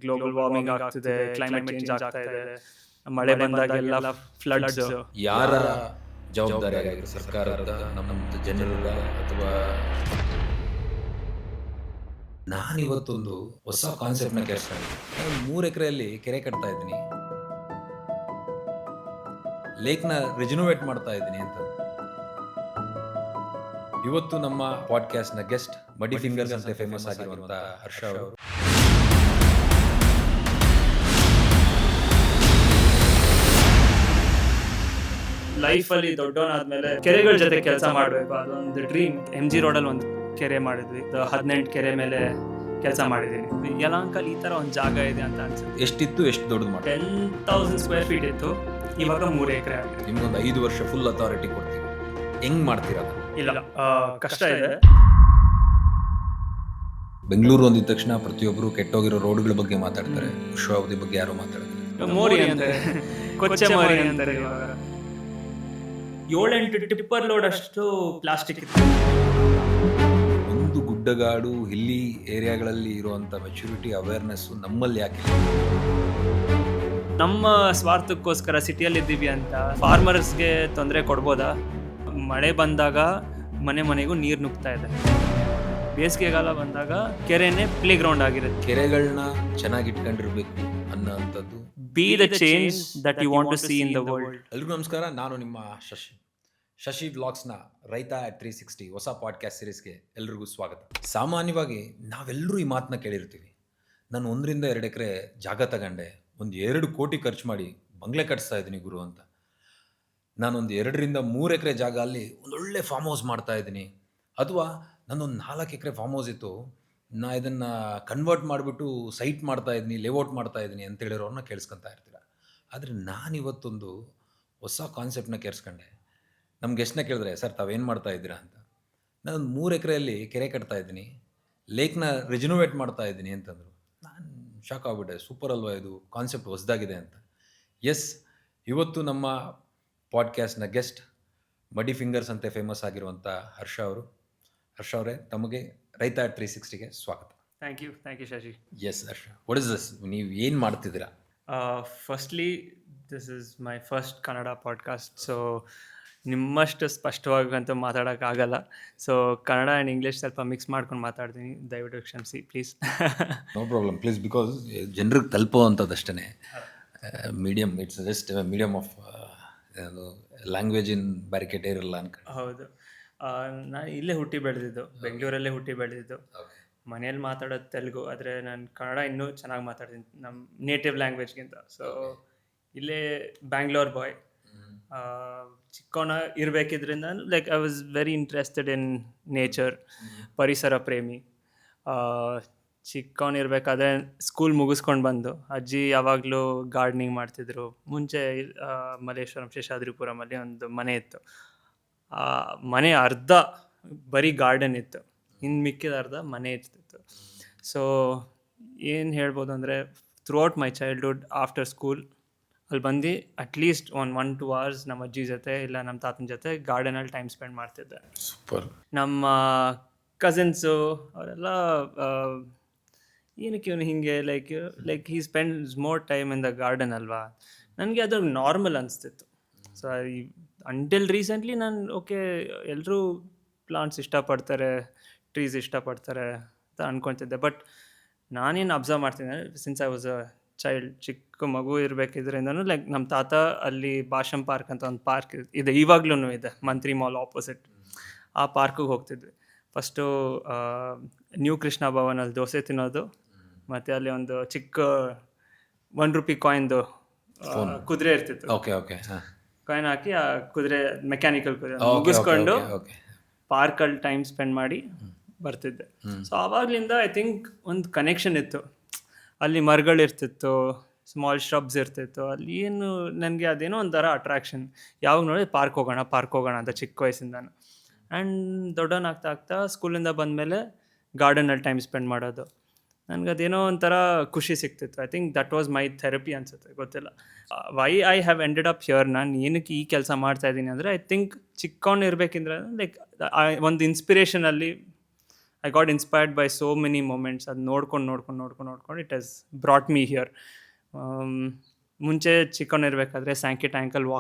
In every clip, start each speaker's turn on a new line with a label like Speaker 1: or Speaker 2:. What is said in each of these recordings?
Speaker 1: Global warming ಆಗ್ತಿದೆ, climate change ಆಗ್ತಾ ಇದೆ, ಮಳೆ ಬಂದಾಗೆಲ್ಲ ಫ್ಲಡ್ಸ್.
Speaker 2: ಯಾರ ಜವಾಬ್ದಾರಿ ಆಗಿರುತ್ತೆ? ಸರ್ಕಾರದ, ನಮ್ಮ ಜನರ, ಅಥವಾ ನಾನಿವತ್ತೊಂದು ಹೊಸ ಕಾನ್ಸೆಪ್ಟ್ನ ಕೇಳಿಸ್ಕೊಂಡು 3 ಎಕರೆಯಲ್ಲಿ ಕೆರೆ ಕಟ್ತಾ ಇದ್ದೀನಿ, ಲೇಕ್ನ ರಿಜುನೋವೇಟ್ ಮಾಡ್ತಾ ಇದ್ದೀನಿ ಅಂತ. ಇವತ್ತು ನಮ್ಮ ಪಾಡ್ಕಾಸ್ಟ್ನ ಗೆಸ್ಟ್ ಮಡಿ ಫಿಂಗರ್ಸ್ ಅಂತ ಫೇಮಸ್ ಆಗಿರುವಂತ ಹರ್ಷ ಅವರು.
Speaker 1: ಲೈಫಲ್ಲಿ ದೊಡ್ಡವನಾದ್ಮೇಲೆ ಕೆರೆಗಳ ಜೊತೆ ಕೆಲಸ ಮಾಡಬೇಕು, ಅದೊಂದು ಡ್ರೀಮ್. MG ರೋಡಲ್ಲಿ ಒಂದು ಕೆರೆ ಮಾಡಿದ್ವಿ, 18 ಕೆರೆ ಮೇಲೆ ಕೆಲಸ ಮಾಡಿದ್ದೀನಿ. ಯಲಹಂಕಲ್ಲಿ ಈ ಥರ ಒಂದು ಜಾಗ ಇದೆ ಅಂತ ಅನ್ಸುತ್ತೆ.
Speaker 2: ಎಷ್ಟಿತ್ತು, ಎಷ್ಟು ದೊಡ್ಡದು ಮಾಡಿ?
Speaker 1: 10,000 ಸ್ಕ್ವೇರ್ ಫೀಟ್ ಇತ್ತು, ಇವಾಗ 3 ಎಕರೆ ಆಗಿದೆ.
Speaker 2: ನಿಮ್ಗೊಂದು 5 ವರ್ಷ ಫುಲ್ ಅಥಾರಿಟಿ ಕೊಡ್ತೀವಿ, ಹೆಂಗ್ ಮಾಡ್ತೀರಾ?
Speaker 1: ಇಲ್ಲ, ಕಷ್ಟ ಇದೆ.
Speaker 2: ಬೆಂಗಳೂರು ಅಂದಿದ ತಕ್ಷಣ ಪ್ರತಿಯೊಬ್ಬರು ಕೆಟ್ಟೋಗಿರೋ ರೋಡ್ಗಳ ಬಗ್ಗೆ ಮಾತಾಡ್ತಾರೆ, ವಿಶ್ವಾವಧಿ ಬಗ್ಗೆ ಯಾರು ಮಾತಾಡ್ತಾರೆ?
Speaker 1: ಮೋರಿ ಅಂತಾರೆ, ಕೊಚ್ಚೆ ಮೋರಿ ಅಂತಾರೆ. ಇವಾಗ 7-8 ಟಿಪ್ಪರ್ ಲೋಡ್ ಅಷ್ಟು ಪ್ಲಾಸ್ಟಿಕ್ ಇತ್ತು.
Speaker 2: ಒಂದು ಗುಡ್ಡಗಾಡು ಹಿಲ್ಲಿ ಏರಿಯಾಗಳಲ್ಲಿ ಇರುವಂತ ಮೆಚುರಿಟಿ ಅವೇರ್ನೆಸ್ ನಮ್ಮಲ್ಲಿ ಯಾಕೆ?
Speaker 1: ನಮ್ಮ ಸ್ವಾರ್ಥಕ್ಕೋಸ್ಕರ ಸಿಟಿಯಲ್ಲಿ ಇದ್ದೀವಿ ಅಂತ ಫಾರ್ಮರ್ಸ್ಗೆ ತೊಂದರೆ ಕೊಡ್ಬೋದಾ? ಮಳೆ ಬಂದಾಗ ಮನೆಗೂ ನೀರು ನುಗ್ತಾ ಇದೆ, ಬೇಸಿಗೆಗಾಲ ಬಂದಾಗ ಕೆರೆನೇ ಪ್ಲೇ ಗ್ರೌಂಡ್ ಆಗಿರುತ್ತೆ.
Speaker 2: ಕೆರೆಗಳನ್ನ ಚೆನ್ನಾಗಿ ಇಟ್ಕೊಂಡಿರ್ಬೇಕು ಅನ್ನೋಂಥದ್ದು.
Speaker 1: Be the change that you want to see in the world.
Speaker 2: ಎಲ್ರಿಗೂ ನಮಸ್ಕಾರ, ನಾನು ನಿಮ್ಮ ಶಶಿ ವ್ಲಾಗ್ಸ್ನ ರೈತ at 360 ಹೊಸ ಪಾಡ್ಕಾಸ್ಟ್ ಸೀರೀಸ್ಗೆ ಎಲ್ರಿಗೂ ಸ್ವಾಗತ. ಸಾಮಾನ್ಯವಾಗಿ ನಾವೆಲ್ಲರೂ ಈ ಮಾತನ್ನ ಕೇಳಿರ್ತೀವಿ, ನಾನು 1-2 ಎಕರೆ ಜಾಗ ತಗೊಂಡೆ, 1-2 ಕೋಟಿ ಖರ್ಚು ಮಾಡಿ ಬಂಗ್ಲೆ ಕಟ್ಸ್ತಾ ಇದ್ದೀನಿ ಗುರು ಅಂತ. ನಾನೊಂದು 2-3 ಎಕರೆ ಜಾಗ ಅಲ್ಲಿ ಒಂದೊಳ್ಳೆ ಫಾರ್ಮ್ ಹೌಸ್ ಮಾಡ್ತಾ ಇದ್ದೀನಿ, ಅಥವಾ ನಾನೊಂದು 4 ಎಕರೆ ಫಾರ್ಮ್ ಹೌಸ್ ಇತ್ತು, ನಾ ಇದನ್ನು ಕನ್ವರ್ಟ್ ಮಾಡಿಬಿಟ್ಟು ಸೈಟ್ ಮಾಡ್ತಾ ಇದ್ದೀನಿ, ಲೇಔಟ್ ಮಾಡ್ತಾ ಇದ್ದೀನಿ ಅಂತ ಹೇಳಿರೋರನ್ನ ಕೇಳಿಸ್ಕೊತಾ ಇರ್ತೀರ. ಆದರೆ ನಾನಿವತ್ತೊಂದು ಹೊಸ ಕಾನ್ಸೆಪ್ಟ್ನ ಕೇಳಿಸ್ಕೊಂಡೆ. ನಮ್ಮ ಗೆಸ್ಟ್ನ ಕೇಳಿದ್ರೆ, ಸರ್ ತಾವೇನು ಮಾಡ್ತಾ ಇದ್ದೀರಾ ಅಂತ. ನಾನು 3 ಎಕರೆಯಲ್ಲಿ ಕೆರೆ ಕಟ್ತಾ ಇದ್ದೀನಿ, ಲೇಕ್ನ ರಿಜುನೋವೇಟ್ ಮಾಡ್ತಾ ಇದ್ದೀನಿ ಅಂತಂದರು. ನಾನು ಶಾಕ್ ಆಗ್ಬಿಟ್ಟೆ, ಸೂಪರ್ ಅಲ್ವಾ ಇದು, ಕಾನ್ಸೆಪ್ಟ್ ಹೊಸದಾಗಿದೆ ಅಂತ. ಎಸ್, ಇವತ್ತು ನಮ್ಮ ಪಾಡ್ಕಾಸ್ಟ್ನ ಗೆಸ್ಟ್ ಮಡಿ ಫಿಂಗರ್ಸ್ ಅಂತ ಫೇಮಸ್ ಆಗಿರುವಂಥ ಹರ್ಷ ಅವರು. ಹರ್ಷ ಅವರೇ, ತಮಗೆ ರೈತ at 360ಗೆ ಸ್ವಾಗತ.
Speaker 1: Thank you Shashi.
Speaker 2: Yes Harsha, what is this? ನೀವು ಏನು ಮಾಡ್ತಿದ್ದೀರಾ?
Speaker 1: Firstly this is my first Kannada podcast, so ನಿಮ್ಮಷ್ಟು ಸ್ಪಷ್ಟವಾಗಂತೂ ಮಾತಾಡೋಕ್ಕಾಗಲ್ಲ. ಸೊ ಕನ್ನಡ ಆ್ಯಂಡ್ ಇಂಗ್ಲೀಷ್ ಸ್ವಲ್ಪ ಮಿಕ್ಸ್ ಮಾಡ್ಕೊಂಡು ಮಾತಾಡ್ತೀನಿ, ದಯವಿಟ್ಟು ಕ್ಷಮಿಸಿ please.
Speaker 2: No problem, please, because ಜನರಿಗೆ ತಲುಪುವಂಥದ್ದಷ್ಟೇ medium. It's just medium of language in barricade ಇರಲ್ಲ ಅನ್ಕೊಂಡು.
Speaker 1: ಹೌದು, ನಾನು ಇಲ್ಲೇ ಹುಟ್ಟಿ ಬೆಳೆದಿದ್ದು, ಬೆಂಗಳೂರಲ್ಲೇ ಹುಟ್ಟಿ ಬೆಳೆದಿದ್ದು. ಮನೇಲಿ ಮಾತಾಡೋದು ತೆಲುಗು, ಆದರೆ ನಾನು ಕನ್ನಡ ಇನ್ನೂ ಚೆನ್ನಾಗಿ ಮಾತಾಡ್ತೀನಿ ನಮ್ಮ ನೇಟಿವ್ ಲ್ಯಾಂಗ್ವೇಜ್ಗಿಂತ. ಸೊ ಇಲ್ಲೇ ಬ್ಯಾಂಗ್ಳೂರ್ ಬಾಯ್. ಚಿಕ್ಕವನ ಇರಬೇಕಿದ್ರಿಂದ like I was very interested in nature, ಪರಿಸರ ಪ್ರೇಮಿ. ಚಿಕ್ಕವನಿರ್ಬೇಕಾದ್ರೆ ಸ್ಕೂಲ್ ಮುಗಿಸ್ಕೊಂಡು ಬಂದು ಅಜ್ಜಿ ಯಾವಾಗಲೂ ಗಾರ್ಡನಿಂಗ್ ಮಾಡ್ತಿದ್ರು. ಮುಂಚೆ ಮಲ್ಲೇಶ್ವರಂ ಶೇಷಾದ್ರಿಪುರಮಲ್ಲಿ ಒಂದು ಮನೆ ಇತ್ತು, ಆ ಮನೆ ಅರ್ಧ ಬರೀ ಗಾರ್ಡನ್ ಇತ್ತು, ಇನ್ನು ಮಿಕ್ಕಿದ ಅರ್ಧ ಮನೆ ಇರ್ತಿತ್ತು. ಸೊ ಏನು ಹೇಳ್ಬೋದು ಅಂದರೆ, through out my childhood after school ಅಲ್ಲಿ ಬಂದು ಅಟ್ಲೀಸ್ಟ್ 1-2 hours ನಮ್ಮ ಅಜ್ಜಿ ಜೊತೆ ಇಲ್ಲ ನಮ್ಮ ತಾತನ ಜೊತೆ ಗಾರ್ಡನಲ್ಲಿ ಟೈಮ್ ಸ್ಪೆಂಡ್ ಮಾಡ್ತಿದ್ದೆ.
Speaker 2: ಸೂಪರ್.
Speaker 1: ನಮ್ಮ ಕಸಿನ್ಸು ಅವರೆಲ್ಲ ಏನಕ್ಕೆ ಇವನು ಹೀಗೆ like he spends more time in the garden ಅಲ್ವಾ, ನನಗೆ ಅದು ನಾರ್ಮಲ್ ಅನಿಸ್ತಿತ್ತು. ಸೊ ಅಂಟಿಲ್ ರೀಸೆಂಟ್ಲಿ ನಾನು ಓಕೆ, ಎಲ್ಲರೂ ಪ್ಲಾಂಟ್ಸ್ ಇಷ್ಟಪಡ್ತಾರೆ, ಟ್ರೀಸ್ ಇಷ್ಟಪಡ್ತಾರೆ ಅಂತ ಅಂದ್ಕೊತಿದ್ದೆ. ಬಟ್ ನಾನೇನು ಅಬ್ಸರ್ವ್ ಮಾಡ್ತೀನಿ, since I was a child, ಚಿಕ್ಕ ಮಗು ಇರಬೇಕಿದ್ರಿಂದನೂ ಲೈಕ್ ನಮ್ಮ ತಾತ ಅಲ್ಲಿ ಭಾಷಂ ಪಾರ್ಕ್ ಅಂತ ಒಂದು ಪಾರ್ಕ್ ಇದೆ, ಇವಾಗ್ಲೂ ಇದೆ, ಮಂತ್ರಿ ಮಾಲ್ ಆಪೋಸಿಟ್. ಆ ಪಾರ್ಕಿಗೆ ಹೋಗ್ತಿದ್ವಿ. ಫಸ್ಟು ನ್ಯೂ ಕೃಷ್ಣ ಭವನಲ್ಲಿ ದೋಸೆ ತಿನ್ನೋದು, ಮತ್ತು ಅಲ್ಲಿ ಒಂದು ಚಿಕ್ಕ ₹1 ಕಾಯಿನ್ದು ಕುದುರೆ ಇರ್ತಿತ್ತು.
Speaker 2: ಓಕೆ ಓಕೆ,
Speaker 1: ಕಾಯಿನ್ ಹಾಕಿ ಆ ಕುದುರೆ, ಮೆಕ್ಯಾನಿಕಲ್ ಕುದುರೆ ಮುಗಿಸ್ಕೊಂಡು ಪಾರ್ಕಲ್ಲಿ ಟೈಮ್ ಸ್ಪೆಂಡ್ ಮಾಡಿ ಬರ್ತಿದ್ದೆ. ಸೊ ಆವಾಗಲಿಂದ ಐ ಥಿಂಕ್ ಒಂದು ಕನೆಕ್ಷನ್ ಇತ್ತು. ಅಲ್ಲಿ ಮರಗಳಿರ್ತಿತ್ತು, ಸ್ಮಾಲ್ ಶ್ರಬ್ಸ್ ಇರ್ತಿತ್ತು, ಅಲ್ಲಿ ಏನು ನನಗೆ ಅದೇನೋ ಒಂಥರ ಅಟ್ರಾಕ್ಷನ್. ಯಾವಾಗ ನೋಡಿ ಪಾರ್ಕ್ ಹೋಗೋಣ ಅಂತ ಚಿಕ್ಕ ವಯಸ್ಸಿಂದಾನು. ಆ್ಯಂಡ್ ದೊಡ್ಡವನಾಗ್ತಾ ಸ್ಕೂಲಿಂದ ಬಂದಮೇಲೆ ಗಾರ್ಡನಲ್ಲಿ ಟೈಮ್ ಸ್ಪೆಂಡ್ ಮಾಡೋದು, ನನಗೆ ಅದೇನೋ ಒಂಥರ ಖುಷಿ ಸಿಗ್ತಿತ್ತು. I think that was my therapy ಅನಿಸುತ್ತೆ, ಗೊತ್ತಿಲ್ಲ why I have ended up here. ನಾನು ಏನಕ್ಕೆ ಈ ಕೆಲಸ ಮಾಡ್ತಾಯಿದ್ದೀನಿ ಅಂದರೆ, ಐ ಥಿಂಕ್ ಚಿಕ್ಕವನು ಇರಬೇಕಿದ್ರೆ ಲೈಕ್ ಒಂದು inspirationally I got inspired by so many moments. ಅದು ನೋಡ್ಕೊಂಡು it has brought me here. ಮುಂಚೆ ಚಿಕ್ಕವನಿರ್ಬೇಕಾದ್ರೆ ಸ್ಯಾಂಕಿ ಟ್ಯಾಂಕಲ್ಲಿ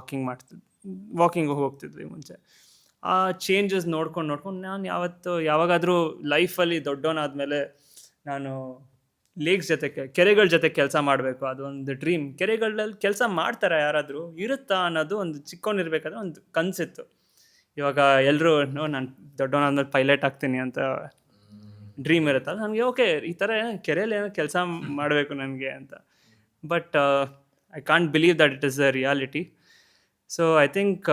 Speaker 1: ವಾಕಿಂಗ್ ಹೋಗ್ತಿದ್ವಿ ಮುಂಚೆ. ಆ ಚೇಂಜಸ್ ನೋಡ್ಕೊಂಡು ನಾನು ಯಾವಾಗಾದರೂ ಲೈಫಲ್ಲಿ ದೊಡ್ಡವನಾದ್ಮೇಲೆ ನಾನು ಲೇಕ್ಸ್ ಜೊತೆ ಕೆರೆಗಳ ಜೊತೆ ಕೆಲಸ ಮಾಡಬೇಕು, ಅದೊಂದು ಡ್ರೀಮ್. ಕೆರೆಗಳಲ್ಲಿ ಕೆಲಸ ಮಾಡ್ತಾರೆ ಯಾರಾದರೂ, ಇರುತ್ತಾ ಅನ್ನೋದು ಒಂದು ಚಿಕ್ಕವನಿರ್ಬೇಕಾದ್ರೆ ಒಂದು ಕನಸಿತ್ತು. ಇವಾಗ ಎಲ್ಲರೂ ನಾನು ದೊಡ್ಡವನಾದ್ಮೇಲೆ ಪೈಲಟ್ ಆಗ್ತೀನಿ ಅಂತ ಡ್ರೀಮ್ ಇರುತ್ತಲ್ಲ, ನನಗೆ ಓಕೆ ಈ ಥರ ಕೆರೆಯಲ್ಲಿ ಏನೋ ಕೆಲಸ ಮಾಡಬೇಕು ನನಗೆ ಅಂತ. But I can't believe that it is a reality. So I think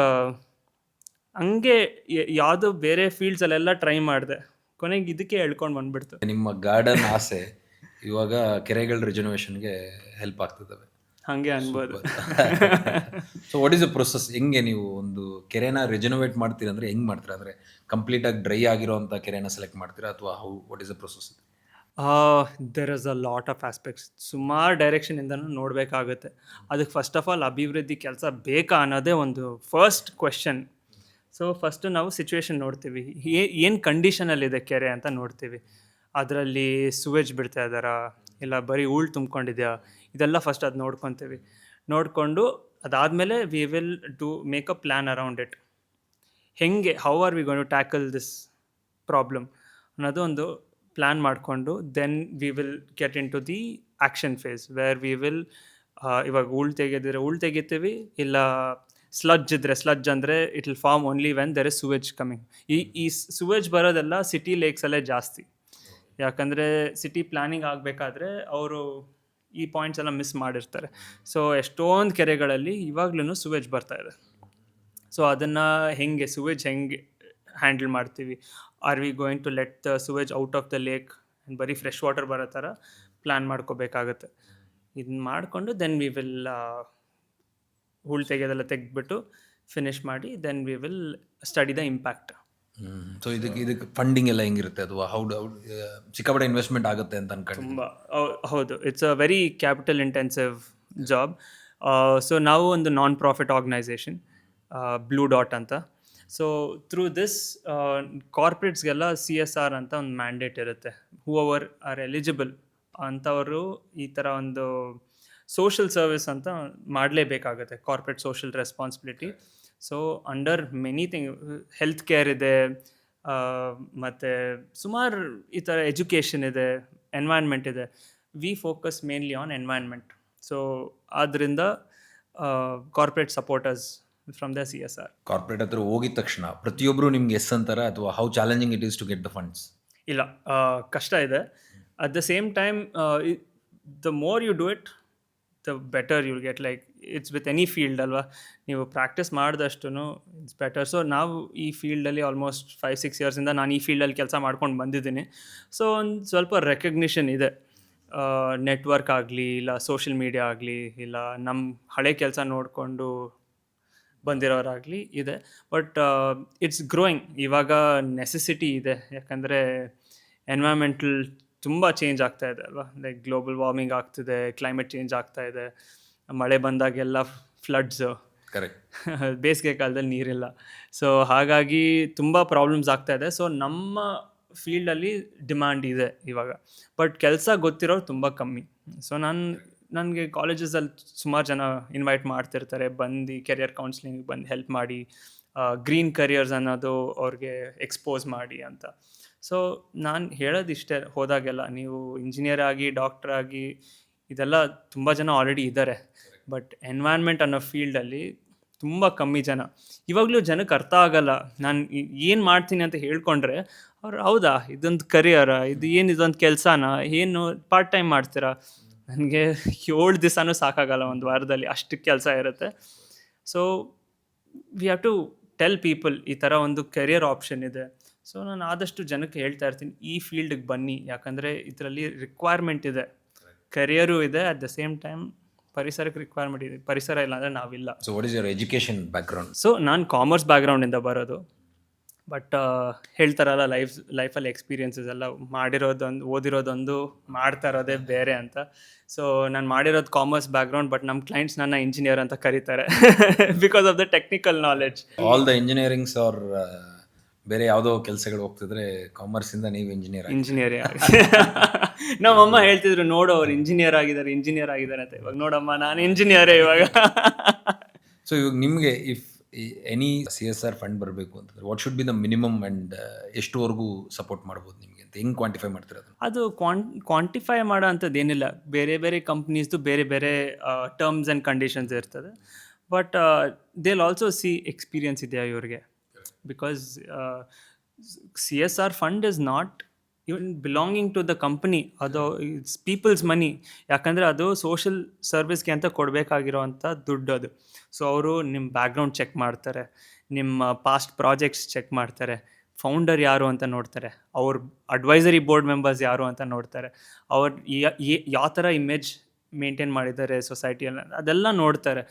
Speaker 1: ಹಂಗೆ ಯಾವುದೋ ಬೇರೆ ಫೀಲ್ಡ್ಸಲ್ಲೆಲ್ಲ ಟ್ರೈ ಮಾಡಿದೆ, ಕೊನೆಗೆ ಇದಕ್ಕೆ ಹೇಳ್ಕೊಂಡು ಬಂದ್ಬಿಡ್ತು.
Speaker 2: ನಿಮ್ಮ ಗಾರ್ಡನ್ ಆಸೆ ಇವಾಗ ಕೆರೆಗಳ ರಿಜರ್ವೇಷನ್ಗೆ ಹೆಲ್ಪ್ ಆಗ್ತಿದ್ದಾವೆ.
Speaker 1: ಹಾಗೆ ಅನ್ಬೋದು.
Speaker 2: So what is the process? ಹೆಂಗೆ ನೀವು ಒಂದು ಕೆರೆನ ರಿಜನೋವೇಟ್ ಮಾಡ್ತೀರಾ ಅಂದರೆ ಹೆಂಗೆ ಮಾಡ್ತೀರಾ? ಅಂದರೆ ಕಂಪ್ಲೀಟಾಗಿ ಡ್ರೈ ಆಗಿರೋಂಥ ಕೆರೆನ ಸೆಲೆಕ್ಟ್ ಮಾಡ್ತೀರಾ ಅಥವಾ what is the process?
Speaker 1: There is a lot of aspects. ಸುಮಾರು ಡೈರೆಕ್ಷನಿಂದನೂ ನೋಡಬೇಕಾಗುತ್ತೆ. ಅದಕ್ಕೆ ಫಸ್ಟ್ ಆಫ್ ಆಲ್ ಅಭಿವೃದ್ಧಿ ಕೆಲಸ ಬೇಕಾ ಅನ್ನೋದೇ ಒಂದು ಫಸ್ಟ್ ಕ್ವೆಶನ್. ಸೊ ಫಸ್ಟು ನಾವು ಸಿಚುವೇಶನ್ ನೋಡ್ತೀವಿ, ಏನು ಕಂಡೀಷನಲ್ಲಿದೆ ಕೆರೆ ಅಂತ ನೋಡ್ತೀವಿ. ಅದರಲ್ಲಿ ಸುವೇಜ್ ಬಿಡ್ತಾ ಇದ್ದಾರಾ, ಇಲ್ಲ ಬರೀ ಹೂಳು ತುಂಬ್ಕೊಂಡಿದೆಯಾ, ಇದೆಲ್ಲ ಫಸ್ಟ್ ಅದು ನೋಡಿಕೊಂಡು ಅದಾದಮೇಲೆ we will make a plan around it. How are we going to tackle this problem ಅನ್ನೋದು ಒಂದು ಪ್ಲ್ಯಾನ್ ಮಾಡಿಕೊಂಡು then we will get into the action phase where we will ಇವಾಗ ಹೂಳು ತೆಗಿತೀವಿ, ಇಲ್ಲ ಸ್ಲಡ್ಜ್ ಅಂದರೆ it will form only when there is sewage coming. ಈ sewage ಬರೋದೆಲ್ಲ ಸಿಟಿ ಲೇಕ್ಸಲ್ಲೇ ಜಾಸ್ತಿ, ಯಾಕಂದರೆ ಸಿಟಿ ಪ್ಲ್ಯಾನಿಂಗ್ ಆಗಬೇಕಾದ್ರೆ ಅವರು ಈ ಪಾಯಿಂಟ್ಸ್ ಎಲ್ಲ ಮಿಸ್ ಮಾಡಿರ್ತಾರೆ. ಸೊ ಎಷ್ಟೊಂದು ಕೆರೆಗಳಲ್ಲಿ ಇವಾಗ್ಲೂ ಸುವೇಜ್ ಬರ್ತಾಯಿದೆ. ಸೊ ಅದನ್ನು ಸುವೇಜ್ ಹೆಂಗೆ ಹ್ಯಾಂಡಲ್ ಮಾಡ್ತೀವಿ? Are we going to let the sewage out of the lake and ಬರೀ ಫ್ರೆಶ್ ವಾಟರ್ ಬರೋ ಥರ ಪ್ಲ್ಯಾನ್ ಮಾಡ್ಕೋಬೇಕಾಗತ್ತೆ. ಇದನ್ನ ಮಾಡಿಕೊಂಡು ದೆನ್ ವಿ ವಿಲ್ ಹೂಳು ತೆಗೆಯೋದೆಲ್ಲ ತೆಗೆದ್ಬಿಟ್ಟು ಫಿನಿಷ್ ಮಾಡಿ then we will study the impact.
Speaker 2: So ಇದಕ್ಕೆ ಫಂಡಿಂಗ್ ಎಲ್ಲ ಹೆಂಗಿರುತ್ತೆ? ಅದು ಸಿಕ್ಕಾಪಟ್ಟೆ ಇನ್ವೆಸ್ಟ್ಮೆಂಟ್ ಆಗುತ್ತೆ ಅಂತ ಅನ್ಕೊಂಡು?
Speaker 1: ತುಂಬ ಹೌದು, it's a very capital intensive job. So ನಾವು ಒಂದು non profit organisation, blue dot ಅಂತ. ಸೊ ಥ್ರೂ ದಿಸ್ ಕಾರ್ಪೊರೇಟ್ಸ್ಗೆಲ್ಲ CSR ಅಂತ ಒಂದು ಮ್ಯಾಂಡೇಟ್ ಇರುತ್ತೆ. ಹೂ ಅವರ್ ಆರ್ ಎಲಿಜಿಬಲ್ ಅಂಥವರು ಈ ಥರ ಒಂದು ಸೋಷಲ್ ಸರ್ವಿಸ್ ಅಂತ ಮಾಡಲೇಬೇಕಾಗುತ್ತೆ, corporate social responsibility. So under many thing, health care ಇದೆ, ಮತ್ತು ಸುಮಾರು ಈ ಥರ ಎಜುಕೇಷನ್ ಇದೆ, ಎನ್ವೈರ್ನ್ಮೆಂಟ್ ಇದೆ. We focus mainly on environment. So ಆದ್ದರಿಂದ corporate supporters from the CSR.
Speaker 2: Corporate ಹತ್ರ ಹೋಗಿದ ತಕ್ಷಣ ಪ್ರತಿಯೊಬ್ಬರು ನಿಮ್ಗೆ ಎಸ್ ಅಂತಾರ ಅಥವಾ how challenging it is to get the funds?
Speaker 1: ಇಲ್ಲ, ಕಷ್ಟ ಇದೆ. At the same time the more you do it the better you'll get. Like it's with any field ಅಲ್ವಾ, ನೀವು ಪ್ರಾಕ್ಟೀಸ್ ಮಾಡಿದಷ್ಟು ಇಟ್ಸ್ ಬೆಟರ್. ಸೊ ನಾವು ಈ ಫೀಲ್ಡಲ್ಲಿ ಆಲ್ಮೋಸ್ಟ್ 5-6 ಇಯರ್ಸಿಂದ ನಾನು ಈ ಫೀಲ್ಡಲ್ಲಿ ಕೆಲಸ ಮಾಡ್ಕೊಂಡು ಬಂದಿದ್ದೀನಿ. ಸೊ ಒಂದು ಸ್ವಲ್ಪ ರೆಕಗ್ನಿಷನ್ ಇದೆ, ನೆಟ್ವರ್ಕ್ ಆಗಲಿ, ಇಲ್ಲ ಸೋಷಿಯಲ್ ಮೀಡಿಯಾ ಆಗಲಿ, ಇಲ್ಲ ನಮ್ಮ ಹಳೆ ಕೆಲಸ ನೋಡಿಕೊಂಡು ಬಂದಿರೋರಾಗಲಿ ಇದೆ. But it's growing. ಇವಾಗ ನೆಸೆಸಿಟಿ ಇದೆ, ಯಾಕಂದರೆ ಎನ್ವೈರ್ಮೆಂಟಲ್ ತುಂಬ ಚೇಂಜ್ ಆಗ್ತಾ ಇದೆ ಅಲ್ವಾ. ಲೈಕ್ ಗ್ಲೋಬಲ್ ವಾರ್ಮಿಂಗ್ ಆಗ್ತಿದೆ, ಕ್ಲೈಮೇಟ್ ಚೇಂಜ್ ಆಗ್ತಾ ಇದೆ, ಮಳೆ ಬಂದಾಗೆಲ್ಲ ಫ್ಲಡ್ಸು,
Speaker 2: ಕರೆಕ್ಟ್,
Speaker 1: ಬೇಸಿಗೆ ಕಾಲದಲ್ಲಿ ನೀರಿಲ್ಲ. ಸೊ ಹಾಗಾಗಿ ತುಂಬ ಪ್ರಾಬ್ಲಮ್ಸ್ ಆಗ್ತಾ ಇದೆ. ಸೊ ನಮ್ಮ ಫೀಲ್ಡಲ್ಲಿ ಡಿಮ್ಯಾಂಡ್ ಇದೆ ಇವಾಗ, ಬಟ್ ಕೆಲಸ ಗೊತ್ತಿರೋರು ತುಂಬ ಕಮ್ಮಿ. ಸೊ ನನಗೆ ಕಾಲೇಜಸಲ್ಲಿ ಸುಮಾರು ಜನ ಇನ್ವೈಟ್ ಮಾಡ್ತಿರ್ತಾರೆ, ಬಂದು ಕೆರಿಯರ್ ಕೌನ್ಸ್ಲಿಂಗ್ ಬಂದು ಹೆಲ್ಪ್ ಮಾಡಿ, ಗ್ರೀನ್ ಕರಿಯರ್ಸ್ ಅನ್ನೋದು ಅವ್ರಿಗೆ ಎಕ್ಸ್ಪೋಸ್ ಮಾಡಿ ಅಂತ. ಸೊ ನಾನು ಹೇಳೋದಿಷ್ಟೇ, ಹೋದಾಗೆಲ್ಲ ನೀವು ಇಂಜಿನಿಯರ್ ಆಗಿ, ಡಾಕ್ಟರ್ ಆಗಿ, ಇದೆಲ್ಲ ತುಂಬ ಜನ ಆಲ್ರೆಡಿ ಇದ್ದಾರೆ, ಬಟ್ ಎನ್ವೈರ್ನ್ಮೆಂಟ್ ಅನ್ನೋ ಫೀಲ್ಡಲ್ಲಿ ತುಂಬ ಕಮ್ಮಿ ಜನ. ಇವಾಗಲೂ ಜನಕ್ಕೆ ಅರ್ಥ ಆಗಲ್ಲ. ನಾನು ಏನು ಮಾಡ್ತೀನಿ ಅಂತ ಹೇಳ್ಕೊಂಡ್ರೆ ಅವ್ರು ಹೌದಾ ಇದೊಂದು ಕರಿಯರಾ, ಇದೊಂದು ಕೆಲಸನಾ, ಏನು ಪಾರ್ಟ್ ಟೈಮ್ ಮಾಡ್ತೀರಾ? ನನಗೆ 7 ದಿವಸನೂ ಸಾಕಾಗಲ್ಲ, ಒಂದು ವಾರದಲ್ಲಿ ಅಷ್ಟು ಕೆಲಸ ಇರುತ್ತೆ. So we have to tell people ಈ ಥರ ಒಂದು ಕೆರಿಯರ್ ಆಪ್ಷನ್ ಇದೆ. ಸೊ ನಾನು ಆದಷ್ಟು ಜನಕ್ಕೆ ಹೇಳ್ತಾ ಇರ್ತೀನಿ, ಈ ಫೀಲ್ಡಿಗೆ ಬನ್ನಿ, ಯಾಕಂದರೆ ಇದರಲ್ಲಿ ರಿಕ್ವೈರ್ಮೆಂಟ್ ಇದೆ, ಕರಿಯರು ಇದೆ, ಅಟ್ ದ ಸೇಮ್ ಟೈಮ್ ಪರಿಸರಕ್ಕೆ ರಿಕ್ವೈರ್ಮೆಂಟ್ ಇದೆ. ಪರಿಸರ ಇಲ್ಲ ಅಂದರೆ ನಾವಿಲ್ಲ.
Speaker 2: So what is your education background?
Speaker 1: So ನಾನು ಕಾಮರ್ಸ್ ಬ್ಯಾಕ್ಗ್ರೌಂಡಿಂದ ಬರೋದು, ಬಟ್ ಹೇಳ್ತಾರಲ್ಲ ಲೈಫಲ್ಲಿ ಎಕ್ಸ್ಪೀರಿಯನ್ಸಸ್ ಎಲ್ಲ ಮಾಡಿರೋದೊಂದು, ಓದಿರೋದೊಂದು, ಮಾಡ್ತಾ ಇರೋದೇ ಬೇರೆ ಅಂತ. ಸೊ ನಾನು ಮಾಡಿರೋದು ಕಾಮರ್ಸ್ ಬ್ಯಾಕ್ಗ್ರೌಂಡ್, ಬಟ್ ನಮ್ಮ ಕ್ಲೈಂಟ್ಸ್ ನನ್ನ ಇಂಜಿನಿಯರ್ ಅಂತ ಕರೀತಾರೆ because of the technical knowledge.
Speaker 2: All the engineerings are ಬೇರೆ ಯಾವುದೋ ಕೆಲಸಗಳು ಹೋಗ್ತಿದ್ರೆ ಕಾಮರ್ಸಿಂದ ನೀವು ಇಂಜಿನಿಯರ್ ಆಗಿ
Speaker 1: ಇಂಜಿನಿಯರೇ ನಮ್ಮಮ್ಮ ಹೇಳ್ತಿದ್ರು, ನೋಡು ಅವ್ರು ಇಂಜಿನಿಯರ್ ಆಗಿದ್ದಾರೆ ಅಂತ. ಇವಾಗ ನೋಡಮ್ಮ, ನಾನು ಇಂಜಿನಿಯರೇ ಇವಾಗ.
Speaker 2: ಸೊ ಇವಾಗ ನಿಮಗೆ ಇಫ್ ಎನಿ CSR ಫಂಡ್ ಬರಬೇಕು ಅಂತಂದ್ರೆ what should be the minimum and ಎಷ್ಟುವರೆಗೂ ಸಪೋರ್ಟ್ ಮಾಡ್ಬೋದು ನಿಮಗೆ ಅಂತ ಹೆಂಗೆ ಕ್ವಾಂಟಿಫೈ ಮಾಡ್ತೀರಾ ಅದನ್ನು?
Speaker 1: ಅದು ಕ್ವಾಂಟಿಫೈ ಮಾಡೋ ಅಂಥದ್ದು ಏನಿಲ್ಲ. ಬೇರೆ ಬೇರೆ ಕಂಪ್ನೀಸ್ದು ಬೇರೆ ಬೇರೆ ಟರ್ಮ್ಸ್ ಆ್ಯಂಡ್ ಕಂಡೀಷನ್ಸ್ ಇರ್ತದೆ. But they'll also see experience ಇದೆಯಾ ಇವ್ರಿಗೆ. Because CSR fund is not even belonging to the company, ಅದು ಇಟ್ಸ್ ಪೀಪಲ್ಸ್ ಮನಿ. ಯಾಕಂದರೆ ಅದು ಸೋಷಲ್ ಸರ್ವಿಸ್ಗೆ ಅಂತ ಕೊಡಬೇಕಾಗಿರೋವಂಥ ದುಡ್ಡು ಅದು. ಸೊ ಅವರು ನಿಮ್ಮ ಬ್ಯಾಕ್ಗ್ರೌಂಡ್ ಚೆಕ್ ಮಾಡ್ತಾರೆ, ನಿಮ್ಮ ಪಾಸ್ಟ್ ಪ್ರಾಜೆಕ್ಟ್ಸ್ ಚೆಕ್ ಮಾಡ್ತಾರೆ, ಫೌಂಡರ್ ಯಾರು ಅಂತ ನೋಡ್ತಾರೆ, ಅವ್ರ ಅಡ್ವೈಸರಿ ಬೋರ್ಡ್ ಮೆಂಬರ್ಸ್ ಯಾರು ಅಂತ ನೋಡ್ತಾರೆ, ಅವ್ರು ಯಾವ ಥರ ಇಮೇಜ್ ಮೇಂಟೈನ್ ಮಾಡಿದ್ದಾರೆ ಸೊಸೈಟಿಯಲ್ಲಿ ಅದೆಲ್ಲ ನೋಡ್ತಾರೆ.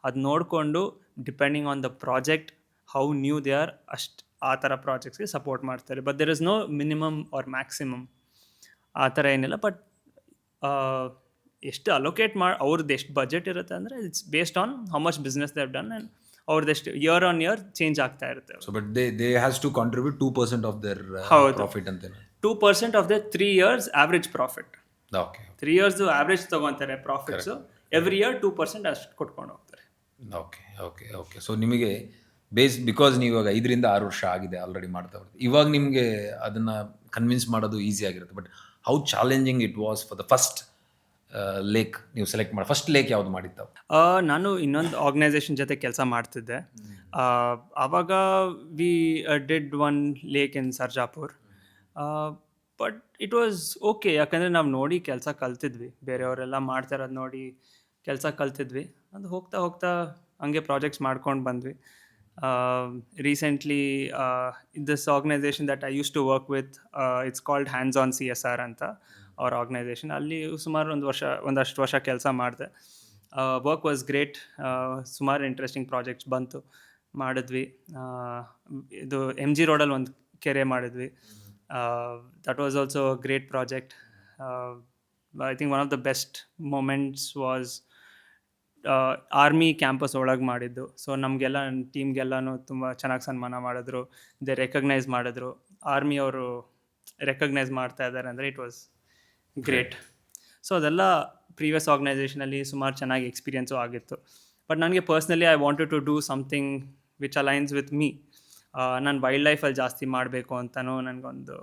Speaker 1: ಅದು ನೋಡಿಕೊಂಡು depending on the project how new they are ಆ ಥರ ಪ್ರಾಜೆಕ್ಟ್ಸ್ಗೆ ಸಪೋರ್ಟ್ ಮಾಡ್ತಾರೆ. But there is no minimum or maximum ಆ ಥರ ಏನಿಲ್ಲ. ಬಟ್ ಎಷ್ಟು ಅಲೋಕೇಟ್ ಅವ್ರದ್ದು ಎಷ್ಟು ಬಜೆಟ್ ಇರುತ್ತೆ ಅಂದರೆ it's based on how much business they have done and ಅವ್ರದ್ದು ಎಷ್ಟು ಇಯರ್ ಆನ್ ಇಯರ್ ಚೇಂಜ್ ಆಗ್ತಾ ಇರುತ್ತೆ.
Speaker 2: So but they has to contribute 2% of their profit ಅಂತೇನೆ.
Speaker 1: 2% of the 3 years average profit.
Speaker 2: Okay
Speaker 1: 3 years average ತೊಗೊತಾರೆ profits. Every year 2% ಅಷ್ಟು ಕೊಟ್ಕೊಂಡು ಹೋಗ್ತಾರೆ.
Speaker 2: Okay okay okay so ನಿಮಗೆ ಬಿಕಾಸ್ ನೀವು ಇವಾಗ 5 ರಿಂದ 6 ವರ್ಷ ಆಗಿದೆ ಆಲ್ರೆಡಿ ಮಾಡ್ತಾ ಬರ್ತೀವಿ, ಇವಾಗ ನಿಮಗೆ ಅದನ್ನು ಕನ್ವಿನ್ಸ್ ಮಾಡೋದು ಈಸಿ ಆಗಿರುತ್ತೆ. But how challenging it was for the first lake ನೀವು ಸೆಲೆಕ್ಟ್ ಮಾಡಿ? ಫಸ್ಟ್ ಲೇಕ್ ಯಾವ್ದು ಮಾಡಿದ್ದಾವೆ?
Speaker 1: ನಾನು ಇನ್ನೊಂದು ಆರ್ಗನೈಸೇಷನ್ ಜೊತೆ ಕೆಲಸ ಮಾಡ್ತಿದ್ದೆ. ಆವಾಗ we did one lake in Sarjapur. But it was okay, ಯಾಕಂದರೆ ನಾವು ನೋಡಿ ಕೆಲಸ ಕಲ್ತಿದ್ವಿ, ಬೇರೆಯವರೆಲ್ಲ ಮಾಡ್ತಾ ಇರೋದು ನೋಡಿ ಕೆಲಸ ಕಲ್ತಿದ್ವಿ. ಅದು ಹೋಗ್ತಾ ಹೋಗ್ತಾ ಹಂಗೆ ಪ್ರಾಜೆಕ್ಟ್ಸ್ ಮಾಡ್ಕೊಂಡು ಬಂದ್ವಿ. Recently this organisation that I used to work with, it's called hands on CSR ಅಂತ ಅವ್ರ ಆರ್ಗನೈಸೇಷನ್. ಅಲ್ಲಿ ಸುಮಾರು ಒಂದಷ್ಟು ವರ್ಷ ಕೆಲಸ ಮಾಡಿದೆ. Work was great. ಸುಮಾರು ಇಂಟ್ರೆಸ್ಟಿಂಗ್ ಪ್ರಾಜೆಕ್ಟ್ಸ್ ಬಂತು, ಮಾಡಿದ್ವಿ. ಇದು MG ರೋಡಲ್ಲಿ ಒಂದು ಕೆರೆ ಮಾಡಿದ್ವಿ. That was also great project. I think one of the best moments was army campus ಒಳಗೆ ಮಾಡಿದ್ದು. ಸೊ ನಮಗೆಲ್ಲ ಟೀಮ್ಗೆಲ್ಲನೂ ತುಂಬ ಚೆನ್ನಾಗಿ ಸನ್ಮಾನ ಮಾಡಿದ್ರು, ದೇ ರೆಕಗ್ನೈಸ್ ಮಾಡಿದ್ರು. ಆರ್ಮಿಯವರು ರೆಕಗ್ನೈಸ್ ಮಾಡ್ತಾ ಇದ್ದಾರೆ ಅಂದರೆ ಇಟ್ ವಾಸ್ ಗ್ರೇಟ್. ಸೊ ಅದೆಲ್ಲ ಪ್ರೀವಿಯಸ್ ಆರ್ಗನೈಸೇಷನಲ್ಲಿ ಸುಮಾರು ಚೆನ್ನಾಗಿ ಎಕ್ಸ್ಪೀರಿಯೆನ್ಸು ಆಗಿತ್ತು. ಬಟ್ ನನಗೆ personally I wanted to do something which aligns with me. ನಾನು ವೈಲ್ಡ್ ಲೈಫಲ್ಲಿ ಜಾಸ್ತಿ ಮಾಡಬೇಕು ಅಂತಲೂ ನನಗೊಂದು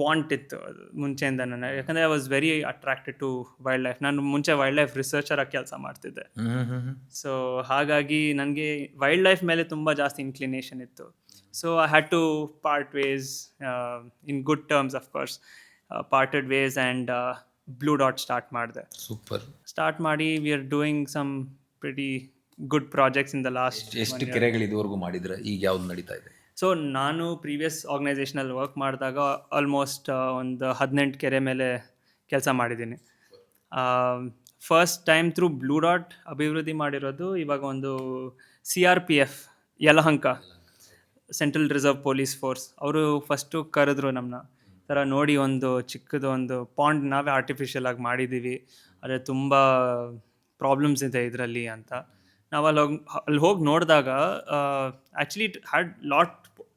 Speaker 1: ವಾಂಟ್ ಇತ್ತು ಮುಂಚೆಯಿಂದ. ನನಗೆ ಯಾಕಂದರೆ I was very attracted to wildlife. ನಾನು ಮುಂಚೆ ವೈಲ್ಡ್ ಲೈಫ್ ರಿಸರ್ಚರಾಗಿ ಕೆಲಸ ಮಾಡ್ತಿದ್ದೆ. ಸೊ ಹಾಗಾಗಿ ನನಗೆ ವೈಲ್ಡ್ ಲೈಫ್ ಮೇಲೆ ತುಂಬ ಜಾಸ್ತಿ ಇನ್ಕ್ಲಿನೇಷನ್ ಇತ್ತು. So I had to part ways in good terms of course. Parted ways and blue dot start ಮಾಡಿದೆ.
Speaker 2: ಸೂಪರ್.
Speaker 1: ಸ್ಟಾರ್ಟ್ ಮಾಡಿ we are doing some pretty good projects in the last.
Speaker 2: ಎಷ್ಟು ಕೆರೆಗಳು ಇದುವರೆಗೂ ಮಾಡಿದ್ರೆ ಈಗ ಯಾವ್ದು ನಡೀತಾ ಇದೆ?
Speaker 1: ಸೊ ನಾನು ಪ್ರೀವಿಯಸ್ ಆರ್ಗನೈಸೇಷನಲ್ಲಿ ವರ್ಕ್ ಮಾಡಿದಾಗ ಆಲ್ಮೋಸ್ಟ್ ಒಂದು 18 ಕೆರೆ ಮೇಲೆ ಕೆಲಸ ಮಾಡಿದ್ದೀನಿ. First time through blue dot ಅಭಿವೃದ್ಧಿ ಮಾಡಿರೋದು ಇವಾಗ ಒಂದು CRPF Yelahanka, central reserve police force, ಅವರು ಫಸ್ಟು ಕರೆದ್ರು ನಮ್ಮನ್ನ. ಥರ ನೋಡಿ ಒಂದು ಚಿಕ್ಕದು ಒಂದು ಪಾಂಡ್ ನಾವೇ ಆರ್ಟಿಫಿಷಿಯಲ್ ಆಗಿ ಮಾಡಿದ್ದೀವಿ, ಆದರೆ ತುಂಬ ಪ್ರಾಬ್ಲಮ್ಸ್ ಇದೆ ಇದರಲ್ಲಿ ಅಂತ. ನಾವು ಅಲ್ಲಿ ಹೋಗಿ ನೋಡಿದಾಗ actually it had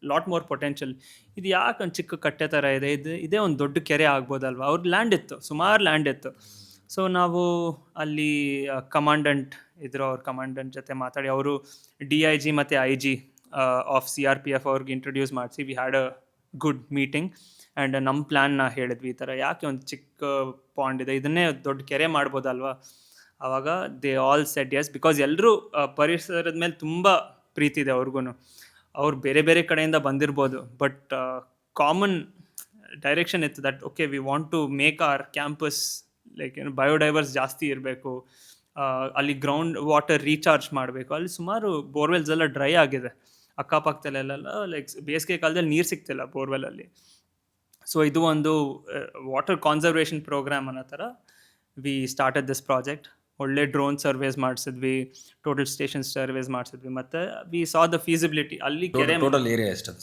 Speaker 1: lot more potential. ಇದು ಯಾಕೆ ಒಂದು ಚಿಕ್ಕ ಕಟ್ಟೆ ಥರ ಇದೆ, ಇದೇ ಒಂದು ದೊಡ್ಡ ಕೆರೆ ಆಗ್ಬೋದಲ್ವ. ಅವ್ರ ಲ್ಯಾಂಡ್ ಇತ್ತು, ಸುಮಾರು ಲ್ಯಾಂಡ್ ಇತ್ತು. ಸೊ ನಾವು ಅಲ್ಲಿ ಕಮಾಂಡೆಂಟ್ ಇದ್ದರು, ಅವ್ರ ಕಮಾಂಡೆಂಟ್ ಜೊತೆ ಮಾತಾಡಿ ಅವರು DIG ಮತ್ತು IG ಆಫ್ CRPF ಅವ್ರಿಗೆ ಇಂಟ್ರೊಡ್ಯೂಸ್ ಮಾಡಿಸಿ we had a good meeting. And ನಮ್ಮ ಪ್ಲ್ಯಾನ್ನ ಹೇಳಿದ್ವಿ, ಈ ಥರ ಯಾಕೆ ಒಂದು ಚಿಕ್ಕ ಪಾಂಡ್ ಇದೆ, ಇದನ್ನೇ ದೊಡ್ಡ ಕೆರೆ ಮಾಡ್ಬೋದಲ್ವ. ಆವಾಗ they all said Yes, because ಎಲ್ಲರೂ ಪರಿಸರದ ಮೇಲೆ ತುಂಬ ಪ್ರೀತಿ ಇದೆ ಅವ್ರಿಗೂ. ಅವ್ರು ಬೇರೆ ಬೇರೆ ಕಡೆಯಿಂದ ಬಂದಿರ್ಬೋದು, ಬಟ್ ಕಾಮನ್ ಡೈರೆಕ್ಷನ್ ಇತ್ತು that okay we want to make our campus like ಏನು ಬಯೋಡೈವರ್ಸ್ ಜಾಸ್ತಿ ಇರಬೇಕು, ಅಲ್ಲಿ ಗ್ರೌಂಡ್ ವಾಟರ್ ರೀಚಾರ್ಜ್ ಮಾಡಬೇಕು. ಅಲ್ಲಿ ಸುಮಾರು ಬೋರ್ವೆಲ್ಸ್ ಎಲ್ಲ ಡ್ರೈ ಆಗಿದೆ ಅಕ್ಕಪಕ್ಕದಲ್ಲೆಲ್ಲ, ಲೈಕ್ ಬೇಸಿಗೆ ಕಾಲದಲ್ಲಿ ನೀರು ಸಿಗ್ತಿಲ್ಲ ಬೋರ್ವೆಲಲ್ಲಿ. ಸೊ ಇದು ಒಂದು ವಾಟರ್ ಕಾನ್ಸರ್ವೇಷನ್ ಪ್ರೋಗ್ರಾಮ್ ಅನ್ನೋ ಥರ ವಿ ಸ್ಟಾರ್ಟೆಡ್ ದಿಸ್ ಪ್ರಾಜೆಕ್ಟ್. ಒಳ್ಳೆ ಡ್ರೋನ್ ಸರ್ವೇಸ್ ಮಾಡಿಸಿದ್ವಿ, ಟೋಟಲ್ ಸ್ಟೇಷನ್ ಸರ್ವೇಸ್ ಮಾಡಿಸಿದ್ವಿ, ಮತ್ತು ವಿ ಸಾ ದ ಫೀಸಿಬಿಲಿಟಿ. ಅಲ್ಲಿ ಕೆರೆ
Speaker 2: ಟೋಟಲ್ ಏರಿಯಾ ಎಷ್ಟದು?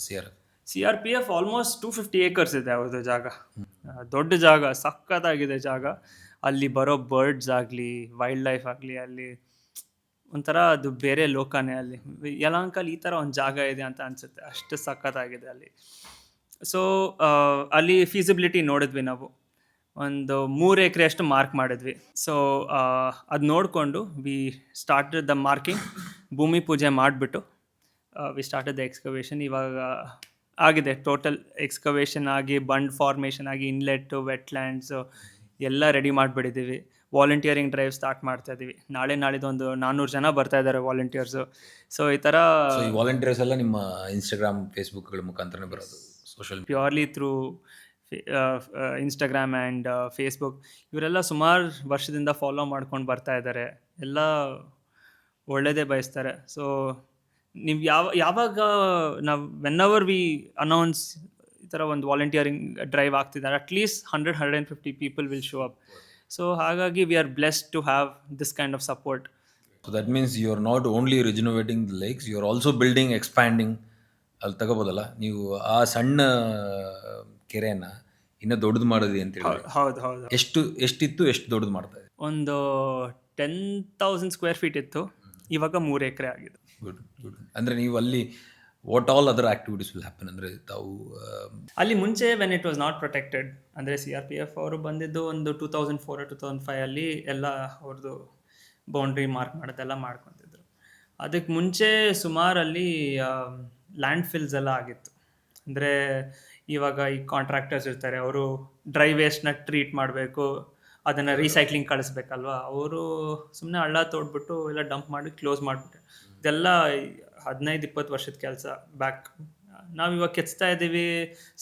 Speaker 1: CRPF ಆಲ್ಮೋಸ್ಟ್ 250 acres ಇದೆ ಅವ್ರದ್ದು ಜಾಗ. ದೊಡ್ಡ ಜಾಗ, ಸಖತ್ತಾಗಿದೆ ಜಾಗ. ಅಲ್ಲಿ ಬರೋ ಬರ್ಡ್ಸ್ ಆಗಲಿ, ವೈಲ್ಡ್ ಲೈಫ್ ಆಗಲಿ, ಅಲ್ಲಿ ಒಂಥರ ಅದು ಬೇರೆ ಲೋಕನೇ ಅಲ್ಲಿ. ಯಲಹಂಕಲ್ಲಿ ಈ ಥರ ಒಂದು ಜಾಗ ಇದೆ ಅಂತ ಅನಿಸುತ್ತೆ, ಅಷ್ಟು ಸಖತ್ತಾಗಿದೆ ಅಲ್ಲಿ. ಸೊ ಅಲ್ಲಿ ಫೀಸಿಬಿಲಿಟಿ ನೋಡಿದ್ವಿ ನಾವು, ಒಂದು 3 ಎಕರೆ ಅಷ್ಟು ಮಾರ್ಕ್ ಮಾಡಿದ್ವಿ. ಸೊ ಅದು ನೋಡಿಕೊಂಡು ವಿ ಸ್ಟಾರ್ಟೆಡ್ ದ ಮಾರ್ಕಿಂಗ್, ಭೂಮಿ ಪೂಜೆ ಮಾಡಿಬಿಟ್ಟು ವಿ ಸ್ಟಾರ್ಟೆಡ್ ದ ಎಕ್ಸ್ಕವೇಷನ್. ಇವಾಗ ಆಗಿದೆ, ಟೋಟಲ್ ಎಕ್ಸ್ಕವೇಷನ್ ಆಗಿ, ಬಂಡ್ ಫಾರ್ಮೇಷನ್ ಆಗಿ, ಇನ್ಲೆಟ್ಟು, ವೆಟ್ಲ್ಯಾಂಡ್ಸು ಎಲ್ಲ ರೆಡಿ ಮಾಡಿಬಿಟ್ಟಿದ್ದೀವಿ. ವಾಲಂಟಿಯರಿಂಗ್ ಡ್ರೈವ್ ಸ್ಟಾರ್ಟ್ ಮಾಡ್ತಾ ಇದ್ದೀವಿ. ನಾಳಿದ್ದೊಂದು 400 ಜನ ಬರ್ತಾ ಇದ್ದಾರೆ ವಾಲಂಟಿಯರ್ಸು. ಸೊ ಈ ಥರ
Speaker 2: ಸೊ ಈ ವಾಲಂಟಿಯರ್ಸ್ ಎಲ್ಲ ನಿಮ್ಮ ಇನ್ಸ್ಟಾಗ್ರಾಮ್, ಫೇಸ್ಬುಕ್ಗಳ ಮುಖಾಂತರನೇ ಬರೋದು, social
Speaker 1: purely through Instagram and Facebook. ಇವರೆಲ್ಲ ಸುಮಾರು ವರ್ಷದಿಂದ ಫಾಲೋ ಮಾಡ್ಕೊಂಡು ಬರ್ತಾ ಇದ್ದಾರೆ, ಎಲ್ಲ ಒಳ್ಳೆಯದೇ ಬಯಸ್ತಾರೆ. ಸೊ ನೀವು ಯಾವಾಗ ನಾವು ವೆನ್ ವಿ ಅನೌನ್ಸ್ ಈ ಥರ ಒಂದು ವಾಲಂಟಿಯರಿಂಗ್ ಡ್ರೈವ್ ಆಗ್ತಿದ್ದಾರೆ, at least 100-150 people will show up. So ಹಾಗಾಗಿ we are blessed to have this kind of support.
Speaker 2: So that means you are not only rejuvenating the lakes, you are also building, expanding. ಅಲ್ಲಿ ತಗೋಬೋದಲ್ಲ ನೀವು ಆ ಸಣ್ಣ ಕೆರೆಯನ್ನು ಇನ್ನೂ ದೊಡ್ಡದು ಮಾಡೋದು ಅಂತೇಳಿ.
Speaker 1: ಹೌದು.
Speaker 2: ಎಷ್ಟಿತ್ತು, ಎಷ್ಟು ದೊಡ್ಡದು ಮಾಡ್ತಾ ಇದೆ?
Speaker 1: ಒಂದು 10,000 ಸ್ಕ್ವೇರ್ ಫೀಟ್ ಇತ್ತು, ಇವಾಗ 3 ಎಕರೆ ಆಗಿದೆ.
Speaker 2: ಗುಡ್. ಅಂದರೆ ನೀವು ಅಲ್ಲಿ what all other activities will happen? ಅಂದರೆ ತಾವು
Speaker 1: ಅಲ್ಲಿ ಮುಂಚೆ when it was not protected, ಅಂದರೆ CRPF ಅವರು ಬಂದಿದ್ದು ಒಂದು 2004-2005 ಅಲ್ಲಿ ಎಲ್ಲ ಅವ್ರದ್ದು ಬೌಂಡ್ರಿ ಮಾರ್ಕ್ ಮಾಡೋದೆಲ್ಲ ಮಾಡ್ಕೊತಿದ್ರು. ಅದಕ್ಕೆ ಮುಂಚೆ ಸುಮಾರಲ್ಲಿ ಲ್ಯಾಂಡ್ ಫಿಲ್ಸ್ ಎಲ್ಲ ಆಗಿತ್ತು. ಅಂದರೆ ಇವಾಗ ಈ ಕಾಂಟ್ರಾಕ್ಟರ್ಸ್ ಇರ್ತಾರೆ, ಅವರು ಡ್ರೈ ವೇಸ್ಟ್ನ ಟ್ರೀಟ್ ಮಾಡಬೇಕು, ಅದನ್ನು ರೀಸೈಕ್ಲಿಂಗ್ ಕಳಿಸ್ಬೇಕಲ್ವ, ಅವರು ಸುಮ್ಮನೆ ಹಳ್ಳ ತೋಡ್ಬಿಟ್ಟು ಎಲ್ಲ ಡಂಪ್ ಮಾಡಿ ಕ್ಲೋಸ್ ಮಾಡಿಬಿಟ್ಟೆ. ಇದೆಲ್ಲ 15-20 ವರ್ಷದ ಕೆಲಸ ಬ್ಯಾಕ್. ನಾವು ಇವಾಗ ಕೆಚ್ತಾ ಇದ್ದೀವಿ,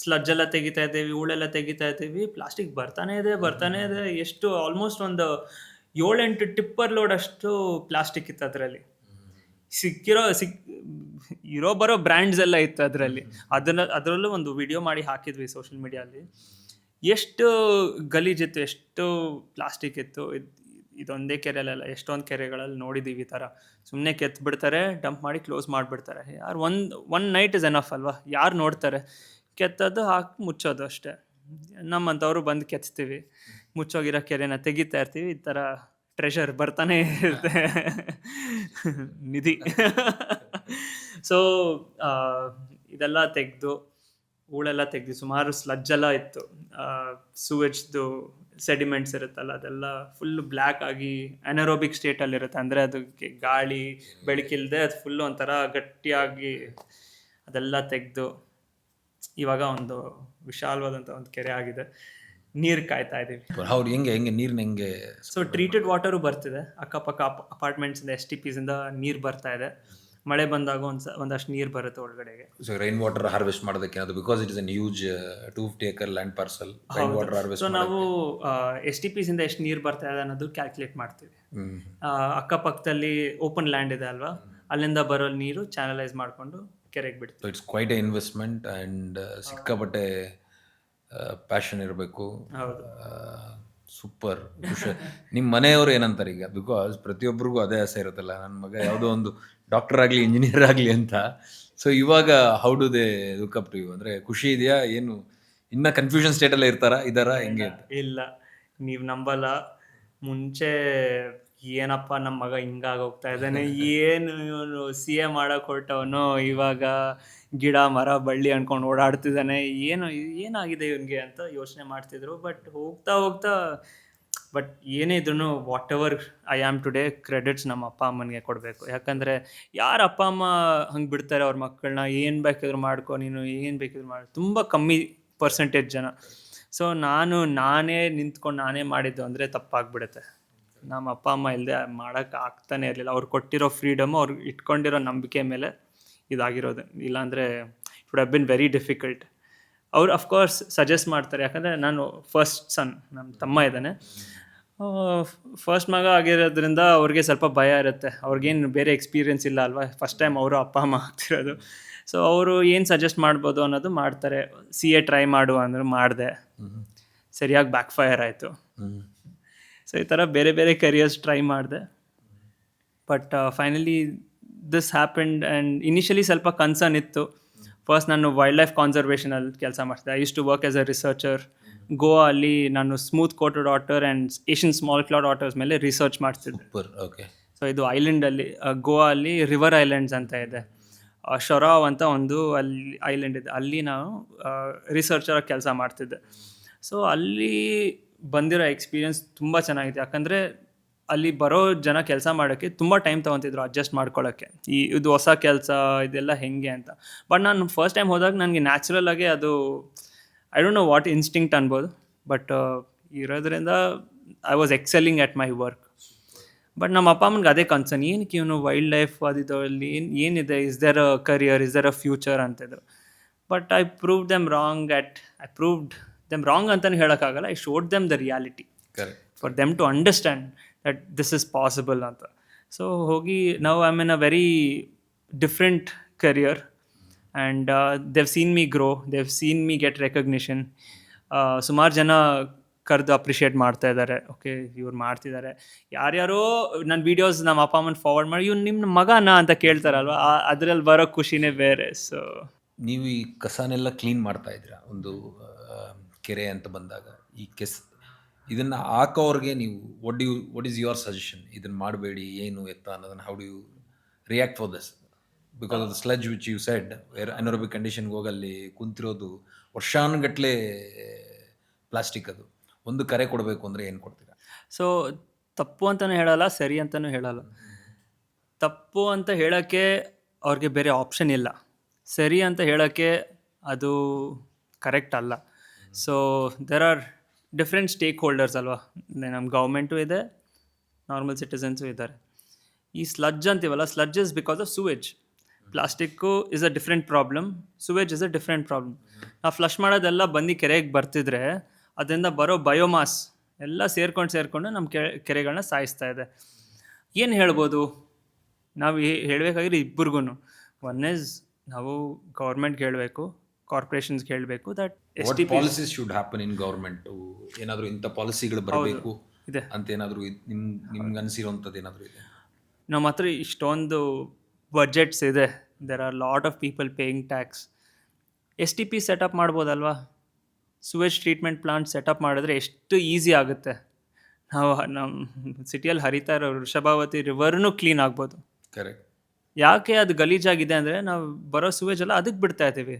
Speaker 1: ಸ್ಲಡ್ಜ್ ಎಲ್ಲ ತೆಗಿತಾ ಇದ್ದೀವಿ, ಹೂಳೆಲ್ಲ ತೆಗಿತಾ ಇದ್ದೀವಿ, ಪ್ಲಾಸ್ಟಿಕ್ ಬರ್ತಾನೆ ಇದೆ. ಎಷ್ಟು ಆಲ್ಮೋಸ್ಟ್ ಒಂದು 7-8 ಟಿಪ್ಪರ್ ಲೋಡ್ ಅಷ್ಟು ಪ್ಲಾಸ್ಟಿಕ್ ಇತ್ತು ಅದರಲ್ಲಿ. ಇರೋ ಬರೋ ಬ್ರ್ಯಾಂಡ್ಸ್ ಎಲ್ಲ ಇತ್ತು ಅದರಲ್ಲಿ. ಅದರಲ್ಲೂ ಒಂದು ವಿಡಿಯೋ ಮಾಡಿ ಹಾಕಿದ್ವಿ ಸೋಷಿಯಲ್ ಮೀಡಿಯಲ್ಲಿ. ಎಷ್ಟು ಗಲೀಜಿತ್ತು, ಎಷ್ಟು ಪ್ಲಾಸ್ಟಿಕ್ ಇತ್ತು. ಇದೊಂದೇ ಕೆರೆಯಲ್ಲ, ಎಷ್ಟೊಂದು ಕೆರೆಗಳಲ್ಲಿ ನೋಡಿದ್ದೀವಿ ಈ ಥರ. ಸುಮ್ಮನೆ ಕೆತ್ತು ಬಿಡ್ತಾರೆ, ಡಂಪ್ ಮಾಡಿ ಕ್ಲೋಸ್ ಮಾಡಿಬಿಡ್ತಾರೆ. ಯಾರು ಒನ್ ನೈಟ್ ಇಸ್ ಎನಫ್ ಅಲ್ವಾ, ಯಾರು ನೋಡ್ತಾರೆ? ಕೆತ್ತೋದು ಹಾಕಿ ಮುಚ್ಚೋದು ಅಷ್ಟೇ. ನಮ್ಮಂಥವ್ರು ಬಂದು ಕೆತ್ತೀವಿ, ಮುಚ್ಚೋಗಿರೋ ಕೆರೆನ ತೆಗಿತಾ ಇರ್ತೀವಿ. ಈ ಥರ ಟ್ರೆಷರ್ ಬರ್ತಾನೆ ಇರುತ್ತೆ, ನಿಧಿ. ಸೊ ಇದೆಲ್ಲ ತೆಗೆದು, ಹೂಳೆಲ್ಲ ತೆಗೆದು, ಸುಮಾರು ಸ್ಲಡ್ಜೆಲ್ಲ ಇತ್ತು, ಸೂವೇಜ್ದು ಸೆಡಿಮೆಂಟ್ಸ್ ಇರುತ್ತಲ್ಲ, ಅದೆಲ್ಲ ಫುಲ್ಲು ಬ್ಲ್ಯಾಕ್ ಆಗಿ ಅನರೋಬಿಕ್ ಸ್ಟೇಟಲ್ಲಿರುತ್ತೆ. ಅಂದರೆ ಅದಕ್ಕೆ ಗಾಳಿ ಬೆಳಕಿಲ್ಲದೆ ಅದು ಫುಲ್ಲು ಒಂಥರ ಗಟ್ಟಿಯಾಗಿ ಅದೆಲ್ಲ ತೆಗೆದು ಇವಾಗ ಒಂದು ವಿಶಾಲವಾದಂಥ ಒಂದು ಕೆರೆ ಆಗಿದೆ. ನೀರು ಕಾಯ್ತಾ ಇದ್ದೀವಿ.
Speaker 2: ಹೌದು, ಹೆಂಗೆ ನೀರನ್ನ ಹೆಂಗೆ?
Speaker 1: ಸೊ ಟ್ರೀಟೆಡ್ ವಾಟರು ಬರ್ತಿದೆ, ಅಕ್ಕಪಕ್ಕ ಅಪಾರ್ಟ್ಮೆಂಟ್ಸಿಂದ STPಸಿಂದ ನೀರು ಬರ್ತಾ ಇದೆ. ಮಳೆ ಬಂದಾಗ ಒಂದಷ್ಟು ನೀರು ಬರುತ್ತೆ ಒಳಗಡೆಗೆ.
Speaker 2: ಸೊ ರೈನ್ ವಾಟರ್ ಹಾರ್ವೆಸ್ಟ್ ಮಾಡೋದಕ್ಕೆ ಅದು, because it is an huge 250 acre land parcel, rain water harvest.
Speaker 1: So ನಾವು STPಸಿಂದ ಎಷ್ಟು ನೀರು ಬರ್ತಾ ಇದೆ ಅನ್ನೋದು ಕ್ಯಾಲ್ಕುಲೇಟ್ ಮಾಡ್ತೀವಿ. ಅಕ್ಕಪಕ್ಕದಲ್ಲಿ ಓಪನ್ ಲ್ಯಾಂಡ್ ಇದೆ ಅಲ್ವಾ, ಅಲ್ಲಿಂದ ಬರೋ ನೀರು ಚಾನಲೈಸ್ ಮಾಡಿಕೊಂಡು ಕೆರೆಗೆ ಬಿಡ್ತೀವಿ.
Speaker 2: It's quite a investment and ಸಿಕ್ಕಾಪಟ್ಟೆ ಪ್ಯಾಷನ್ ಇರಬೇಕು. ಸೂಪರ್. ನಿಮ್ಮ ಮನೆಯವರು ಏನಂತಾರೆ ಈಗ? ಬಿಕಾಸ್ ಪ್ರತಿಯೊಬ್ಬರಿಗೂ ಅದೇ ಆಸೆ ಇರುತ್ತಲ್ಲ, ನನ್ನ ಮಗ ಯಾವುದೋ ಒಂದು ಡಾಕ್ಟರ್ ಆಗಲಿ, ಇಂಜಿನಿಯರ್ ಆಗಲಿ ಅಂತ. ಸೊ ಇವಾಗ how do they look up to you? ಅಂದರೆ ಖುಷಿ ಇದೆಯಾ? ಏನು ಇನ್ನ ಕನ್ಫ್ಯೂಷನ್ ಸ್ಟೇಟಲ್ಲೇ ಇದ್ದಾರಾ ಹೆಂಗೆ?
Speaker 1: ಇಲ್ಲ, ನೀವು ನಂಬಲ್ಲ. ಮುಂಚೆ ಏನಪ್ಪ ನಮ್ಮ ಮಗ ಹಿಂಗಾಗಿ ಹೋಗ್ತಾ ಇದ್ದಾನೆ, ಏನು ಇವನು CA ಮಾಡಕ್ಕೆ ಹೊರಟವನು, ಇವಾಗ ಗಿಡ ಮರ ಬಳ್ಳಿ ಅನ್ಕೊಂಡು ಓಡಾಡ್ತಿದ್ದಾನೆ, ಏನಾಗಿದೆ ಇವನಿಗೆ ಅಂತ ಯೋಚನೆ ಮಾಡ್ತಿದ್ರು. ಬಟ್ ಹೋಗ್ತಾ ಬಟ್ ಏನೇ ಇದ್ರೂ what ever I am today, credits ನಮ್ಮ ಅಪ್ಪ ಅಮ್ಮನಿಗೆ ಕೊಡಬೇಕು. ಯಾಕಂದರೆ ಯಾರು ಅಪ್ಪ ಅಮ್ಮ ಹಂಗೆ ಬಿಡ್ತಾರೆ ಅವ್ರ ಮಕ್ಕಳನ್ನ? ಏನು ಬೇಕಿದ್ರು ಮಾಡ್ಕೊ, ನೀನು ಏನು ಬೇಕಿದ್ರು ಮಾಡಿ, ತುಂಬ ಕಮ್ಮಿ ಪರ್ಸೆಂಟೇಜ್ ಜನ. ಸೊ ನಾನೇ ನಿಂತ್ಕೊಂಡು ನಾನೇ ಮಾಡಿದ್ದು ಅಂದರೆ ತಪ್ಪಾಗ್ಬಿಡುತ್ತೆ. ನಮ್ಮ ಅಪ್ಪ ಅಮ್ಮ ಇಲ್ಲದೆ ಮಾಡೋಕ್ಕೆ ಆಗ್ತಾನೆ ಇರಲಿಲ್ಲ. ಅವ್ರು ಕೊಟ್ಟಿರೋ ಫ್ರೀಡಮು, ಅವ್ರು ಇಟ್ಕೊಂಡಿರೋ ನಂಬಿಕೆ ಮೇಲೆ ಇದಾಗಿರೋದು. ಇಲ್ಲಾಂದರೆ it would have been very difficult. ಅವ್ರು ಅಫ್ಕೋರ್ಸ್ ಸಜೆಸ್ಟ್ ಮಾಡ್ತಾರೆ, ಯಾಕಂದರೆ ನಾನು ಫಸ್ಟ್ ಸನ್, ನಮ್ಮ ತಮ್ಮ ಇದ್ದಾನೆ, ಫಸ್ಟ್ ಮಗ ಆಗಿರೋದ್ರಿಂದ ಅವ್ರಿಗೆ ಸ್ವಲ್ಪ ಭಯ ಇರುತ್ತೆ. ಅವ್ರಿಗೇನು ಬೇರೆ ಎಕ್ಸ್ಪೀರಿಯೆನ್ಸ್ ಇಲ್ಲ ಅಲ್ವಾ, ಫಸ್ಟ್ ಟೈಮ್ ಅವರು ಅಪ್ಪ ಅಮ್ಮ ಆಗ್ತಿರೋದು. ಸೊ ಅವರು ಏನು ಸಜೆಸ್ಟ್ ಮಾಡ್ಬೋದು ಅನ್ನೋದು ಮಾಡ್ತಾರೆ. CA ಟ್ರೈ ಮಾಡು ಅಂದ್ರೆ ಮಾಡಿದೆ, ಸರಿಯಾಗಿ ಬ್ಯಾಕ್ ಫೈರ್ ಆಯಿತು. ಸೊ ಈ ಥರ ಬೇರೆ ಕರಿಯರ್ಸ್ ಟ್ರೈ ಮಾಡಿದೆ. But finally this happened. And initially ಸ್ವಲ್ಪ ಕನ್ಸರ್ನ್ ಇತ್ತು. ಫಸ್ಟ್ ನಾನು ವೈಲ್ಡ್ ಲೈಫ್ ಕಾನ್ಸರ್ವೇಷನಲ್ಲಿ ಕೆಲಸ ಮಾಡ್ತಿದ್ದೆ. I used to work as a researcher. Goa ಅಲ್ಲಿ ನಾನು smooth coated otter and Asian small clawed otters ಮೇಲೆ ರಿಸರ್ಚ್ ಮಾಡ್ತಿದ್ದೆ.
Speaker 2: ಓಕೆ.
Speaker 1: ಸೊ ಇದು ಐಲ್ಯಾಂಡಲ್ಲಿ ಗೋವಾ ಅಲ್ಲಿ ರಿವರ್ ಐಲ್ಯಾಂಡ್ಸ್ ಅಂತ ಇದೆ. ಶೊರಾವ್ ಅಂತ ಒಂದು ಅಲ್ಲಿ ಐಲ್ಯಾಂಡ್ ಇದೆ. ಅಲ್ಲಿ ನಾನು ರಿಸರ್ಚರ್ ಕೆಲಸ ಮಾಡ್ತಿದ್ದೆ. ಸೊ ಅಲ್ಲಿ ಬಂದಿರೋ ಎಕ್ಸ್ಪೀರಿಯನ್ಸ್ ತುಂಬ ಚೆನ್ನಾಗಿದೆ. ಯಾಕಂದರೆ ಅಲ್ಲಿ ಬರೋ ಜನ ಕೆಲಸ ಮಾಡೋಕ್ಕೆ ತುಂಬ ಟೈಮ್ ತೊಗೊತಿದ್ರು ಅಡ್ಜಸ್ಟ್ ಮಾಡ್ಕೊಳ್ಳೋಕ್ಕೆ. ಇದು ಹೊಸ ಕೆಲಸ ಇದೆಲ್ಲ ಹೆಂಗೆ ಅಂತ. ಬಟ್ ನಾನು ಫಸ್ಟ್ ಟೈಮ್ ಹೋದಾಗ ನನಗೆ ನ್ಯಾಚುರಲ್ ಆಗಿ ಅದು I don't know what instinct ಅನ್ಬೋದು, ಬಟ್ ಇರೋದ್ರಿಂದ I was excelling at my work. But ನಮ್ಮ ಅಪ್ಪ ಅಮ್ಮನಿಗೆ ಅದೇ ಕನ್ಸರ್ನ್, ಏನಕ್ಕೆ ಇವನು ವೈಲ್ಡ್ ಲೈಫ್ ಅದಿದ್ರಲ್ಲಿ ಏನಿದೆ, is there a career, is there a future ಅಂತಿದ್ರು. But I proved them wrong ಅಂತಲೇ ಹೇಳೋಕ್ಕಾಗಲ್ಲ. I showed them the reality for them to understand that this is possible ಅಂತ. ಸೊ ಹೋಗಿ ನಾವು I mean a very different career and they've seen me grow, they've seen me get recognition. ಸುಮಾರು ಜನ ಕರೆದು appreciate ಮಾಡ್ತಾ ಇದ್ದಾರೆ. Okay, ಇವ್ರು ಮಾಡ್ತಿದ್ದಾರೆ. ಯಾರ್ಯಾರೋ ನನ್ನ ವೀಡಿಯೋಸ್ ನಮ್ಮ ಅಪ್ಪ ಅಮ್ಮನ ಫಾರ್ವರ್ಡ್ ಮಾಡಿ ಇವ್ನು ನಿಮ್ಮ ಮಗನಾ ಅಂತ ಕೇಳ್ತಾರಲ್ವ, ಅದ್ರಲ್ಲಿ ಬರೋ ಖುಷಿನೇ ಬೇರೆ. ಸೊ
Speaker 2: ನೀವು ಈ ಕಸನೆಲ್ಲ ಕ್ಲೀನ್ ಮಾಡ್ತಾ ಇದ್ದೀರಾ ಒಂದು ಕೆರೆ ಅಂತ ಬಂದಾಗ, ಈ ಇದನ್ನು ಹಾಕೋವ್ರಿಗೆ ನೀವು ವಾಟ್ ಈಸ್ ಯುವರ್ ಸಜೆಷನ್? ಇದನ್ನು ಮಾಡಬೇಡಿ, ಏನು ಎತ್ತ ಅನ್ನೋದನ್ನು how do you react for this? Because of the sludge which you said anaerobic ಕಂಡೀಷನ್ಗೆ ಹೋಗಲ್ಲಿ ಕುಂತಿರೋದು ವರ್ಷಾನುಗಟ್ಟಲೆ ಪ್ಲಾಸ್ಟಿಕ್, ಅದು ಒಂದು ಕರೆ ಕೊಡಬೇಕು ಅಂದರೆ ಏನು ಕೊಡ್ತೀರಾ?
Speaker 1: ಸೊ ತಪ್ಪು ಅಂತಲೂ ಹೇಳಲ್ಲ, ಸರಿ ಅಂತಲೂ ಹೇಳಲ್ಲ. ತಪ್ಪು ಅಂತ ಹೇಳೋಕ್ಕೆ ಅವ್ರಿಗೆ ಬೇರೆ ಆಪ್ಷನ್ ಇಲ್ಲ, ಸರಿ ಅಂತ ಹೇಳೋಕ್ಕೆ ಅದು ಕರೆಕ್ಟ್ ಅಲ್ಲ. So there are different stake holders ಅಲ್ವಾ. ನಮ್ಮ ಗೌರ್ಮೆಂಟು ಇದೆ, ನಾರ್ಮಲ್ ಸಿಟಿಸನ್ಸು ಇದ್ದಾರೆ. ಈ ಸ್ಲಡ್ಜ್ ಅಂತೀವಲ್ಲ, sludge is because of sewage. Plastic is a different problem, sewage is a different problem. ನಾವು ಫ್ಲಶ್ ಮಾಡೋದೆಲ್ಲ ಬಂದು ಕೆರೆಗೆ ಬರ್ತಿದ್ರೆ ಅದರಿಂದ ಬರೋ ಬಯೋಮಾಸ್ ಎಲ್ಲ ಸೇರ್ಕೊಂಡು ನಮ್ಮ ಕೆರೆಗಳನ್ನ ಸಾಯಿಸ್ತಾ ಇದೆ. ಏನು ಹೇಳ್ಬೋದು ನಾವು? ಹೇಳಬೇಕಾದ್ರೆ ಇಬ್ಬರಿಗೂ, ಒನ್ ಈಸ್ ನಾವು ಗೌರ್ಮೆಂಟ್ಗೆ ಹೇಳಬೇಕು, ಕಾರ್ಪೊರೇಷನ್ಸ್ಗೆ ಹೇಳಬೇಕು that
Speaker 2: policies should happen in government. ಏನಾದರೂ ಇಂಥ ಪಾಲಿಸಿಗಳು ಬರಬೇಕು
Speaker 1: ಇದೆ
Speaker 2: ಅಂತ ಏನಾದರೂ ನಿಮ್ಗೆ ಅನಿಸಿರೋಂಥದ್ದು ಏನಾದರೂ ಇದೆ?
Speaker 1: ನಮ್ಮ ಹತ್ರ ಇಷ್ಟೊಂದು ಬಜೆಟ್ಸ್ ಇದೆ, there are lot of people paying tax. STP setup ಮಾಡ್ಬೋದಲ್ವಾ? ಸುವೇಜ್ ಟ್ರೀಟ್ಮೆಂಟ್ ಪ್ಲಾಂಟ್ ಸೆಟಪ್ ಮಾಡಿದ್ರೆ ಎಷ್ಟು ಈಸಿ ಆಗುತ್ತೆ. ನಾವು ನಮ್ಮ ಸಿಟಿಯಲ್ಲಿ ಹರಿತಾ ಇರೋ ವೃಷಭಾವತಿ ರಿವರ್ನೂ ಕ್ಲೀನ್ ಆಗ್ಬೋದು.
Speaker 2: ಕರೆಕ್ಟ್.
Speaker 1: ಯಾಕೆ ಅದು ಗಲೀಜಾಗಿದೆ ಅಂದರೆ ನಾವು ಬರೋ ಸುವೇಜ್ ಎಲ್ಲ ಅದಕ್ಕೆ ಬಿಡ್ತಾ ಇದ್ದೀವಿ.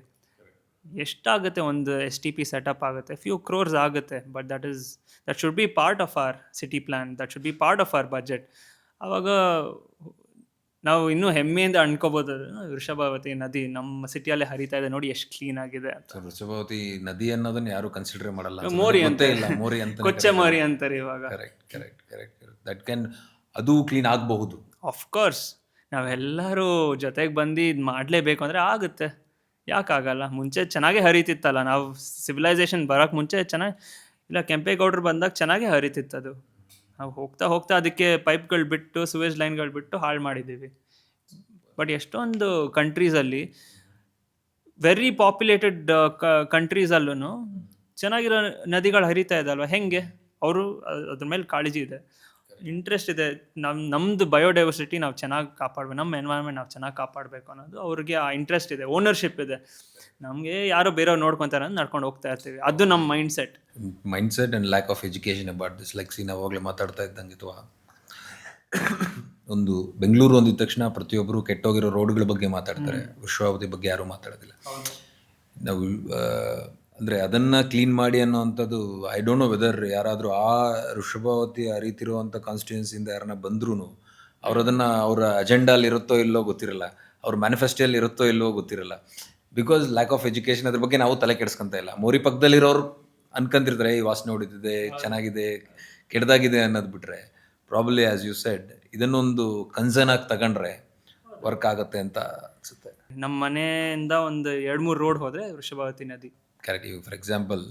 Speaker 1: ಎಷ್ಟಾಗುತ್ತೆ ಒಂದು STP ಸೆಟಪ್ ಆಗುತ್ತೆ? ಫ್ಯೂ ಕ್ರೋರ್ಸ್ ಆಗುತ್ತೆ. But that should be part of our city plan, that should be part of our budget. ಆವಾಗ ನಾವು ಇನ್ನೂ ಹೆಮ್ಮೆಯಿಂದ ಅನ್ಕೋಬೋದು, ವೃಷಭಾವತಿ ನದಿ ನಮ್ಮ ಸಿಟಿಯಲ್ಲೇ ಹರಿತಾ ಇದೆ ನೋಡಿ ಎಷ್ಟು ಕ್ಲೀನ್ ಆಗಿದೆ ಅಂತ.
Speaker 2: ವೃಷಭಾವತಿ ನದಿ ಅನ್ನೋದನ್ನ ಯಾರು ಕನ್ಸಿಡರ್ ಮಾಡಲ್ಲ.
Speaker 1: ಮೋರಿ ಅಂತ
Speaker 2: ಇಲ್ಲ, ಮೋರಿ ಅಂತ,
Speaker 1: ಕೊಚ್ಚೆ ಮೋರಿ ಅಂತಾರೆ ಇವಾಗ.
Speaker 2: ಕರೆಕ್ಟ್. ದಟ್ ಕ್ಯಾನ್, ಅದು ಕ್ಲೀನ್ ಆಗಬಹುದು.
Speaker 1: ಆಫ್ಕೋರ್ಸ್ ನಾವೆಲ್ಲರೂ ಜೊತೆಗೆ ಬಂದು ಇದು ಮಾಡಲೇಬೇಕು ಅಂದರೆ ಆಗುತ್ತೆ. ಯಾಕಾಗಲ್ಲ? ಮುಂಚೆ ಚೆನ್ನಾಗೇ ಹರಿತಿತ್ತಲ್ಲ, ನಾವು ಸಿವಿಲೈಸೇಷನ್ ಬರೋಕ್ಕೆ ಮುಂಚೆ ಚೆನ್ನಾಗಿ, ಇಲ್ಲ ಕೆಂಪೇಗೌಡರು ಬಂದಾಗ ಚೆನ್ನಾಗೇ ಹರಿತಿತ್ತದು. ನಾವು ಹೋಗ್ತಾ ಅದಕ್ಕೆ ಪೈಪ್ಗಳು ಬಿಟ್ಟು, ಸುವೇಜ್ ಲೈನ್ಗಳು ಬಿಟ್ಟು ಹಾಳು ಮಾಡಿದ್ದೀವಿ. ಬಟ್ ಎಷ್ಟೊಂದು ಕಂಟ್ರೀಸಲ್ಲಿ, ವೆರಿ ಪಾಪ್ಯುಲೇಟೆಡ್ ಕಂಟ್ರೀಸಲ್ಲೂ ಚೆನ್ನಾಗಿರೋ ನದಿಗಳು ಹರಿತಾ ಇದೆ ಅಲ್ವ. ಹೆಂಗೆ? ಅವರು ಅದ್ರ ಮೇಲೆ ಕಾಳಜಿ ಇದೆ, ಇಂಟ್ರೆಸ್ಟ್ ಇದೆ. ನಮ್ಮದು ಬಯೋಡೈವರ್ಸಿಟಿ ನಾವು ಚೆನ್ನಾಗಿ ಕಾಪಾಡಬೇಕು, ನಮ್ಮ ಎನ್ವೈರನ್ಮೆಂಟ್ ನಾವು ಚೆನ್ನಾಗಿ ಕಾಪಾಡಬೇಕು ಅನ್ನೋದು ಅವ್ರಿಗೆ ಆ ಇಂಟ್ರೆಸ್ಟ್ ಇದೆ, ಓನರ್ಶಿಪ್ ಇದೆ. ನಮಗೆ ಯಾರೋ ಬೇರೆಯವ್ರು ನೋಡ್ಕೊತಾರೆ ಅಂತ ನಡ್ಕೊಂಡು ಹೋಗ್ತಾ ಇರ್ತೀವಿ. ಅದು ನಮ್ಮ mindset
Speaker 2: and lack of education about this. Like ನಾವಾಗಲೇ ಮಾತಾಡ್ತಾ ಇದ್ದಂಗೆ, ಅಥವಾ ಒಂದು ಬೆಂಗಳೂರು ಅಂದಿದ ತಕ್ಷಣ ಪ್ರತಿಯೊಬ್ಬರು ಕೆಟ್ಟೋಗಿರೋ ರೋಡ್ಗಳ ಬಗ್ಗೆ ಮಾತಾಡ್ತಾರೆ, ವೃಷಭಾವತಿ ಬಗ್ಗೆ ಯಾರೂ ಮಾತಾಡೋದಿಲ್ಲ. ನಾವು ಅಂದರೆ ಅದನ್ನು ಕ್ಲೀನ್ ಮಾಡಿ ಅನ್ನೋವಂಥದ್ದು, ಐ ಡೋಂಟ್ ನೋ ವೆದರ್ ಯಾರಾದರೂ ಆ ವೃಷಭಾವತಿ ಹರಿತಿರುವಂಥ ಕಾನ್ಸ್ಟಿಟ್ಯೂನ್ಸಿಯಿಂದ ಯಾರನ್ನ ಬಂದ್ರೂ ಅವ್ರು ಅದನ್ನು ಅವರ ಅಜೆಂಡಲ್ಲಿ ಇರುತ್ತೋ ಇಲ್ಲೋ ಗೊತ್ತಿರಲ್ಲ, ಅವ್ರ ಮ್ಯಾನಿಫೆಸ್ಟೋಲ್ಲಿ ಇರುತ್ತೋ ಇಲ್ಲೋ ಗೊತ್ತಿರಲ್ಲ. ಬಿಕಾಸ್ ಲ್ಯಾಕ್ ಆಫ್ ಎಜುಕೇಷನ್, ಅದ್ರ ಬಗ್ಗೆ ನಾವು ತಲೆ ಕೆಡಿಸ್ಕೊಂತ ಇಲ್ಲ. ಮೋರಿ ಪಕ್ಕದಲ್ಲಿರೋರು ಅನ್ಕೊಂತಿರ್ತಾರೆ ಈ ವಾಸನೆ ಹೊಡಿತಿದೆ, ಚೆನ್ನಾಗಿದೆ, ಕೆಡ್ದಾಗಿದೆ ಅನ್ನೋದು ಬಿಟ್ಟರೆ, ಪ್ರಾಬಬ್ಲಿ ಆ್ಯಸ್ ಯು ಸೆಡ್ ಇದನ್ನೊಂದು ಕನ್ಸರ್ನ್ ಆಗಿ ತಗೊಂಡ್ರೆ ವರ್ಕ್ ಆಗುತ್ತೆ ಅಂತ ಅನಿಸುತ್ತೆ.
Speaker 1: ನಮ್ಮ ಮನೆಯಿಂದ ಒಂದು 2-3 ರೋಡ್ ಹೋದರೆ ವೃಷಭಾವತಿ ನದಿ.
Speaker 2: ಕರೆಕ್ಟ್. ಈಗ ಫಾರ್ ಎಕ್ಸಾಂಪಲ್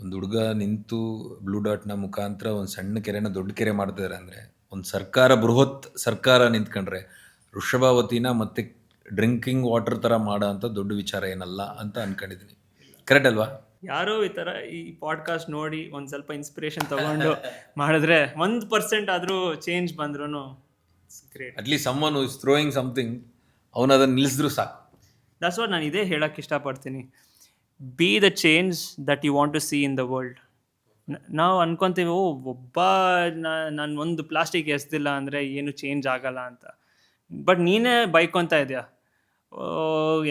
Speaker 2: ಒಂದು ಹುಡುಗ ನಿಂತು ಬ್ಲೂ ಡಾಟ್ನ ಮುಖಾಂತರ ಒಂದು ಸಣ್ಣ ಕೆರೆನ ದೊಡ್ಡ ಕೆರೆ ಮಾಡ್ತಿದ್ದಾರೆ ಅಂದರೆ, ಒಂದು ಸರ್ಕಾರ, ಬೃಹತ್ ಸರ್ಕಾರ ನಿಂತ್ಕೊಂಡ್ರೆ ವೃಷಭಾವತಿನ ಮತ್ತೆ ಡ್ರಿಂಕಿಂಗ್ ವಾಟರ್ ಥರ ಮಾಡೋ ಅಂಥ ದೊಡ್ಡ ವಿಚಾರ ಏನಲ್ಲ ಅಂತ ಅನ್ಕೊಂಡಿದ್ದೀನಿ. ಕರೆಕ್ಟ್ ಅಲ್ವಾ?
Speaker 1: ಯಾರೋ ಈ ಥರ ಈ ಪಾಡ್ಕಾಸ್ಟ್ ನೋಡಿ ಒಂದು ಸ್ವಲ್ಪ ಇನ್ಸ್ಪಿರೇಷನ್ ತೊಗೊಂಡು ಮಾಡಿದ್ರೆ 1% ಆದರೂ ಚೇಂಜ್ ಬಂದ್ರೂ great.
Speaker 2: At least summon is throwing something, ಅವನು ಅದನ್ನು ನಿಲ್ಲಿಸಿದ್ರು ಸಾಕು.
Speaker 1: ದಟ್ಸ್ ವಾಟ್ ನಾನು ಇದೇ ಹೇಳೋಕ್ಕೆ ಇಷ್ಟಪಡ್ತೀನಿ. Be the change that you want to see in the world. ನಾವು ಅನ್ಕೊಂತೀವಿ ಓ ಒಬ್ಬ ನಾನು ಒಂದು ಪ್ಲಾಸ್ಟಿಕ್ ಎಸ್ದಿಲ್ಲ ಅಂದರೆ ಏನು ಚೇಂಜ್ ಆಗಲ್ಲ ಅಂತ. ಬಟ್ ನೀನೇ ಬೈಕೊಂತ ಇದೆಯಾ, ಓ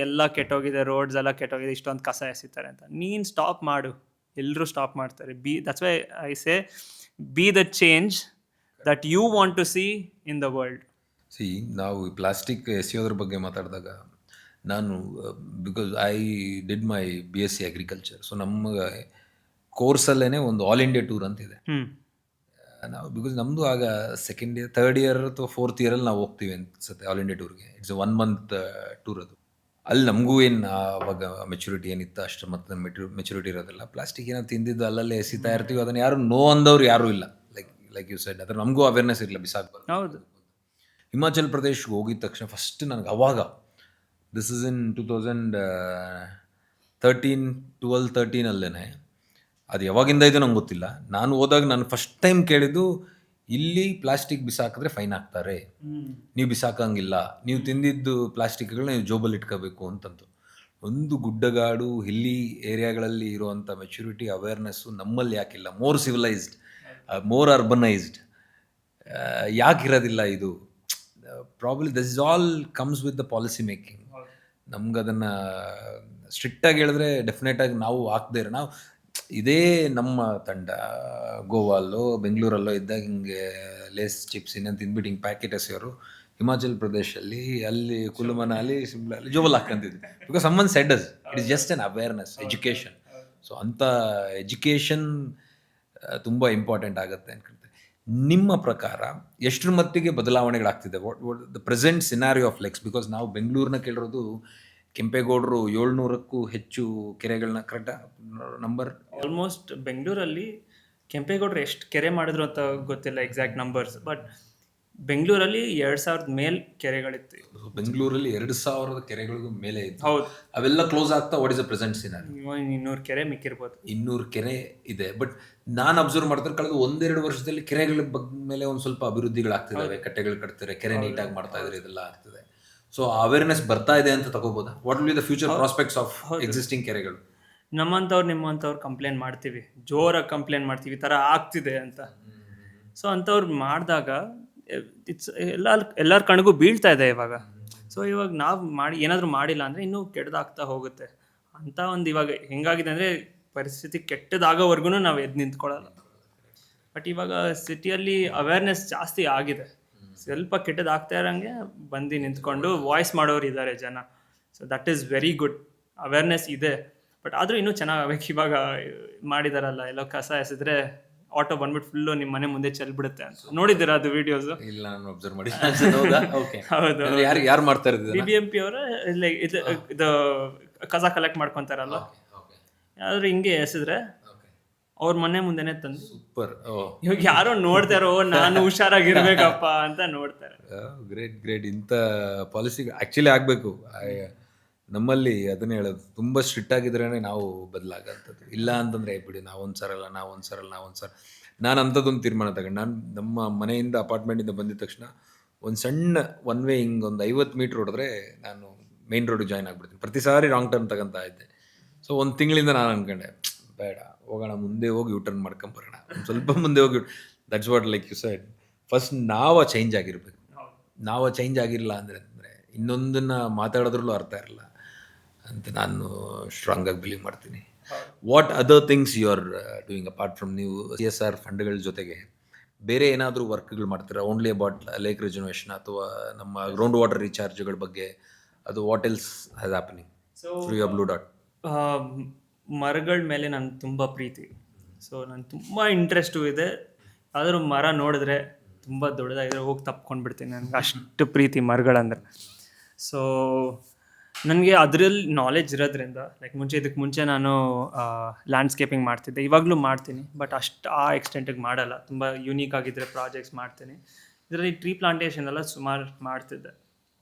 Speaker 1: ಎಲ್ಲ ಕೆಟ್ಟೋಗಿದೆ, ರೋಡ್ಸ್ ಎಲ್ಲ ಕೆಟ್ಟೋಗಿದೆ, ಇಷ್ಟೊಂದು ಕಸ ಎಸಿತಾರೆ ಅಂತ. ನೀನು ಸ್ಟಾಪ್ ಮಾಡು, ಎಲ್ಲರೂ ಸ್ಟಾಪ್ ಮಾಡ್ತಾರೆ. That's why I say be the change that you want to see in the world.
Speaker 2: See, ನಾವು ಪ್ಲಾಸ್ಟಿಕ್ ಎಸೆಯೋದ್ರ ಬಗ್ಗೆ ಮಾತಾಡಿದಾಗ ನಾನು because I did my BSc agriculture. So ನಮ್ಮ ಕೋರ್ಸಲ್ಲೇ ಒಂದು ಆಲ್ ಇಂಡಿಯಾ ಟೂರ್ ಅಂತಿದೆ. ನಾವು ಬಿಕಾಸ್ ನಮ್ಮದು ಆಗ ಸೆಕೆಂಡ್ ಇಯರ್, ಥರ್ಡ್ ಇಯರ್ ಅಥವಾ ಫೋರ್ತ್ ಇಯರಲ್ಲಿ ನಾವು ಹೋಗ್ತೀವಿ ಅನ್ಸುತ್ತೆ ಆಲ್ ಇಂಡಿಯಾ ಟೂರ್ಗೆ. ಇಟ್ಸ್ 1 month ಟೂರ್ ಅದು. ಅಲ್ಲಿ ನಮಗೂ ಏನು ಆವಾಗ ಮೆಚುರಿಟಿ ಏನಿತ್ತು ಅಷ್ಟು ಮತ್ತೆ ಮೆಚುರಿಟಿ ಇರೋದಿಲ್ಲ. ಪ್ಲಾಸ್ಟಿಕ್ ಏನೋ ತಿಂದಿದ್ದು ಅಲ್ಲಲ್ಲೇ ಎಸಿತಾ ಇರ್ತೀವಿ, ಅದನ್ನು ಯಾರು ನೋ ಅಂದವ್ರು ಯಾರೂ ಇಲ್ಲ. ಲೈಕ್ ಯು ಸೆಡ್, ಅದ್ರ ನಮಗೂ ಅವೇರ್ನೆಸ್ ಇರಲಿಲ್ಲ, ಬಿಸಾಕ್ಬಾರ್ದು.
Speaker 1: ಹೌದು.
Speaker 2: ಹಿಮಾಚಲ್ ಪ್ರದೇಶ್ಗೆ ಹೋಗಿದ ತಕ್ಷಣ ಫಸ್ಟ್ ನನಗೆ ಅವಾಗ, ದಿಸ್ ಇಸ್ ಇನ್ 2013 ಅಲ್ಲೇ, ಅದು ಯಾವಾಗಿಂದ ಇದೆ ನಂಗೆ ಗೊತ್ತಿಲ್ಲ. ನಾನು ಹೋದಾಗ ನಾನು ಫಸ್ಟ್ ಟೈಮ್ ಕೇಳಿದ್ದು, ಇಲ್ಲಿ ಪ್ಲಾಸ್ಟಿಕ್ ಬಿಸಾಕಿದ್ರೆ ಫೈನ್ ಹಾಕ್ತಾರೆ, ನೀವು ಬಿಸಾಕಂಗಿಲ್ಲ, ನೀವು ತಿಂದಿದ್ದು ಪ್ಲಾಸ್ಟಿಕ್ಗಳನ್ನ ನೀವು ಜೋಬಲ್ಲಿ ಇಟ್ಕೋಬೇಕು ಅಂತಂದು. ಒಂದು ಗುಡ್ಡಗಾಡು ಹಿಲ್ಲಿ ಏರಿಯಾಗಳಲ್ಲಿ ಇರುವಂಥ ಮೆಚುರಿಟಿ ಅವೇರ್ನೆಸ್ಸು ನಮ್ಮಲ್ಲಿ ಯಾಕಿಲ್ಲ? ಮೋರ್ ಸಿವಿಲೈಸ್ಡ್, ಮೋರ್ ಅರ್ಬನೈಸ್ಡ್, ಯಾಕಿರೋದಿಲ್ಲ ಇದು? Probably this is all comes with the policy making. ನಮ್ಗೆ ಅದನ್ನು ಸ್ಟ್ರಿಕ್ಟಾಗಿ ಹೇಳಿದ್ರೆ ಡೆಫಿನೆಟಾಗಿ ನಾವು ಹಾಕ್ದೇ ನಾವು ಇದೇ ನಮ್ಮ ತಂಡ ಗೋವಾಲ್ಲೋ ಬೆಂಗಳೂರಲ್ಲೋ ಇದ್ದಾಗ ಹಿಂಗೆ ಲೇಸ್ ಚಿಪ್ಸ್ ಇನ್ನೇನು ತಿಂದ್ಬಿಟ್ಟು ಹಿಂಗೆ ಪ್ಯಾಕೆಟ್ ಎಸೆಯೋರು ಹಿಮಾಚಲ್ ಪ್ರದೇಶಲ್ಲಿ, ಅಲ್ಲಿ ಕುಲು ಮನಾಲಿ, ಶಿಮ್ಲಾಲಿ ಜೋಬಲ್ ಹಾಕ್ಕಂತಿದ್ವಿ. Because someone said us, it is just an awareness, education. So ಅಂಥ ಎಜುಕೇಷನ್ ತುಂಬ ಇಂಪಾರ್ಟೆಂಟ್ ಆಗುತ್ತೆ ಅನ್ಕೊಳ್ತೆ. ನಿಮ್ಮ ಪ್ರಕಾರ ಎಷ್ಟರ ಮಟ್ಟಿಗೆ ಬದಲಾವಣೆಗಳಾಗ್ತಿದೆ? What the present scenario of lakes? Because ನಾವು ಬೆಂಗಳೂರನ್ನ ಕೇಳಿರೋದು, ಕೆಂಪೇಗೌಡರು 700ಕ್ಕೂ ಹೆಚ್ಚು ಕೆರೆಗಳನ್ನ, ಕರೆಕ್ಟಾ ನಂಬರ್?
Speaker 1: ಆಲ್ಮೋಸ್ಟ್ ಬೆಂಗಳೂರಲ್ಲಿ ಕೆಂಪೇಗೌಡರು ಎಷ್ಟು ಕೆರೆ ಮಾಡಿದ್ರು ಅಂತ ಗೊತ್ತಿಲ್ಲ ಎಕ್ಸಾಕ್ಟ್ ನಂಬರ್ಸ್, ಬಟ್ ಬೆಂಗಳೂರಲ್ಲಿ 2000 ಮೇಲ್ ಕೆರೆಗಳಿತ್ತು.
Speaker 2: ಬೆಂಗಳೂರಲ್ಲಿ 2000 ಕೆರೆಗಳಿಗೂ ಮೇಲೆ ಇತ್ತು.
Speaker 1: ಹೌದು.
Speaker 2: ಅವೆಲ್ಲ ಕ್ಲೋಸ್ ಆಗ್ತಾ what is the present scenery?
Speaker 1: 200 ಕೆರೆ ಮಿಕ್ಕಿರ್ಬೋದು.
Speaker 2: 200 ಕೆರೆ ಇದೆ. ಬಟ್ ನಾನು ಅಬ್ಸರ್ವ್ ಮಾಡ್ತಾರೆ, ಕಳೆದ 1-2 ವರ್ಷದಲ್ಲಿ ಕೆರೆಗಳ ಮೇಲೆ ಒಂದು ಸ್ವಲ್ಪ ಅಭಿವೃದ್ಧಿಗಳಾಗ್ತಿದ್ದಾವೆ. ಕಟ್ಟೆಗಳು ಕಟ್ತಾರೆ, ಕೆರೆ ನೀಟಾಗಿ ಮಾಡ್ತಾ ಇದ್ದಾರೆ, ಇದೆಲ್ಲ ಆಗ್ತಿದೆ. ಸೊ ಅವೇರ್ನೆಸ್ ಬರ್ತಾ ಇದೆ ಅಂತ ತಗೋಬೋದಾ? What will be the future prospects of existing ಕೆರೆಗಳು?
Speaker 1: ನಿಮ್ಮಂಥವ್ರು ಕಂಪ್ಲೇಂಟ್ ಮಾಡ್ತೀವಿ, ಜೋರಾಗಿ ಕಂಪ್ಲೇಂಟ್ ಮಾಡ್ತೀವಿ, ಈ ಥರ ಆಗ್ತಿದೆ ಅಂತ. ಸೊ ಅಂಥವ್ರು ಮಾಡಿದಾಗ ಇಟ್ಸ್ ಎಲ್ಲರ ಕಣ್ಗೂ ಬೀಳ್ತಾ ಇದೆ ಇವಾಗ. ಸೊ ಇವಾಗ ನಾವು ಏನಾದರೂ ಮಾಡಿಲ್ಲ ಅಂದರೆ ಇನ್ನೂ ಕೆಟ್ಟದಾಗ್ತಾ ಹೋಗುತ್ತೆ ಅಂತ ಒಂದು. ಇವಾಗ ಹೆಂಗಾಗಿದೆ ಅಂದರೆ, ಪರಿಸ್ಥಿತಿ ಕೆಟ್ಟದಾಗೋವರೆಗೂ ನಾವು ಎದ್ದು ನಿಂತ್ಕೊಳ್ಳಲ್ಲ. ಬಟ್ ಇವಾಗ ಸಿಟಿಯಲ್ಲಿ ಅವೇರ್ನೆಸ್ ಜಾಸ್ತಿ ಆಗಿದೆ. ಸ್ವಲ್ಪ ಕೆಟ್ಟದಾಗ್ತಾ ಇರೋಂಗೆ ಬಂದು ನಿಂತ್ಕೊಂಡು ವಾಯ್ಸ್ ಮಾಡೋರು ಇದ್ದಾರೆ ಜನ. So that is very good. Awareness ಇದೆ, ಬಟ್ ಆದರೂ ಇನ್ನೂ ಚೆನ್ನಾಗಬೇಕು. ಇವಾಗ ಮಾಡಿದಾರಲ್ಲ, ಎಲ್ಲೋ ಕಸ ಎಸೆದ್ರೆ ಆಟೋ ಬಂದ್ಬಿಟ್ಟು ಫುಲ್ಲು ನಿಮ್ಮ ಮನೆ ಮುಂದೆ ಚೆಲ್ಬಿಡುತ್ತೆ ಅಂತ. ನೋಡಿದ್ದೀರಾ ಅದು ವಿಡಿಯೋಸು?
Speaker 2: ಇಲ್ಲ, ನಾನು ಅಬ್ಸರ್ವ್ ಮಾಡಿ.
Speaker 1: ಹೌದು.
Speaker 2: ಯಾರು ಮಾಡ್ತಾ ಇರೋದು?
Speaker 1: BBMP ಅವರ ಇದು ಕಸ ಕಲೆಕ್ಟ್ ಮಾಡ್ಕೊತಾರಲ್ಲ, ಯಾರು ಹಿಂಗೆ ಎಸೆದ್ರೆ ಅವ್ರ ಮನೆ ಮುಂದೆನೆ ತಂದು.
Speaker 2: ಸೂಪರ್.
Speaker 1: ಇವಾಗ ಯಾರೋ ನೋಡ್ತಾರೋ, ನಾನು ಹುಷಾರಾಗಿರ್ಬೇಕಪ್ಪ ಅಂತ ನೋಡ್ತಾರೆ.
Speaker 2: ಗ್ರೇಟ್. ಇಂಥ ಪಾಲಿಸಿ ಆ್ಯಕ್ಚುಲಿ ಆಗಬೇಕು ನಮ್ಮಲ್ಲಿ. ಅದನ್ನೇ ಹೇಳೋದು, ತುಂಬ ಸ್ಟ್ರಿಕ್ಟ್ ಆಗಿದ್ರೇ ನಾವು ಬದಲಾಗಂಥದ್ದು. ಇಲ್ಲ ಅಂತಂದರೆ ಬಿಡಿ, ನಾವೊಂದ್ಸರಲ್ಲ. ನಾನು ಅಂಥದ್ದೊಂದು ತೀರ್ಮಾನ ತಗೊಂಡು, ನಾನು ನಮ್ಮ ಮನೆಯಿಂದ ಅಪಾರ್ಟ್ಮೆಂಟಿಂದ ಬಂದಿದ ತಕ್ಷಣ ಒಂದು ಸಣ್ಣ ಒನ್ ವೇ ಹಿಂಗೆ ಒಂದು 50 ಮೀಟ್ರ್ ಹೊಡೆದ್ರೆ ನಾನು ಮೇನ್ ರೋಡಿಗೆ ಜಾಯ್ನ್ ಆಗಿಬಿಡ್ತೀನಿ. ಪ್ರತಿ ಸಾರಿ ರಾಂಗ್ ಟರ್ನ್ ತಗೊಂತ ಇದ್ದೆ. ಸೊ ಒಂದು ತಿಂಗಳಿಂದ ನಾನು ಅಂದ್ಕೊಂಡೆ, ಬೇಡ, ಹೋಗೋಣ, ಮುಂದೆ ಹೋಗಿ ಯೂಟರ್ನ್ ಮಾಡ್ಕೊಂಬರೋಣ, ಒಂದು ಸ್ವಲ್ಪ ಮುಂದೆ ಹೋಗಿ. That's what, like you said, first ನಾವು ಚೇಂಜ್ ಆಗಿರಬೇಕು. ನಾವು ಚೇಂಜ್ ಆಗಿರಲಿಲ್ಲ ಅಂದರೆ ಇನ್ನೊಂದನ್ನು ಮಾತಾಡೋದ್ರಲ್ಲೂ ಅರ್ಥ ಇರಲ್ಲ ಅಂತ ನಾನು ಸ್ಟ್ರಾಂಗ್ ಆಗಿ ಬಿಲೀವ್ ಮಾಡ್ತೀನಿ. What other things you are doing apart from ನೀವು CSR ಫಂಡ್ಗಳ ಜೊತೆಗೆ ಬೇರೆ ಏನಾದರೂ ವರ್ಕ್ಗಳು ಮಾಡ್ತೀರಾ? ಓನ್ಲಿ ಅಬೌಟ್ ಲೇಕ್ ರಿಜರ್ವೇಷನ್ ಅಥವಾ ನಮ್ಮ ಗ್ರೌಂಡ್ ವಾಟರ್ ರೀಚಾರ್ಜ್ಗಳ ಬಗ್ಗೆ? ಅದು what else has happening through your blue dot?
Speaker 1: ಮರಗಳ ಮೇಲೆ ನಾನು ತುಂಬ ಪ್ರೀತಿ. ಸೊ ನಾನು ತುಂಬ ಇಂಟ್ರೆಸ್ಟು ಇದೆ. ಆದರೂ ಮರ ನೋಡಿದ್ರೆ ತುಂಬ ದೊಡ್ಡದಾಗಿದ್ರೆ ಹೋಗಿ ತಪ್ಕೊಂಡು ಬಿಡ್ತೀನಿ. ನನಗೆ ಅಷ್ಟು ಪ್ರೀತಿ ಮರಗಳಂದ್ರೆ. ಸೊ ನನಗೆ ಅದರಲ್ಲಿ ನಾಲೆಜ್ ಇರೋದ್ರಿಂದ, ಲೈಕ್ ಇದಕ್ಕೆ ಮುಂಚೆ ನಾನು ಲ್ಯಾಂಡ್ಸ್ಕೇಪಿಂಗ್ ಮಾಡ್ತಿದ್ದೆ, ಇವಾಗಲೂ ಮಾಡ್ತೀನಿ, ಬಟ್ ಅಷ್ಟು ಆ ಎಕ್ಸ್ಟೆಂಟಿಗೆ ಮಾಡಲ್ಲ. ತುಂಬ ಯೂನೀಕ್ ಆಗಿದ್ದರೆ ಪ್ರಾಜೆಕ್ಟ್ಸ್ ಮಾಡ್ತೀನಿ. ಇದರಲ್ಲಿ ಟ್ರೀ ಪ್ಲಾಂಟೇಷನ್ ಎಲ್ಲ ಸುಮಾರು ಮಾಡ್ತಿದ್ದೆ.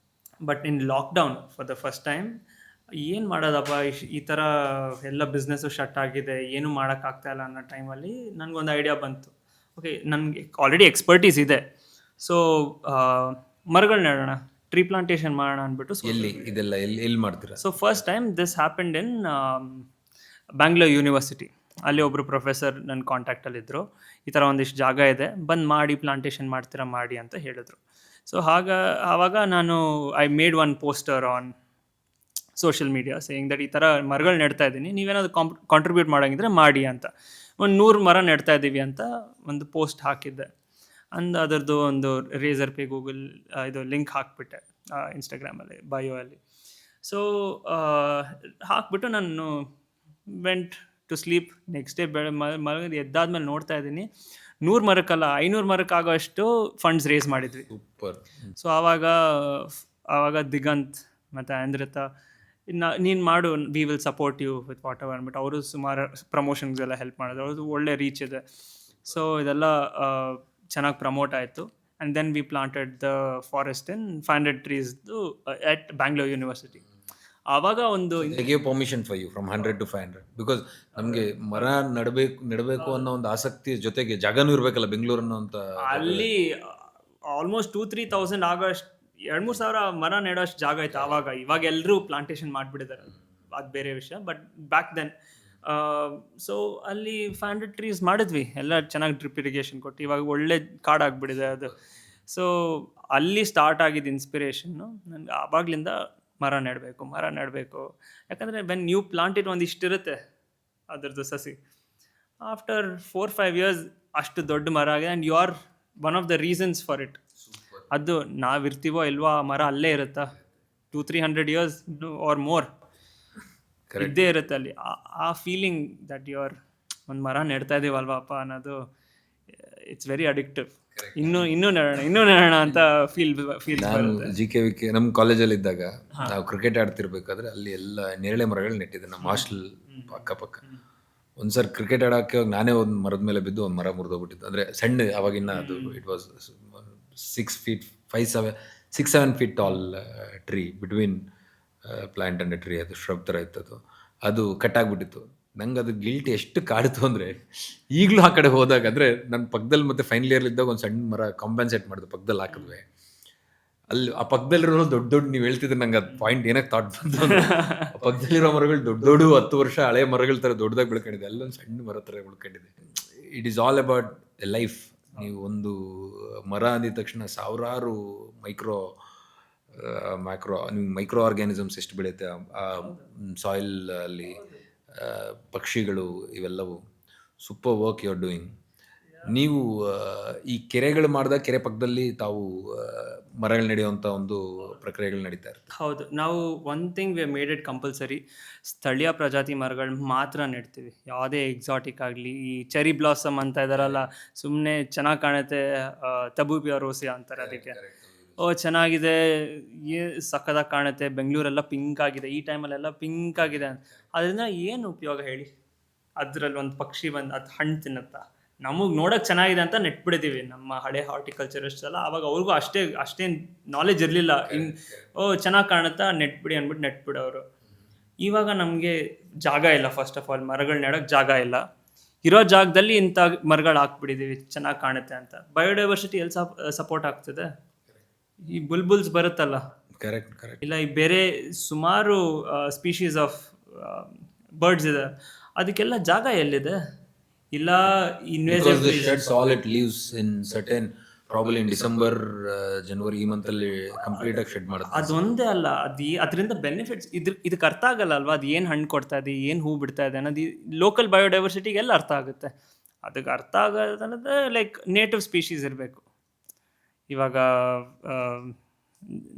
Speaker 1: But in lockdown for the first time ಏನು ಮಾಡೋದಪ್ಪ, ಈ ಥರ ಎಲ್ಲ ಬಿಸ್ನೆಸ್ಸು ಶಟ್ ಆಗಿದೆ, ಏನೂ ಮಾಡೋಕ್ಕಾಗ್ತಾಯಿಲ್ಲ ಅನ್ನೋ ಟೈಮಲ್ಲಿ ನನಗೊಂದು ಐಡಿಯಾ ಬಂತು. ಓಕೆ, ನನಗೆ ಆಲ್ರೆಡಿ ಎಕ್ಸ್ಪರ್ಟೀಸ್ ಇದೆ, ಸೊ ಮರಗಳು ನೆಡೋಣ, ಟ್ರೀ ಪ್ಲಾಂಟೇಷನ್ ಮಾಡೋಣ ಅಂದ್ಬಿಟ್ಟು.
Speaker 2: ಎಲ್ಲಿ ಮಾಡ್ತೀರಾ?
Speaker 1: So first time this happened in Bangalore university. ಅಲ್ಲಿ ಒಬ್ಬರು ಪ್ರೊಫೆಸರ್ ನನ್ನ ಕಾಂಟ್ಯಾಕ್ಟಲ್ಲಿದ್ದರು. ಈ ಥರ ಒಂದಿಷ್ಟು ಜಾಗ ಇದೆ, ಬಂದು ಮಾಡಿ ಪ್ಲಾಂಟೇಶನ್ ಮಾಡ್ತೀರಾ ಮಾಡಿ ಅಂತ ಹೇಳಿದ್ರು. ಸೊ ಆವಾಗ ನಾನು I made one poster on social media saying that ಈ ಥರ ಮರಗಳು ನೆಡ್ತಾ ಇದ್ದೀನಿ, ನೀವೇನಾದ್ರು ಕಾಂಟ್ರಿಬ್ಯೂಟ್ ಮಾಡೋಂಗಿದ್ರೆ ಮಾಡಿ ಅಂತ. ಒಂದು 100 ಮರ ನೆಡ್ತಾ ಇದ್ದೀವಿ ಅಂತ ಒಂದು ಪೋಸ್ಟ್ ಹಾಕಿದ್ದೆ. ಅದರದ್ದು ಒಂದು ರೇಸರ್ ಪೇ ಗೂಗಲ್ ಇದು ಲಿಂಕ್ ಹಾಕ್ಬಿಟ್ಟೆ ಇನ್ಸ್ಟಾಗ್ರಾಮಲ್ಲಿ ಬಯೋ ಅಲ್ಲಿ. ಸೊ ಹಾಕ್ಬಿಟ್ಟು ನಾನು went to sleep. Next day ಮಲಗಿದ ಎದ್ದಾದ್ಮೇಲೆ ನೋಡ್ತಾ ಇದ್ದೀನಿ 100 ಮರಕ್ಕಲ್ಲ 500 ಮರಕ್ಕಾಗೋ ಅಷ್ಟು ಫಂಡ್ಸ್ ರೇಸ್ ಮಾಡಿದ್ವಿ.
Speaker 2: ಸೂಪರ್.
Speaker 1: ಸೊ ಆವಾಗ ದಿಗಂತ್ ಮತ್ತು ಅಂದ್ರಿತಾ ನೀನು ಮಾಡು, we will support you with whatever ಅಂದ್ಬಿಟ್ಟು ಅವರು ಸುಮಾರು ಪ್ರಮೋಷನ್ಸ್ಗೆಲ್ಲ ಹೆಲ್ಪ್ ಮಾಡಿದ್ರು. ಅವ್ರದ್ದು ಒಳ್ಳೆ ರೀಚ್ ಇದೆ. ಸೊ ಇದೆಲ್ಲ ಚೆನ್ನಾಗಿ ಪ್ರಮೋಟ್ ಆಯಿತು. And then we planted the forest in 500 ಟ್ರೀಸ್ದು ಎಟ್ ಬ್ಯಾಂಗ್ಳೂರ್ ಯೂನಿವರ್ಸಿಟಿ. ಆವಾಗ ಒಂದು
Speaker 2: they gave permission for you from 100 to 500 because ನಮಗೆ ಮರ ನೆಡಬೇಕು ಅನ್ನೋ ಒಂದು ಆಸಕ್ತಿ ಜೊತೆಗೆ ಜಾಗನೂ ಇರಬೇಕಲ್ಲ ಬೆಂಗಳೂರು ಅನ್ನೋ ಅಂತ.
Speaker 1: ಅಲ್ಲಿ ಆಲ್ಮೋಸ್ಟ್ 2,000-3,000 ಆಗೋಷ್ಟು 2,000-3,000 ಮರ ನೆಡೋಷ್ಟು ಜಾಗ ಆಯ್ತು ಆವಾಗ. ಇವಾಗ ಎಲ್ಲರೂ ಪ್ಲಾಂಟೇಶನ್ ಮಾಡಿಬಿಟ್ಟಿದ್ದಾರೆ, ಅದು ಬೇರೆ ವಿಷಯ. ಬಟ್ ಬ್ಯಾಕ್ ದೆನ್ ಸೊ ಅಲ್ಲಿ 500 ಟ್ರೀಸ್ ಮಾಡಿದ್ವಿ, ಎಲ್ಲ ಚೆನ್ನಾಗಿ ಡ್ರಿಪ್ ಇರಿಗೇಷನ್ ಕೊಟ್ಟು ಇವಾಗ ಒಳ್ಳೆ ಕಾಡಾಗ್ಬಿಟ್ಟಿದೆ ಅದು. ಸೊ ಅಲ್ಲಿ ಸ್ಟಾರ್ಟ್ ಆಗಿದ್ದು ಇನ್ಸ್ಪಿರೇಷನ್ನು ನನಗೆ. ಆವಾಗಲಿಂದ ಮರ ನೆಡಬೇಕು. ಯಾಕಂದರೆ ವೆನ್ ನ್ಯೂ ಪ್ಲಾಂಟ್ ಇಟ್ ಒಂದಿಷ್ಟಿರುತ್ತೆ ಅದರದ್ದು ಸಸಿ. ಆಫ್ಟರ್ 4-5 ಇಯರ್ಸ್ ಅಷ್ಟು ದೊಡ್ಡ ಮರ ಆಗಿದೆ. And you are one of the reasons for it. ಅದು ನಾವಿರ್ತೀವೋ ಇಲ್ವೋ ಆ ಮರ ಅಲ್ಲೇ ಇರುತ್ತಾ 200-300 ಇಯರ್ಸ್ ಆರ್ ಮೋರ್ ಇದ್ದೇ ಇರುತ್ತೆ ಅಲ್ಲಿ. ಆ ಫೀಲಿಂಗ್ ದಟ್ ಯು ಆರ್ ಒಂದು ಮರ ನೆಡ್ತಾ ಇದ್ದೀವಲ್ವಪ್ಪ ಅನ್ನೋದು, ಇಟ್ಸ್ ವೆರಿ ಅಡಿಕ್ಟಿವ್. ಇನ್ನೂ ನೆಡೋಣ ಅಂತ ಫೀಲ್
Speaker 2: ನಾನು GKVK ನಮ್ಮ ಕಾಲೇಜಲ್ಲಿ ಇದ್ದಾಗ ನಾವು ಕ್ರಿಕೆಟ್ ಆಡ್ತಿರ್ಬೇಕಾದ್ರೆ ಅಲ್ಲಿ ಎಲ್ಲ ನೇರಳೆ ಮರಗಳು ನೆಟ್ಟಿದ್ದೆ ನಮ್ಮ ಹಾಸ್ಟೆಲ್ ಅಕ್ಕಪಕ್ಕ. ಒಂದ್ಸರಿ ಕ್ರಿಕೆಟ್ ಆಡೋಕ್ಕೆ ನಾನೇ ಒಂದು ಮರದ ಮೇಲೆ ಬಿದ್ದು ಒಂದು ಮರ ಮುರಿದೋಗ್ಬಿಟ್ಟಿದ್ದು. ಅಂದರೆ ಸಣ್ಣ ಅವಾಗಿನ ಅದು it was 6-7 feet tall tree between plant and tree. ಅದು ಶ್ರಬ್ ಥರ ಇತ್ತದು. ಅದು ಕಟ್ಟಾಗ್ಬಿಟ್ಟಿತ್ತು. ನಂಗೆ ಅದು ಗಿಲ್ಟ್ ಎಷ್ಟು ಕಾಡಿತು ಅಂದರೆ ಈಗಲೂ ಆ ಕಡೆ ಹೋದಾಗ, ಅಂದರೆ ನನ್ನ ಪಕ್ಕದಲ್ಲಿ ಮತ್ತು ಫೈನಲ್ ಇಯರ್ಲಿದ್ದಾಗ ಒಂದು ಸಣ್ಣ ಮರ ಕಾಂಪೆನ್ಸೇಟ್ ಮಾಡಿದೆ ಪಕ್ಕದಲ್ಲಿ ಹಾಕಿದ್ವಿ. ಅಲ್ಲಿ ಆ ಪಕ್ಕದಲ್ಲಿರೋ ದೊಡ್ಡ ನೀವು ಹೇಳ್ತಿದ್ರೆ ನಂಗೆ ಅದು ಪಾಯಿಂಟ್ ಏನಕ್ಕೆ ಥಾಟ್ ಬಂತು ಅಂದರೆ, ಆ ಪಕ್ಕದಲ್ಲಿರೋ ಮರಗಳು ದೊಡ್ಡ 10 ವರ್ಷ ಹಳೆ ಮರಗಳ ಥರ ದೊಡ್ಡದಾಗಿ ಬೆಳ್ಕೊಂಡಿದೆ, ಅಲ್ಲೊಂದು ಸಣ್ಣ ಮರ ಥರ ಬೆಳ್ಕೊಂಡಿದೆ. It is all about life. ನೀವು ಒಂದು ಮರ ಅಂದಿದ ತಕ್ಷಣ ಸಾವಿರಾರು ಮೈಕ್ರೋ ಆರ್ಗ್ಯಾನಿಸಮ್ಸ್ ಎಷ್ಟು ಬೆಳೆಯುತ್ತೆ ಆ ಸಾಯಿಲ್ ಅಲ್ಲಿ, ಪಕ್ಷಿಗಳು, ಇವೆಲ್ಲವೂ. Super work you are doing. ನೀವು ಈ ಕೆರೆಗಳು ಮಾಡಿದಾಗ ಕೆರೆ ಪಕ್ಕದಲ್ಲಿ ತಾವು ಮರಗಳು ನಡೆಯುವಂಥ ಒಂದು ಪ್ರಕ್ರಿಯೆಗಳು ನಡೀತಾ ಇರುತ್ತೆ.
Speaker 1: ಹೌದು, ನಾವು one thing we made it compulsory. ಸ್ಥಳೀಯ ಪ್ರಜಾತಿ ಮರಗಳು ಮಾತ್ರ ನೆಡ್ತೀವಿ. ಯಾವುದೇ ಎಕ್ಸಾಟಿಕ್ ಆಗಲಿ, ಈ ಚೆರಿ ಬ್ಲಾಸಮ್ ಅಂತ ಇದಾರಲ್ಲ, ಸುಮ್ಮನೆ ಚೆನ್ನಾಗಿ ಕಾಣುತ್ತೆ, ತಬೂಬಿಯಾ ರೋಸಿಯಾ ಅಂತಾರೆ ಅದಕ್ಕೆ. ಚೆನ್ನಾಗಿದೆ, ಸಕ್ಕದಾಗಿ ಕಾಣುತ್ತೆ, ಬೆಂಗಳೂರೆಲ್ಲ ಪಿಂಕ್ ಆಗಿದೆ, ಈ ಟೈಮಲ್ಲೆಲ್ಲ ಪಿಂಕ್ ಆಗಿದೆ. ಅದರಿಂದ ಏನು ಉಪಯೋಗ ಹೇಳಿ? ಅದರಲ್ಲಿ ಒಂದು ಪಕ್ಷಿ ಬಂದು ಅದು ಹಣ್ಣು ತಿನ್ನುತ್ತಾ? ನಮಗೆ ನೋಡೋಕೆ ಚೆನ್ನಾಗಿದೆ ಅಂತ ನೆಟ್ಬಿಟ್ಟಿದ್ದೀವಿ. ನಮ್ಮ ಹಳೆ ಹಾರ್ಟಿಕಲ್ಚರಿಸ್ಟ್ ಎಲ್ಲ ಆವಾಗ ಅವ್ರಿಗೂ ಅಷ್ಟೇನು ನಾಲೆಜ್ ಇರಲಿಲ್ಲ. ಚೆನ್ನಾಗಿ ಕಾಣುತ್ತಾ, ನೆಟ್ಬಿಡಿ ಅಂದ್ಬಿಟ್ಟು ನೆಟ್ಬಿಡೋರು. ಇವಾಗ ನಮಗೆ ಜಾಗ ಇಲ್ಲ, ಫಸ್ಟ್ ಆಫ್ ಆಲ್ ಮರಗಳು ನೆಡೋಕ್ಕೆ ಜಾಗ ಇಲ್ಲ. ಇರೋ ಜಾಗದಲ್ಲಿ ಇಂಥ ಮರಗಳು ಹಾಕ್ಬಿಟ್ಟಿದ್ದೀವಿ ಚೆನ್ನಾಗಿ ಕಾಣುತ್ತೆ ಅಂತ. ಬಯೋಡೈವರ್ಸಿಟಿ ಎಲ್ಲಿ ಸಪೋರ್ಟ್ ಆಗ್ತದೆ? ಈ ಬುಲ್ಬುಲ್ಸ್ ಬರುತ್ತಲ್ಲ,
Speaker 2: ಕರೆಕ್ಟ್.
Speaker 1: ಇಲ್ಲ ಈ ಬೇರೆ ಸುಮಾರು ಸ್ಪೀಶೀಸ್ ಆಫ್ ಬರ್ಡ್ಸ್ ಇದೆ, ಅದಕ್ಕೆಲ್ಲ ಜಾಗ ಎಲ್ಲಿದೆ? ಇಲ್ಲ invasive
Speaker 2: it leaves in certain probably in December, ಜನವರಿ ಈ ಮಂತಲ್ಲಿ ಕಂಪ್ಲೀಟ್ ಆಗಿ ಶೆಡ್ ಮಾಡುತ್ತೆ.
Speaker 1: ಅದೊಂದೇ ಅಲ್ಲ, ಅದರಿಂದ ಬೆನಿಫಿಟ್ಸ್ ಇದಕ್ಕೆ ಅರ್ಥ ಆಗಲ್ಲ ಅಲ್ವಾ? ಅದು ಏನು ಹಣ್ಣು ಕೊಡ್ತಾ ಇದೆ, ಏನು ಹೂ ಬಿಡ್ತಾ ಇದೆ ಅನ್ನೋದು ಲೋಕಲ್ ಬಯೋಡೈವರ್ಸಿಟಿಗೆಲ್ಲ ಅರ್ಥ ಆಗುತ್ತೆ. ಅದಕ್ಕೆ ಅರ್ಥ ಆಗೋದಂದ್ರೆ ಲೈಕ್ ನೇಟಿವ್ ಸ್ಪೀಶೀಸ್ ಇರಬೇಕು. ಇವಾಗ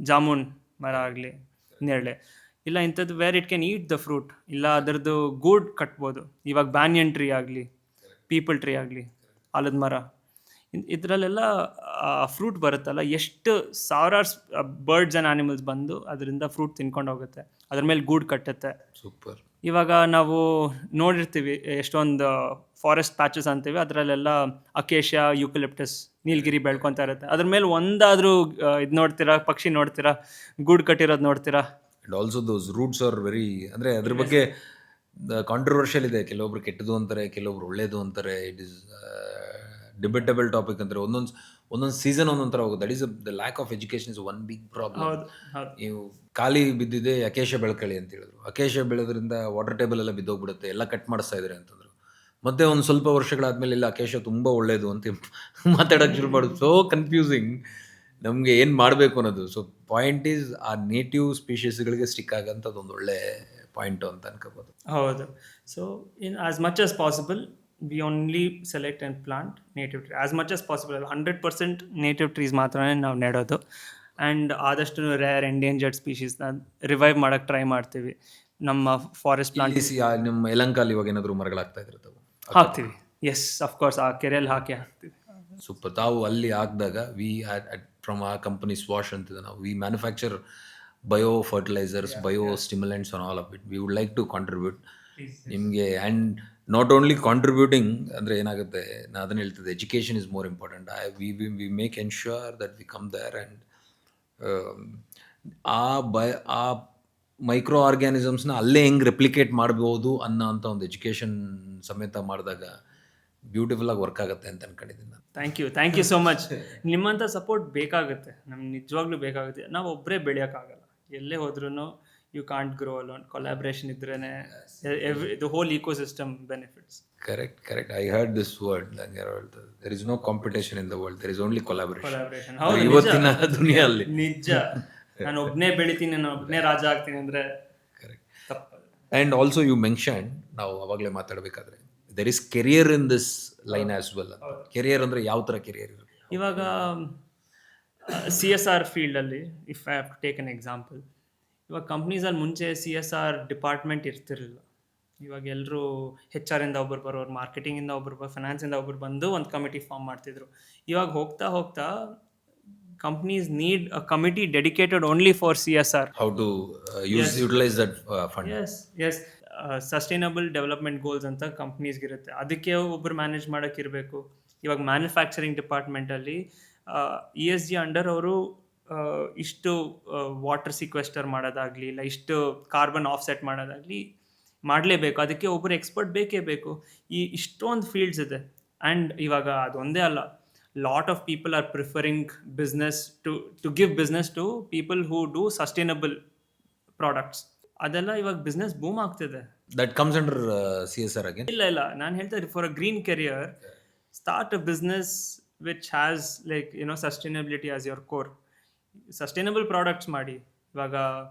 Speaker 1: ಜಾಮೂನ್ ಮರ ಆಗಲಿ, ನೇರಳೆ, ಇಲ್ಲ ಇಂಥದ್ದು where it can eat the fruit, ಇಲ್ಲ ಅದರದ್ದು ಗೂಡ್ ಕಟ್ಬೋದು. ಇವಾಗ ಬ್ಯಾನಿಯನ್ ಟ್ರೀ ಆಗಲಿ, ಪೀಪಲ್ ಟ್ರೀ ಆಗಲಿ, ಆಲದ ಮರ, ಇದರಲ್ಲೆಲ್ಲ ಫ್ರೂಟ್ ಬರುತ್ತಲ್ಲ, ಎಷ್ಟು ಸಾವಿರಾರು ಬರ್ಡ್ಸ್ ಆ್ಯಂಡ್ ಆ್ಯನಿಮಲ್ಸ್ ಬಂದು ಅದರಿಂದ ಫ್ರೂಟ್ ತಿನ್ಕೊಂಡು ಹೋಗುತ್ತೆ, ಅದ್ರ ಮೇಲೆ ಗೂಡ್ ಕಟ್ಟುತ್ತೆ.
Speaker 2: ಸೂಪರ್.
Speaker 1: ಇವಾಗ ನಾವು ನೋಡಿರ್ತೀವಿ ಎಷ್ಟೊಂದು ಫಾರೆಸ್ಟ್ ಪ್ಯಾಚಸ್ ಅಂತೀವಿ, ಅದರಲ್ಲೆಲ್ಲ ಅಕೇಶಿಯಾ, ಯೂಕಲಿಪ್ಟಸ್, ನೀಲಗಿರಿ ಬೆಳ್ಕೊತಾ ಇರುತ್ತೆ. ಅದ್ರ ಮೇಲೆ ಒಂದಾದರೂ ಇದು ನೋಡ್ತೀರಾ, ಪಕ್ಷಿ ನೋಡ್ತೀರಾ, ಗೂಡು ಕಟ್ಟಿರೋದು ನೋಡ್ತೀರಾ?
Speaker 2: And also those roots are very, ಅಂದರೆ ಅದ್ರ ಬಗ್ಗೆ ಕಾಂಟ್ರವರ್ಷಿಯಲ್ ಇದೆ. ಕೆಲವೊಬ್ರು ಕೆಟ್ಟದು ಅಂತಾರೆ, ಕೆಲವೊಬ್ರು ಒಳ್ಳೇದು ಅಂತಾರೆ. ಇಟ್ ಈಸ್ ಡಿಬೇಟಬಲ್ ಟಾಪಿಕ್ ಅಂತಾರೆ. ಒಂದೊಂದು ಸೀಸನ್ ಒಂದೊಂದು ಥರ ಹೋಗುತ್ತೆ. That is the lack of education is one big problem. ನೀವು ಖಾಲಿ ಬಿದ್ದಿದೆ ಅಕೇಶ ಬೆಳ್ಕೊಳ್ಳಿ ಅಂತ ಹೇಳಿದ್ರು. ಅಕೇಶ ಬೆಳೆದ್ರಿಂದ ವಾಟರ್ ಟೇಬಲ್ ಎಲ್ಲ ಬಿದ್ದೋಗ್ಬಿಡುತ್ತೆ, ಎಲ್ಲ ಕಟ್ ಮಾಡಿಸ್ತಾ ಇದ್ದಾರೆ ಅಂತಂದರು. ಮತ್ತೆ ಒಂದು ಸ್ವಲ್ಪ ವರ್ಷಗಳಾದಮೇಲೆ ಇಲ್ಲ ಕೇಶವ್ ತುಂಬ ಒಳ್ಳೆಯದು ಅಂತ ಮಾತಾಡೋಕ್ಕೆ ಶುರು ಮಾಡೋದು. ಸೋ ಕನ್ಫ್ಯೂಸಿಂಗ್ ನಮಗೆ ಏನು ಮಾಡಬೇಕು ಅನ್ನೋದು. ಸೊ ಪಾಯಿಂಟ್ ಈಸ್ ಆ ನೇಟಿವ್ ಸ್ಪೀಷೀಸ್ಗಳಿಗೆ ಸ್ಟಿಕ್ ಆಗೋಂಥದ್ದು ಒಂದು ಒಳ್ಳೆ ಪಾಯಿಂಟು ಅಂತ ಅನ್ಕೋಬೋದು.
Speaker 1: ಹೌದು. So in as much as possible we only select and plant native tree as much as possible 100% native trees ಮಾತ್ರನೇ ನಾವು ನೆಡೋದು. ಆ್ಯಂಡ್ ಆದಷ್ಟು ರೇರ್ ಎಂಡೇಂಜರ್ಡ್ ಸ್ಪೀಷೀಸ್ನ ರಿವೈವ್ ಮಾಡೋಕ್ಕೆ ಟ್ರೈ ಮಾಡ್ತೀವಿ. ನಮ್ಮ ಫಾರೆಸ್ಟ್ ಪ್ಲಾಂಟ್
Speaker 2: ನಿಮ್ಮ ಯಲಂಕಾಲ್ ಇವಾಗ ಏನಾದರೂ ಮರಗಳಾಗ್ತಾ ಇದ್ರತ್ತವು
Speaker 1: ಹಾಕ್ತೀವಿ. ಎಸ್ ಅಫ್ಕೋರ್ಸ್ ಆ ಕೆರೆಯಲ್ಲಿ ಹಾಕ್ತೀವಿ.
Speaker 2: ಸೂಪರ್. ತಾವು ಅಲ್ಲಿ ಹಾಕಿದಾಗ ಫ್ರಮ್ ಆ ಕಂಪನಿ ಸ್ವಾಶ್ ಅಂತಿದೆ, ನಾವು we manufacture bio fertilisers, bio stimulants on all of it. We would like to contribute ನಿಮಗೆ. ಆ್ಯಂಡ್ ನಾಟ್ ಓನ್ಲಿ ಕಾಂಟ್ರಿಬ್ಯೂಟಿಂಗ್ ಅಂದರೆ ಏನಾಗುತ್ತೆ, ನಾನು ಅದನ್ನು ಹೇಳ್ತಿದ್ದೆ, education is more important. We make ensure that we come there and ಆ micro ಆರ್ಗ್ಯಾನಿಸಮ್ಸ್ನ ಅಲ್ಲೇ ಹೆಂಗೆ ರೆಪ್ಲಿಕೇಟ್ ಮಾಡ್ಬೋದು ಅನ್ನೋ ಅಂಥ ಒಂದು ಎಜುಕೇಷನ್ ಸಮೇತ ಮಾಡಿದಾಗ ಬ್ಯೂಟಿಫುಲ್ಲಾಗಿ ವರ್ಕ್ ಆಗುತ್ತೆ ಅಂತ ಅನ್ಕೊಂಡಿದ್ದೀನಿ ನಾನು.
Speaker 1: Thank you so much. ನಿಮ್ಮಂಥ ಸಪೋರ್ಟ್ ಬೇಕಾಗುತ್ತೆ, ನಮ್ಗೆ ನಿಜವಾಗ್ಲೂ ಬೇಕಾಗುತ್ತೆ. ನಾವು ಒಬ್ಬರೇ ಬೆಳೆಯೋಕ್ಕಾಗಲ್ಲ, ಎಲ್ಲೇ ಹೋದ್ರೂ you can't grow alone. Collaboration ಇದ್ರೇ the whole ecosystem benefits.
Speaker 2: Correct. I heard this word. There is no competition in the world, there is only collaboration. ಇವತ್ತಿನ ದುನಿಯಲ್ಲಿ
Speaker 1: ನಿಜ. ನಾನು ಒಬ್ಬನೇ ಬೆಳಿತೀನಿ, ನಾನು ಒಬ್ಬನೇ ರಾಜ ಆಗ್ತೀನಿ ಅಂದರೆ
Speaker 2: ಕರೆಕ್ಟ್.
Speaker 1: ತಪ್ಪದು.
Speaker 2: ಆ್ಯಂಡ್ ಆಲ್ಸೋ ಯು ಮೆನ್ಷನ್, ನಾವು ಅವಾಗಲೇ ಮಾತಾಡಬೇಕಾದ್ರೆ there is career in this line as well. Career ಅಂದರೆ ಯಾವ ಥರ ಕೆರಿಯರ್ ಇರುತ್ತೆ?
Speaker 1: ಇವಾಗ CSR ಫೀಲ್ಡಲ್ಲಿ if I have to take an example, ಇವಾಗ ಕಂಪ್ನೀಸಲ್ಲಿ ಮುಂಚೆ CSR ಡಿಪಾರ್ಟ್ಮೆಂಟ್ ಇರ್ತಿರಲಿಲ್ಲ. ಇವಾಗ ಎಲ್ಲರೂ HR ಇಂದ ಒಬ್ಬರು ಬರೋರು, ಮಾರ್ಕೆಟಿಂಗಿಂದ ಒಬ್ಬರು ಬರೋ, ಫೈನಾನ್ಸಿಂದ ಒಬ್ಬರು ಬಂದು ಒಂದು ಕಮಿಟಿ ಫಾರ್ಮ್ ಮಾಡ್ತಿದ್ರು. ಇವಾಗ ಹೋಗ್ತಾ companies need a committee dedicated only for CSR.
Speaker 2: How to utilise that fund.
Speaker 1: Yes sustainable development goals ಅಂತ ಕಂಪ್ನೀಸ್ಗಿರುತ್ತೆ, ಅದಕ್ಕೆ ಒಬ್ಬರು ಮ್ಯಾನೇಜ್ ಮಾಡೋಕ್ಕಿರಬೇಕು. ಇವಾಗ ಮ್ಯಾನುಫ್ಯಾಕ್ಚರಿಂಗ್ ಡಿಪಾರ್ಟ್ಮೆಂಟಲ್ಲಿ ESG ಅಂಡರ್ ಅವರು ಇಷ್ಟು ವಾಟರ್ ಸಿಕ್ವೆಸ್ಟರ್ ಮಾಡೋದಾಗಲಿ, ಇಲ್ಲ ಇಷ್ಟು ಕಾರ್ಬನ್ ಆಫ್ಸೆಟ್ ಮಾಡೋದಾಗಲಿ ಮಾಡಲೇಬೇಕು. ಅದಕ್ಕೆ ಒಬ್ಬರು ಎಕ್ಸ್ಪರ್ಟ್ ಬೇಕೇ ಬೇಕು. ಇಷ್ಟೊಂದು ಫೀಲ್ಡ್ಸ್ ಇದೆ. ಆ್ಯಂಡ್ ಇವಾಗ ಅದೊಂದೇ ಅಲ್ಲ, lot of people are preferring business to give business to people who do sustainable products. ಅದೆಲ್ಲ ಇವಾಗ ಬಿಸ್ನೆಸ್ ಬೂಮ್ ಆಗ್ತಿದೆ.
Speaker 2: That comes under CSR again?
Speaker 1: ಇಲ್ಲ ನಾನು ಹೇಳ್ತಾ ಇದ್ದೀನಿ, for a green career start a business which has sustainability as your core. Sustainable products ಮಾಡಿ. ಇವಾಗ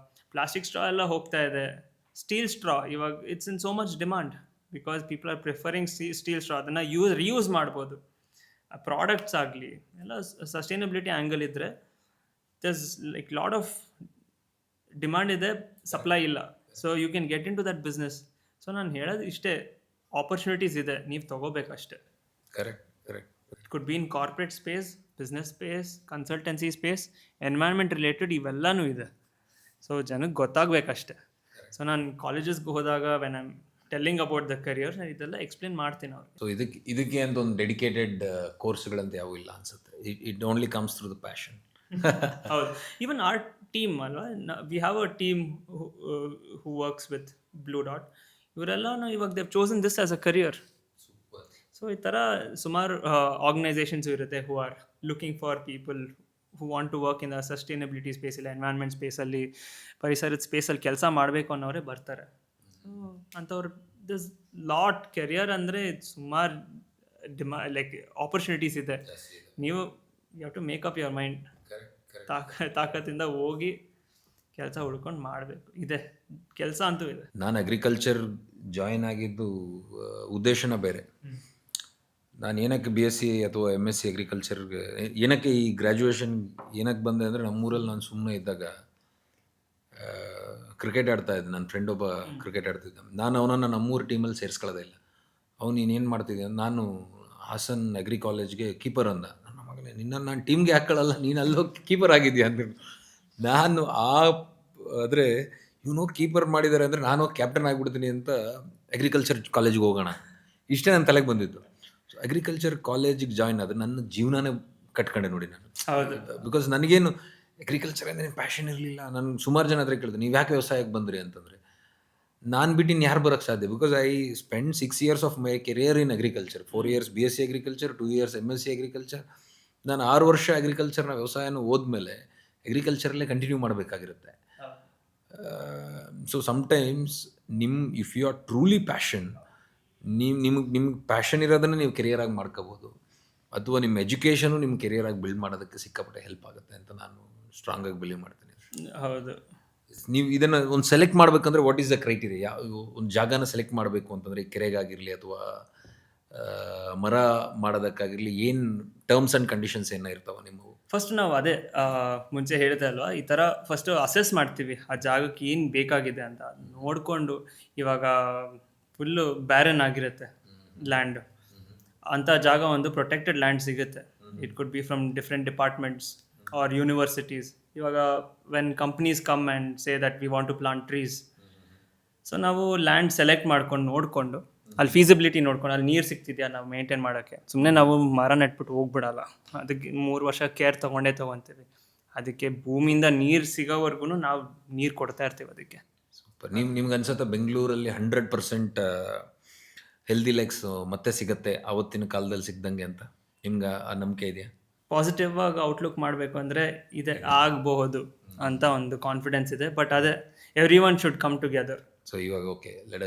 Speaker 1: plastic straw ಎಲ್ಲ ಹೋಗ್ತಾ ಇದೆ. ಸ್ಟೀಲ್ ಸ್ಟ್ರಾ ಇವಾಗ it's in so much demand because people are preferring steel straw. ಅದನ್ನು ರಿಯೂಸ್ ಮಾಡ್ಬೋದು. Products ಆಗಲಿ ಎಲ್ಲ ಸಸ್ಟೈನಬಿಲಿಟಿ ಆ್ಯಂಗಲ್ ಇದ್ದರೆ ದರ್ಸ್ ಲೈಕ್ ಲಾಟ್ ಆಫ್ ಡಿಮಾಂಡ್ ಇದೆ, ಸಪ್ಲೈ ಇಲ್ಲ. So you can get into that business. So ನಾನು ಹೇಳೋದು ಇಷ್ಟೇ, ಆಪರ್ಚುನಿಟೀಸ್ ಇದೆ, ನೀವು ತೊಗೋಬೇಕಷ್ಟೆ.
Speaker 2: Correct.
Speaker 1: It could be in corporate space, business space, consultancy space, environment related ಇವೆಲ್ಲನೂ ಇದೆ. ಸೊ ಜನಕ್ಕೆ ಗೊತ್ತಾಗಬೇಕಷ್ಟೆ. ಸೊ ನಾನು ಕಾಲೇಜಸ್ಗೆ ಹೋದಾಗ when I'm telling about the career, ನಾನು ಇದೆಲ್ಲ ಎಕ್ಸ್ಪ್ಲೇನ್ ಮಾಡ್ತೀನಿ ಅವ್ರಿಗೆ.
Speaker 2: ಸೊ ಇದಕ್ಕೆ ಅಂತ ಒಂದು ಡೆಡಿಕೇಟೆಡ್ ಕೋರ್ಸ್ಗಳಂತ ಯಾವೂ ಇಲ್ಲ ಅನ್ಸುತ್ತೆ. It only comes through the passion.
Speaker 1: ಹೌದು. ಈವನ್ ಆರ್ ಟೀಮ್ ಅಲ್ವಾ, we have a team who works with Blue Dot. ಇವರೆಲ್ಲ ಇವಾಗ they've chosen this as a career. So ಈ ಥರ ಸುಮಾರು ಆರ್ಗನೈಸೇಷನ್ಸು ಇರುತ್ತೆ who are looking for people who want to work in the sustainability space, ಇಲ್ಲ environment ಸ್ಪೇಸಲ್ಲಿ, ಪರಿಸರದ ಸ್ಪೇಸಲ್ಲಿ ಕೆಲಸ ಮಾಡಬೇಕು ಅನ್ನೋರೇ ಬರ್ತಾರೆ. ಅಂಥವ್ರು ದಿಸ್ ಲಾಟ್ ಕೆರಿಯರ್ ಅಂದರೆ ಸುಮಾರು ಲೈಕ್ ಆಪರ್ಚುನಿಟೀಸ್ ಇದೆ. ನೀವು you have to make up your mind. ತಾಕತ್ತಿಂದ ಹೋಗಿ ಕೆಲಸ ಹುಡ್ಕೊಂಡು ಮಾಡಬೇಕು. ಇದೆ ಕೆಲಸ ಅಂತೂ ಇದೆ.
Speaker 2: ನಾನು ಅಗ್ರಿಕಲ್ಚರ್ ಜಾಯಿನ್ ಆಗಿದ್ದು ಉದ್ದೇಶನ ಬೇರೆ. ನಾನು ಏನಕ್ಕೆ BSc ಅಥವಾ MSc ಅಗ್ರಿಕಲ್ಚರ್ಗೆ ಏನಕ್ಕೆ ಈ ಗ್ರ್ಯಾಜುಯೇಷನ್ ಏನಕ್ಕೆ ಬಂದೆ ಅಂದರೆ, ನಮ್ಮೂರಲ್ಲಿ ನಾನು ಸುಮ್ಮನೆ ಇದ್ದಾಗ ಕ್ರಿಕೆಟ್ ಆಡ್ತಾ ಇದ್ದೆ. ನನ್ನ ಫ್ರೆಂಡ್ ಒಬ್ಬ ಕ್ರಿಕೆಟ್ ಆಡ್ತಿದ್ದ. ನಾನು ಅವನನ್ನು ನಮ್ಮೂರು ಟೀಮಲ್ಲಿ ಸೇರಿಸ್ಕೊಳ್ಳೋದೇ ಇಲ್ಲ. ಅವ್ನು ನೀನೇನು ಮಾಡ್ತಿದ್ದೆ? ನಾನು ಹಾಸನ್ ಅಗ್ರಿ ಕಾಲೇಜ್ಗೆ ಕೀಪರ್ ಅಂದ. ನನ್ನ ಮಗನೇ, ನಿನ್ನನ್ನು ನಾನು ಟೀಮ್ಗೆ ಹಾಕೊಳ್ಳಲ್ಲ, ನೀನು ಅಲ್ಲೋ ಕೀಪರ್ ಆಗಿದ್ಯಾ ಅಂತ. ನಾನು ಆದರೆ ಇವನು ಕೀಪರ್ ಮಾಡಿದ್ದಾರೆ ಅಂದರೆ ನಾನು ಕ್ಯಾಪ್ಟನ್ ಆಗಿಬಿಡ್ತೀನಿ ಅಂತ ಅಗ್ರಿಕಲ್ಚರ್ ಕಾಲೇಜಿಗೆ ಹೋಗೋಣ, ಇಷ್ಟೇ ನನ್ನ ತಲೆಗೆ ಬಂದಿತ್ತು. ಸೊ ಅಗ್ರಿಕಲ್ಚರ್ ಕಾಲೇಜಿಗೆ ಜಾಯ್ನ್ ಆದರೆ ನನ್ನ ಜೀವನನೇ ಕಟ್ಕೊಂಡೆ ನೋಡಿ ನಾನು. ಬಿಕಾಸ್ ನನಗೇನು ಅಗ್ರಿಕಲ್ಚರ್ ಅಂದರೆ ಪ್ಯಾಷನ್ ಇರಲಿಲ್ಲ. ನಾನು ಸುಮಾರು ಜನ ಹತ್ರ ಕೇಳಿದೆ, ನೀವು ಯಾಕೆ ವ್ಯವಸಾಯಕ್ಕೆ ಬಂದ್ರಿ ಅಂತಂದರೆ, ನಾನು ಬಿಟ್ಟು ಇನ್ನು ಯಾರು ಬರೋಕ್ಕೆ ಸಾಧ್ಯ? Because I spend 6 years of my career in agriculture. 4 years BSc agriculture, 2 years MSc agriculture. ನಾನು 6 ವರ್ಷ ಅಗ್ರಿಕಲ್ಚರ್ನ ವ್ಯವಸಾಯನ ಓದ್ಮೇಲೆ ಅಗ್ರಿಕಲ್ಚರಲ್ಲೇ ಕಂಟಿನ್ಯೂ ಮಾಡಬೇಕಾಗಿರುತ್ತೆ. So sometimes if you are truly passion, ನಿಮ್ಗೆ ಪ್ಯಾಷನ್ ಇರೋದನ್ನು ನೀವು ಕೆರಿಯರಾಗಿ ಮಾಡ್ಕೋಬೋದು, ಅಥವಾ ನಿಮ್ಮ ಎಜುಕೇಷನು ನಿಮ್ಮ ಕೆರಿಯರಾಗಿ ಬಿಲ್ಡ್ ಮಾಡೋದಕ್ಕೆ ಸಿಕ್ಕಾಪಟ್ಟೆ ಹೆಲ್ಪ್ ಆಗುತ್ತೆ ಅಂತ ನಾನು ಸ್ಟ್ರಾಂಗಾಗಿ ಬಿಲೀವ್ ಮಾಡ್ತೀನಿ.
Speaker 1: ಹೌದು.
Speaker 2: ನೀವು ಇದನ್ನು ಒಂದು ಸೆಲೆಕ್ಟ್ ಮಾಡಬೇಕಂದ್ರೆ ವಾಟ್ ಈಸ್ ದ ಕ್ರೈಟೀರಿಯಾ? ಒಂದು ಜಾಗನ ಸೆಲೆಕ್ಟ್ ಮಾಡಬೇಕು ಅಂತಂದರೆ ಕೆರೆಗಾಗಿರಲಿ ಅಥವಾ ಮರ ಮಾಡೋದಕ್ಕಾಗಿರಲಿ, ಏನು ಟರ್ಮ್ಸ್ ಆ್ಯಂಡ್ ಕಂಡೀಷನ್ಸ್ ಏನೋ ಇರ್ತಾವೆ ನಿಮ್ಮವು?
Speaker 1: ಫಸ್ಟ್ ನಾವು ಅದೇ ಮುಂಚೆ ಹೇಳಿದೆ ಅಲ್ವಾ, ಈ ಥರ ಫಸ್ಟು ಅಸೆಸ್ ಮಾಡ್ತೀವಿ ಆ ಜಾಗಕ್ಕೆ ಏನು ಬೇಕಾಗಿದೆ ಅಂತ ನೋಡಿಕೊಂಡು. ಇವಾಗ ಫುಲ್ಲು ಬ್ಯಾರನ್ ಆಗಿರುತ್ತೆ ಲ್ಯಾಂಡ್, ಅಂಥ ಜಾಗ ಒಂದು ಪ್ರೊಟೆಕ್ಟೆಡ್ ಲ್ಯಾಂಡ್ ಸಿಗುತ್ತೆ. It could be from different departments or universities. ಇವಾಗ when companies come and say that we want to plant trees, so ನಾವು ಲ್ಯಾಂಡ್ ಸೆಲೆಕ್ಟ್ ಮಾಡ್ಕೊಂಡು ನೋಡಿಕೊಂಡು ಅಲ್ಲಿ ಫೀಸಿಬಿಲಿಟಿ ನೋಡ್ಕೊಂಡು ಅಲ್ಲಿ ನೀರು ಸಿಗ್ತಿದೆಯಾ ನಾವು ಮೇಂಟೈನ್ ಮಾಡೋಕ್ಕೆ. ಸುಮ್ಮನೆ ನಾವು ಮರ ನೆಟ್ಬಿಟ್ಟು ಹೋಗ್ಬಿಡಲ್ಲ, ಅದಕ್ಕೆ 3 ವರ್ಷ ಕೇರ್ ತೊಗೊಂತೀವಿ. ಅದಕ್ಕೆ ಭೂಮಿಯಿಂದ ನೀರು ಸಿಗೋವರೆಗೂ ನಾವು ನೀರು ಕೊಡ್ತಾ ಇರ್ತೀವಿ ಅದಕ್ಕೆ.
Speaker 2: ಸೂಪರ್. ನಿಮ್ಗೆ ಅನ್ಸುತ್ತೆ ಬೆಂಗಳೂರಲ್ಲಿ 100% ಹೆಲ್ದಿ ಲೆಗ್ಸ್ ಮತ್ತೆ ಸಿಗುತ್ತೆ ಅವತ್ತಿನ ಕಾಲದಲ್ಲಿ ಸಿಗ್ದಂಗೆ ಅಂತ? ನಿಮ್ಗೆ ಆ ನಂಬಿಕೆ ಇದೆಯಾ?
Speaker 1: ಪಾಸಿಟಿವ್ ಆಗಿ ಔಟ್ಲುಕ್ ಮಾಡಬೇಕು ಅಂದರೆ ಇದೆ, ಆಗಬಹುದು ಅಂತ ಒಂದು ಕಾನ್ಫಿಡೆನ್ಸ್ ಇದೆ. ಬಟ್ ಅದೇ every one should come together.
Speaker 2: So ಇವಾಗ okay, let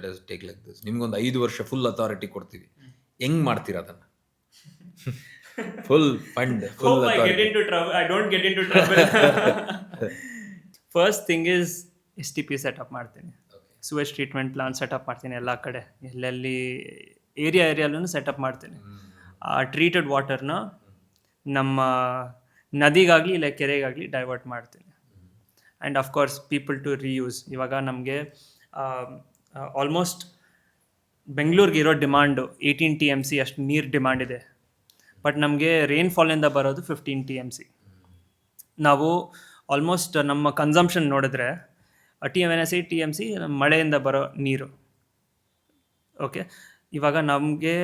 Speaker 2: us take like this. ನಿಮ್ಗೊಂದು 5 ವರ್ಷ ಫುಲ್ ಅಥಾರಿಟಿ ಕೊಡ್ತೀವಿ, ಹೆಂಗ್ ಮಾಡ್ತೀರಾ ಅದನ್ನು? Full fund, full
Speaker 1: first thing is STP setup ಮಾಡ್ತೀನಿ, ಸುವೇಜ್ ಟ್ರೀಟ್ಮೆಂಟ್ ಪ್ಲಾಂಟ್ ಸೆಟಪ್ ಮಾಡ್ತೀನಿ. ಎಲ್ಲ ಕಡೆ ಎಲ್ಲೆಲ್ಲಿ ಏರಿಯಾಲೂ ಸೆಟಪ್ ಮಾಡ್ತೀನಿ. ಆ ಟ್ರೀಟೆಡ್ ವಾಟರ್ನ ನಮ್ಮ ನದಿಗಾಗಲಿ ಇಲ್ಲ ಕೆರೆಗಾಗಲಿ ಡೈವರ್ಟ್ ಮಾಡ್ತೀನಿ. And of course people to reuse. ಇವಾಗ ನಮಗೆ ಆಲ್ಮೋಸ್ಟ್ ಬೆಂಗಳೂರಿಗೆ ಇರೋ ಡಿಮಾಂಡು 18 TMC ಅಷ್ಟು ನೀರು ಡಿಮಾಂಡ್ ಇದೆ. ಬಟ್ ನಮಗೆ ರೈನ್ಫಾಲಿಂದ ಬರೋದು 15 TMC. ನಾವು ಆಲ್ಮೋಸ್ಟ್ ನಮ್ಮ ಕನ್ಸಂಪ್ಷನ್ ನೋಡಿದ್ರೆ TMC ಮಳೆಯಿಂದ ಬರೋ ನೀರು. ಓಕೆ, ಇವಾಗ ನಮಗೆ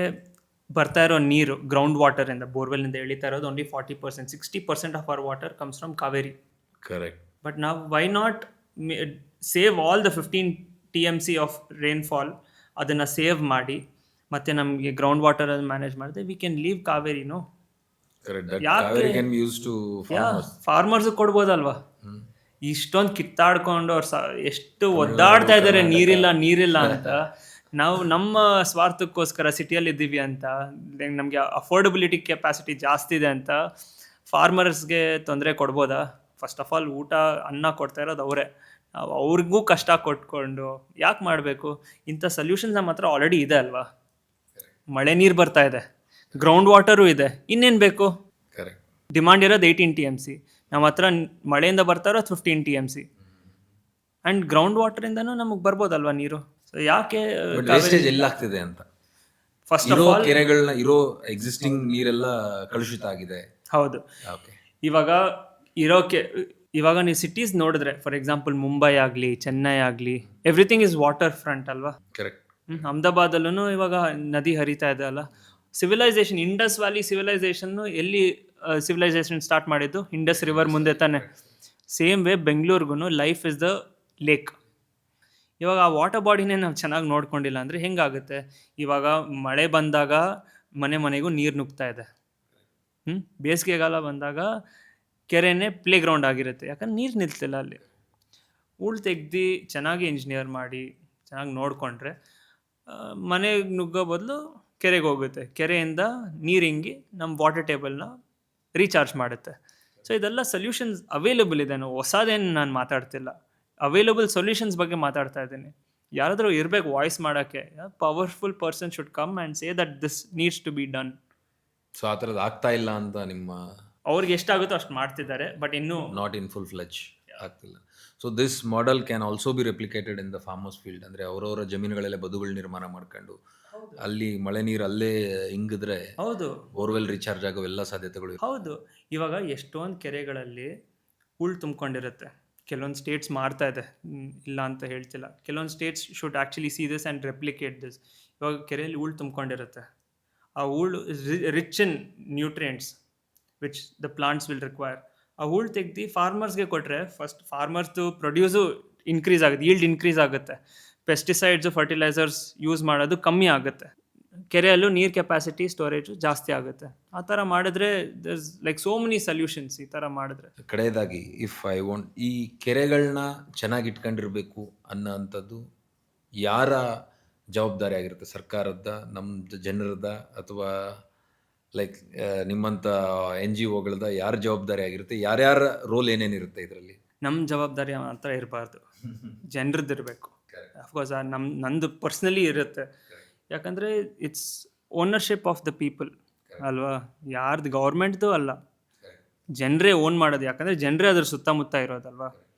Speaker 1: ಬರ್ತಾ ಇರೋ ನೀರು ಗ್ರೌಂಡ್ ವಾಟರಿಂದ, ಬೋರ್ವೆಲ್ನಿಂದ ಎಳಿತಾ ಇರೋದು only 40%. 60% of our water comes from Kaveri.
Speaker 2: Correct.
Speaker 1: But ನಾವು why not save all the 15 TMC of rainfall, ಅದನ್ನು ಸೇವ್ ಮಾಡಿ ಮತ್ತು ನಮಗೆ ಗ್ರೌಂಡ್ ವಾಟರ್ ಮ್ಯಾನೇಜ್ ಮಾಡಿದ್ರೆ ವಿ ಕ್ಯಾನ್ ಲೀವ್ ಕಾವೇರಿನೋ. ಫಾರ್ಮರ್ಸ್ ಕೊಡ್ಬೋದಲ್ವಾ? ಇಷ್ಟೊಂದು ಕಿತ್ತಾಡ್ಕೊಂಡು ಅವ್ರು ಎಷ್ಟು ಒದ್ದಾಡ್ತಾ ಇದ್ದಾರೆ ನೀರಿಲ್ಲ ಅಂತ. ನಾವು ನಮ್ಮ ಸ್ವಾರ್ಥಕ್ಕೋಸ್ಕರ ಸಿಟಿಯಲ್ಲಿ ಇದ್ದೀವಿ ಅಂತ, ನಮಗೆ ಅಫೋರ್ಡಬಿಲಿಟಿ ಕೆಪಾಸಿಟಿ ಜಾಸ್ತಿ ಇದೆ ಅಂತ ಫಾರ್ಮರ್ಸ್ಗೆ ತೊಂದರೆ ಕೊಡ್ಬೋದಾ? ಫಸ್ಟ್ ಆಫ್ ಆಲ್ ಊಟ ಅನ್ನ ಕೊಡ್ತಾ ಇರೋದು ಅವರೇ, ನಾವು ಅವ್ರಿಗೂ ಕಷ್ಟ ಕೊಟ್ಕೊಂಡು ಯಾಕೆ ಮಾಡಬೇಕು? ಇಂಥ ಸೊಲ್ಯೂಷನ್ಸ್ ನಮ್ಮ ಹತ್ರ ಆಲ್ರೆಡಿ ಇದೆ ಅಲ್ವಾ. ಮಳೆ ನೀರು ಬರ್ತಾ ಇದೆ, ಗ್ರೌಂಡ್ ವಾಟರು ಇದೆ, ಇನ್ನೇನು ಬೇಕು?
Speaker 2: ಕರೆಕ್ಟ್.
Speaker 1: ಡಿಮಾಂಡ್ ಇರೋದು 18 TMC, ನಮ್ಮ ಹತ್ರ ಮಳೆಯಿಂದ ಬರ್ತಾ ಇರೋದು 15 TMC. ಆ್ಯಂಡ್ ಗ್ರೌಂಡ್ ವಾಟರಿಂದನೂ ನಮಗೆ ಬರ್ಬೋದಲ್ವಾ ನೀರು. ಸೊ ಯಾಕೆ
Speaker 2: ವೇಸ್ಟೇಜ್ ಎಲ್ಲಾಗ್ತಿದೆ ಅಂತ?
Speaker 1: ಫಸ್ಟ್ ಆಫ್ ಆಲ್
Speaker 2: ಕೆರೆಗಳನ್ನ ಇರೋ ಎಕ್ಸಿಸ್ಟಿಂಗ್ ನೀರೆಲ್ಲ ಕಲುಷಿತ ಆಗಿದೆ.
Speaker 1: ಹೌದು. ಇವಾಗ ನೀವು ಸಿಟೀಸ್ ನೋಡಿದ್ರೆ, ಫಾರ್ ಎಕ್ಸಾಂಪಲ್ ಮುಂಬೈ ಆಗಲಿ, ಚೆನ್ನೈ ಆಗಲಿ, ಎವ್ರಿಥಿಂಗ್ ಇಸ್ ವಾಟರ್ ಫ್ರಂಟ್ ಅಲ್ವಾ.
Speaker 2: ಕರೆಕ್ಟ್.
Speaker 1: ಅಹಮದಾಬಾದಲ್ಲೂ ಇವಾಗ ನದಿ ಹರಿತಾ ಇದೆ ಅಲ್ಲ. ಸಿವಿಲೈಸೇಷನ್, ಇಂಡಸ್ ವ್ಯಾಲಿ ಸಿವಿಲೈಸೇಷನ್ನು ಎಲ್ಲಿ ಸಿವಿಲೈಸೇಷನ್ ಸ್ಟಾರ್ಟ್ ಮಾಡಿದ್ದು? ಇಂಡಸ್ ರಿವರ್ ಮುಂದೆ ತಾನೆ. ಸೇಮ್ ವೇ ಬೆಂಗಳೂರಿಗೂ ಲೈಫ್ ಇಸ್ ದ ಲೇಕ್. ಇವಾಗ ಆ ವಾಟರ್ ಬಾಡಿನೇ ನಾವು ಚೆನ್ನಾಗಿ ನೋಡ್ಕೊಂಡಿಲ್ಲ ಅಂದರೆ ಹೆಂಗಾಗುತ್ತೆ? ಇವಾಗ ಮಳೆ ಬಂದಾಗ ಮನೆಗೂ ನೀರು ನುಗ್ತಾ ಇದೆ. ಬೇಸಿಗೆಗಾಲ ಬಂದಾಗ ಕೆರೆನೇ ಪ್ಲೇ ಗ್ರೌಂಡ್ ಆಗಿರುತ್ತೆ, ಯಾಕಂದ್ರೆ ನೀರು ನಿಲ್ತಿಲ್ಲ ಅಲ್ಲಿ. ಹೂಳು ತೆಗ್ದು ಚೆನ್ನಾಗಿ ಇಂಜಿನಿಯರ್ ಮಾಡಿ ಚೆನ್ನಾಗಿ ನೋಡಿಕೊಂಡ್ರೆ ಮನೆಗೆ ನುಗ್ಗೋ ಬದಲು ಕೆರೆಗೆ ಹೋಗುತ್ತೆ. ಕೆರೆಯಿಂದ ನೀರು ಹಿಂಗಿ ನಮ್ಮ ವಾಟರ್ ಟೇಬಲ್ನ ರೀಚಾರ್ಜ್ ಮಾಡುತ್ತೆ. ಸೊ ಇದೆಲ್ಲ ಸೊಲ್ಯೂಷನ್ಸ್ ಅವೈಲೇಬಲ್ ಇದೆ. ನಾವು ಹೊಸದೇನು ನಾನು ಮಾತಾಡ್ತಿಲ್ಲ, ಅವೈಲೇಬಲ್ ಸೊಲ್ಯೂಷನ್ಸ್ ಬಗ್ಗೆ ಮಾತಾಡ್ತಾ ಇದ್ದೀನಿ. ಯಾರಾದರೂ ಇರಬೇಕು ವಾಯ್ಸ್ ಮಾಡೋಕ್ಕೆ. Powerful person should come and say that this needs to be done.
Speaker 2: So ಆ ಥರದ್ದು ಆಗ್ತಾ ಇಲ್ಲ ಅಂತ ನಿಮ್ಮ
Speaker 1: ಅವ್ರಿಗೆ ಎಷ್ಟಾಗುತ್ತೋ ಅಷ್ಟು ಮಾಡ್ತಿದ್ದಾರೆ, ಬಟ್ ಇನ್ನೂ
Speaker 2: ನಾಟ್ ಇನ್ ಫುಲ್ ಫ್ಲೆಜ್ ಆಗ್ತಿಲ್ಲ. So this model can also B ರೆಪ್ಲಿಕೇಟೆಡ್ in the farmers field. ಅಂದರೆ ಅವರವರ ಜಮೀನುಗಳಲ್ಲೇ ಬದುಗಳು ನಿರ್ಮಾಣ ಮಾಡ್ಕೊಂಡು ಅಲ್ಲಿ ಮಳೆ ನೀರು ಅಲ್ಲೇ ಹಿಂಗಿದ್ರೆ
Speaker 1: ಹೌದು
Speaker 2: ಬೋರ್ವೆಲ್ ರೀಚಾರ್ಜ್ ಆಗೋ ಎಲ್ಲ ಸಾಧ್ಯತೆಗಳು.
Speaker 1: ಹೌದು. ಇವಾಗ ಎಷ್ಟೊಂದು ಕೆರೆಗಳಲ್ಲಿ ಹೂಳು ತುಂಬ್ಕೊಂಡಿರುತ್ತೆ. ಕೆಲವೊಂದು ಸ್ಟೇಟ್ಸ್ ಮಾಡ್ತಾ ಇದೆ, ಇಲ್ಲ ಅಂತ ಹೇಳ್ತಿಲ್ಲ. ಕೆಲವೊಂದು States should actually see this and replicate this. ಇವಾಗ ಕೆರೆಯಲ್ಲಿ ಹೂಳು ತುಂಬ್ಕೊಂಡಿರುತ್ತೆ. ಆ ಹೂಳು rich in nutrients which the plants will require. ಆ ಹೂಳು ತೆಗ್ದು ಫಾರ್ಮರ್ಸ್ಗೆ ಕೊಟ್ಟರೆ ಫಸ್ಟ್ ಫಾರ್ಮರ್ಸ್ದು ಪ್ರೊಡ್ಯೂಸು ಇನ್ಕ್ರೀಸ್ ಆಗುತ್ತೆ, ಈಲ್ಡ್ ಇನ್ಕ್ರೀಸ್ ಆಗುತ್ತೆ, ಪೆಸ್ಟಿಸೈಡ್ಸು ಫರ್ಟಿಲೈಸರ್ಸ್ ಯೂಸ್ ಮಾಡೋದು ಕಮ್ಮಿ ಆಗುತ್ತೆ, ಕೆರೆಯಲ್ಲೂ ನೀರು ಕೆಪಾಸಿಟಿ ಸ್ಟೋರೇಜು ಜಾಸ್ತಿ ಆಗುತ್ತೆ. ಆ ಥರ ಮಾಡಿದ್ರೆ ದರ್ಸ್ ಲೈಕ್ ಸೋ ಮೆನಿ ಸೊಲ್ಯೂಷನ್ಸ್ ಈ ಥರ ಮಾಡಿದ್ರೆ.
Speaker 2: ಕಡೆಯದಾಗಿ ಇಫ್ ಐ ವಾಂಟ್ ಈ ಕೆರೆಗಳನ್ನ ಚೆನ್ನಾಗಿ ಇಟ್ಕೊಂಡಿರ್ಬೇಕು ಅನ್ನೋ ಅಂಥದ್ದು ಯಾರ ಜವಾಬ್ದಾರಿ ಆಗಿರುತ್ತೆ ಸರ್ಕಾರದ, ನಮ್ಮ ಜನರದ, ಅಥವಾ ಲೈಕ್ ನಿಮ್ಮಂಥ ಎನ್ ಜಿ ಒಗಳದ ಯಾರ ಜವಾಬ್ದಾರಿ ಆಗಿರುತ್ತೆ, ಯಾರ್ಯಾರ ರೋಲ್ ಏನೇನಿರುತ್ತೆ ಇದರಲ್ಲಿ?
Speaker 1: ನಮ್ಮ ಜವಾಬ್ದಾರಿ ಮಾತ್ರ ಇರಬಾರ್ದು, ಜನರದ್ದು ಇರಬೇಕು. ಅಫ್ಕೋರ್ಸ್ ನಂದು ಪರ್ಸ್ನಲಿ ಇರುತ್ತೆ, ಯಾಕಂದರೆ it's ownership of the people ಅಲ್ವಾ, ಯಾರ್ದು ಗೌರ್ಮೆಂಟ್ದು ಅಲ್ಲ, ಜನರೇ ಓನ್ ಮಾಡೋದು. ಯಾಕಂದರೆ ಜನರೇ ಅದ್ರ ಸುತ್ತಮುತ್ತ ಇರೋದಲ್ವಾ.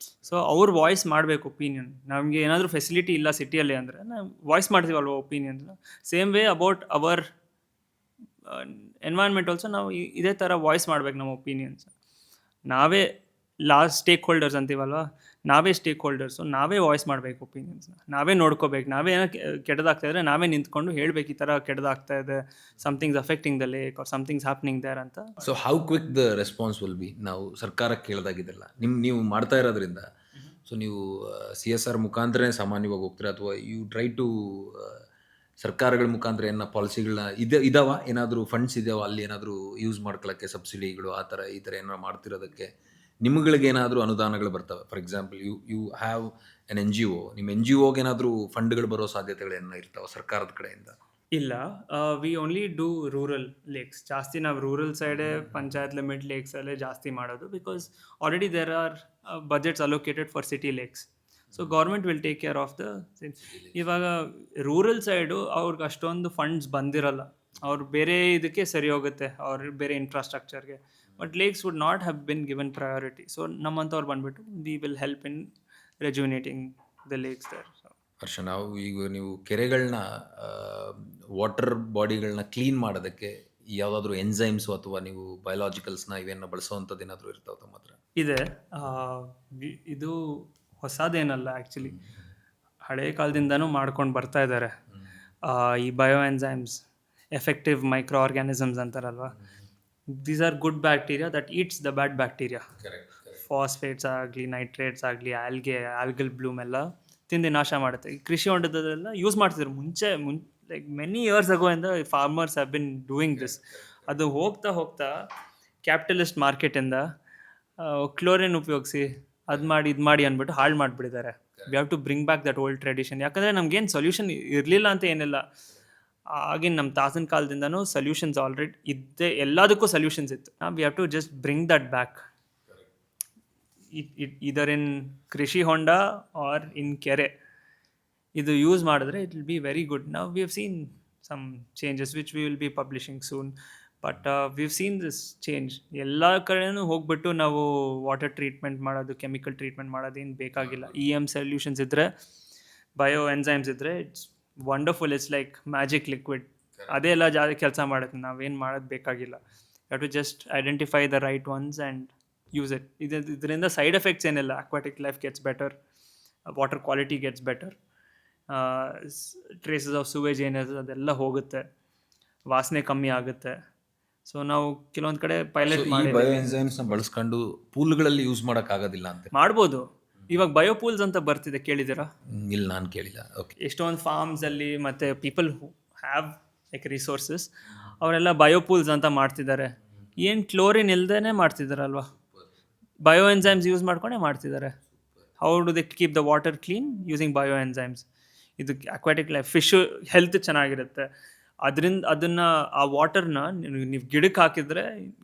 Speaker 1: ಸೊ ಅವ್ರು ವಾಯ್ಸ್ ಮಾಡಬೇಕು ಒಪಿನಿಯನ್. ನಮಗೆ ಏನಾದರೂ ಫೆಸಿಲಿಟಿ ಇಲ್ಲ ಸಿಟಿಯಲ್ಲಿ ಅಂದರೆ ನಾವು ವಾಯ್ಸ್ ಮಾಡ್ತೀವಲ್ವ ಒಪಿನಿಯನ್ಸ್ನ. Same way about our environment also ನಾವು ಇದೇ ಥರ ವಾಯ್ಸ್ ಮಾಡ್ಬೇಕು ನಮ್ಮ ಒಪಿನಿಯನ್ಸ್. ನಾವೇ ಸ್ಟೇಕ್ ಹೋಲ್ಡರ್ಸ್ ಅಂತೀವಲ್ವ, ನಾವೇ ಸ್ಟೇಕ್ ಹೋಲ್ಡರ್ಸು, ನಾವೇ ವಾಯ್ಸ್ ಮಾಡಬೇಕು ಒಪಿನಿಯನ್ಸ್ನ, ನಾವೇ ನೋಡ್ಕೋಬೇಕು. ನಾವೇ ಏನೋ ಕೆಟ್ಟದಾಗ್ತಾ ಇದ್ರೆ ನಾವೇ ನಿಂತ್ಕೊಂಡು ಹೇಳಬೇಕು, ಈ ಥರ ಕೆಟ್ಟದಾಗ್ತಾ ಇದೆ, something's affecting the lake or something's happening there ಅಂತ.
Speaker 2: So how quick the response will be? ನಾವು ಸರ್ಕಾರಕ್ಕೆ ಕೇಳಿದಾಗಿದ್ದೆಲ್ಲ ನೀವು ಮಾಡ್ತಾ ಇರೋದ್ರಿಂದ, ಸೊ ನೀವು CSR ಮುಖಾಂತರನೇ ಸಾಮಾನ್ಯವಾಗಿ ಹೋಗ್ತೀರಾ, ಅಥವಾ ಯು ಟ್ರೈ ಟು ಸರ್ಕಾರಗಳ ಮುಖಾಂತರ ಏನೋ ಪಾಲಿಸಿಗಳನ್ನ ಇದಾವ, ಏನಾದರೂ ಫಂಡ್ಸ್ ಇದಾವ ಅಲ್ಲಿ ಏನಾದರೂ ಯೂಸ್ ಮಾಡ್ಕೊಳ್ಳೋಕ್ಕೆ, ಸಬ್ಸಿಡಿಗಳು ಆ ಥರ ಈ ಥರ ಏನಾರು ಮಾಡ್ತಿರೋದಕ್ಕೆ ನಿಮ್ಗಳಿಗೆ ಏನಾದರೂ ಅನುದಾನಗಳು ಬರ್ತವೆ? For example you have an NGO, ನಿಮ್ಮ NGOಗೆ ಏನಾದರೂ ಫಂಡ್ಗಳು ಬರೋ ಸಾಧ್ಯತೆಗಳೇನೋ ಇರ್ತಾವೆ ಸರ್ಕಾರದ ಕಡೆಯಿಂದ?
Speaker 1: ಇಲ್ಲ, we only do rural lakes. ಜಾಸ್ತಿ ನಾವು ರೂರಲ್ ಸೈಡೇ ಪಂಚಾಯತ್ ಲಿಮಿಟ್ ಲೇಕ್ಸಲ್ಲೇ ಜಾಸ್ತಿ ಮಾಡೋದು, because already there are budgets allocated for city lakes. So government will take care of the. ಇವಾಗ ರೂರಲ್ ಸೈಡು ಅವ್ರಿಗೆ ಅಷ್ಟೊಂದು ಫಂಡ್ಸ್ ಬಂದಿರಲ್ಲ, ಅವ್ರು ಬೇರೆ ಇದಕ್ಕೆ ಸರಿ ಹೋಗುತ್ತೆ, ಅವ್ರ ಬೇರೆ ಇನ್ಫ್ರಾಸ್ಟ್ರಕ್ಚರ್ಗೆ. But lakes would not have been given priority. So ನಮ್ಮಂಥವ್ರು ಬಂದುಬಿಟ್ಟು we will help in rejuvenating the lakes there.
Speaker 2: Harsha, ನಾವು ಈಗ ನೀವು ಕೆರೆಗಳನ್ನ, ವಾಟರ್ ಬಾಡಿಗಳನ್ನ ಕ್ಲೀನ್ ಮಾಡೋದಕ್ಕೆ ಯಾವುದಾದ್ರೂ ಎನ್ಸೈಮ್ಸು ಅಥವಾ ನೀವು ಬಯೋಲಾಜಿಕಲ್ಸ್ನ ಇವೇನ ಬಳಸೋವಂಥದ್ದು ಏನಾದರೂ ಇರ್ತಾವೆ ತಮ್ಮ ಹತ್ರ?
Speaker 1: ಇದೆ. ಇದು ಹೊಸದೇನಲ್ಲ ಆ್ಯಕ್ಚುಲಿ, ಹಳೆ ಕಾಲದಿಂದನೂ ಮಾಡ್ಕೊಂಡು ಬರ್ತಾ ಇದ್ದಾರೆ. ಈ bio enzymes, effective micro organisms ಅಂತಾರಲ್ವ, these are good bacteria that eats the bad bacteria. Phosphates ಆಗಲಿ, ನೈಟ್ರೇಟ್ಸ್ ಆಗಲಿ, ಆಲ್ಗಲ್ ಬ್ಲೂಮ್ ಎಲ್ಲ ತಿಂದು ನಾಶ ಮಾಡುತ್ತೆ. ಈ ಕೃಷಿ ಹೊಂಡದಲ್ಲೆಲ್ಲ ಯೂಸ್ ಮಾಡ್ತಿದ್ರು ಮುಂಚೆ ಲೈಕ್ ಮೆನಿ ಇಯರ್ಸ್ ಅಗೋ ಇಂದ farmers have been doing this. ಅದು ಹೋಗ್ತಾ ಹೋಗ್ತಾ ಕ್ಯಾಪಿಟಲಿಸ್ಟ್ ಮಾರ್ಕೆಟಿಂದ ಕ್ಲೋರಿನ್ ಉಪಯೋಗಿಸಿ ಅದು ಮಾಡಿ ಇದು ಮಾಡಿ ಅಂದ್ಬಿಟ್ಟು ಹಾಳು ಮಾಡಿಬಿಟ್ಟಿದ್ದಾರೆ. We have to bring back that old tradition. ಯಾಕಂದರೆ ನಮಗೇನು ಸೊಲ್ಯೂಷನ್ ಇರಲಿಲ್ಲ ಅಂತ ಏನಿಲ್ಲ, ಆಗಿನ ನಮ್ಮ ತಾತನ ಕಾಲದಿಂದನೂ ಸೊಲ್ಯೂಷನ್ಸ್ ಆಲ್ರೆಡಿ ಇದ್ದೇ, ಎಲ್ಲದಕ್ಕೂ ಸೊಲ್ಯೂಷನ್ಸ್ ಇತ್ತು. We have to just bring that back, either in ಕೃಷಿ ಹೊಂಡ ಆರ್ ಇನ್ ಕೆರೆ. ಇದು ಯೂಸ್ ಮಾಡಿದ್ರೆ it will be very good. ನಾವು we have seen some changes which we will be publishing soon. But we have seen this change. ಎಲ್ಲ ಕಡೆನೂ ಹೋಗ್ಬಿಟ್ಟು ನಾವು ವಾಟರ್ ಟ್ರೀಟ್ಮೆಂಟ್ ಮಾಡೋದು, ಕೆಮಿಕಲ್ ಟ್ರೀಟ್ಮೆಂಟ್ ಮಾಡೋದು ಏನು ಬೇಕಾಗಿಲ್ಲ. ಸೊಲ್ಯೂಷನ್ಸ್ ಇದ್ದರೆ, ಬಯೋ ಎನ್ಸೈಮ್ಸ್ ಇದ್ದರೆ, it's wonderful. It's like magic liquid. ಅದೇ ಎಲ್ಲ ಕೆಲಸ ಮಾಡುತ್ತೆ, ನಾವೇನು ಮಾಡೋದು ಬೇಕಾಗಿಲ್ಲ. You have to just identify the right ones and use it. ಇದರಿಂದ ಸೈಡ್ ಎಫೆಕ್ಟ್ಸ್ ಏನಿಲ್ಲ. Aquatic life gets better, water quality gets better, traces of Suez ಏನಿದೆ ಅದೆಲ್ಲ ಹೋಗುತ್ತೆ, ವಾಸನೆ ಕಮ್ಮಿ ಆಗುತ್ತೆ. ಸೊ ನಾವು ಕೆಲವೊಂದು ಕಡೆ ಪೈಲಟ್ ಮಾಡಿ
Speaker 2: ಬಯೋ ಎನ್ಸೈಮ್ಸ್ನ ಬಳಸ್ಕೊಂಡು ಪೂಲ್ಗಳಲ್ಲಿ ಯೂಸ್ ಮಾಡೋಕ್ಕಾಗೋದಿಲ್ಲ ಅಂತ
Speaker 1: ಮಾಡ್ಬೋದು. ಇವಾಗ ಬಯೋಪೂಲ್ಸ್ ಅಂತ ಬರ್ತಿದೆ, ಕೇಳಿದ್ದೀರಾ?
Speaker 2: ಇಲ್ಲ, ನಾನು ಕೇಳಿಲ್ಲ. ಓಕೆ.
Speaker 1: ಎಷ್ಟೊಂದು ಫಾರ್ಮ್ಸಲ್ಲಿ ಮತ್ತು people who have like resources, ಅವರೆಲ್ಲ ಬಯೋಪೂಲ್ಸ್ ಅಂತ ಮಾಡ್ತಿದ್ದಾರೆ. ಏನು ಕ್ಲೋರಿನ್ ಇಲ್ದೇ ಮಾಡ್ತಿದ್ದಾರಲ್ವ, ಬಯೋ ಎನ್ಸೈಮ್ಸ್ ಯೂಸ್ ಮಾಡ್ಕೊಂಡೇ ಮಾಡ್ತಿದ್ದಾರೆ. How do they keep the water clean? Using bio enzymes. ಇದು ಅಕ್ವಾಟಿಕ್ ಲೈಫ್, ಫಿಶ್ ಹೆಲ್ತ್ ಚೆನ್ನಾಗಿರುತ್ತೆ ಅದರಿಂದ. ಅದನ್ನು ಆ ವಾಟರ್ನ ನೀವು ಗಿಡಕ್ಕೆ ಹಾಕಿದರೆ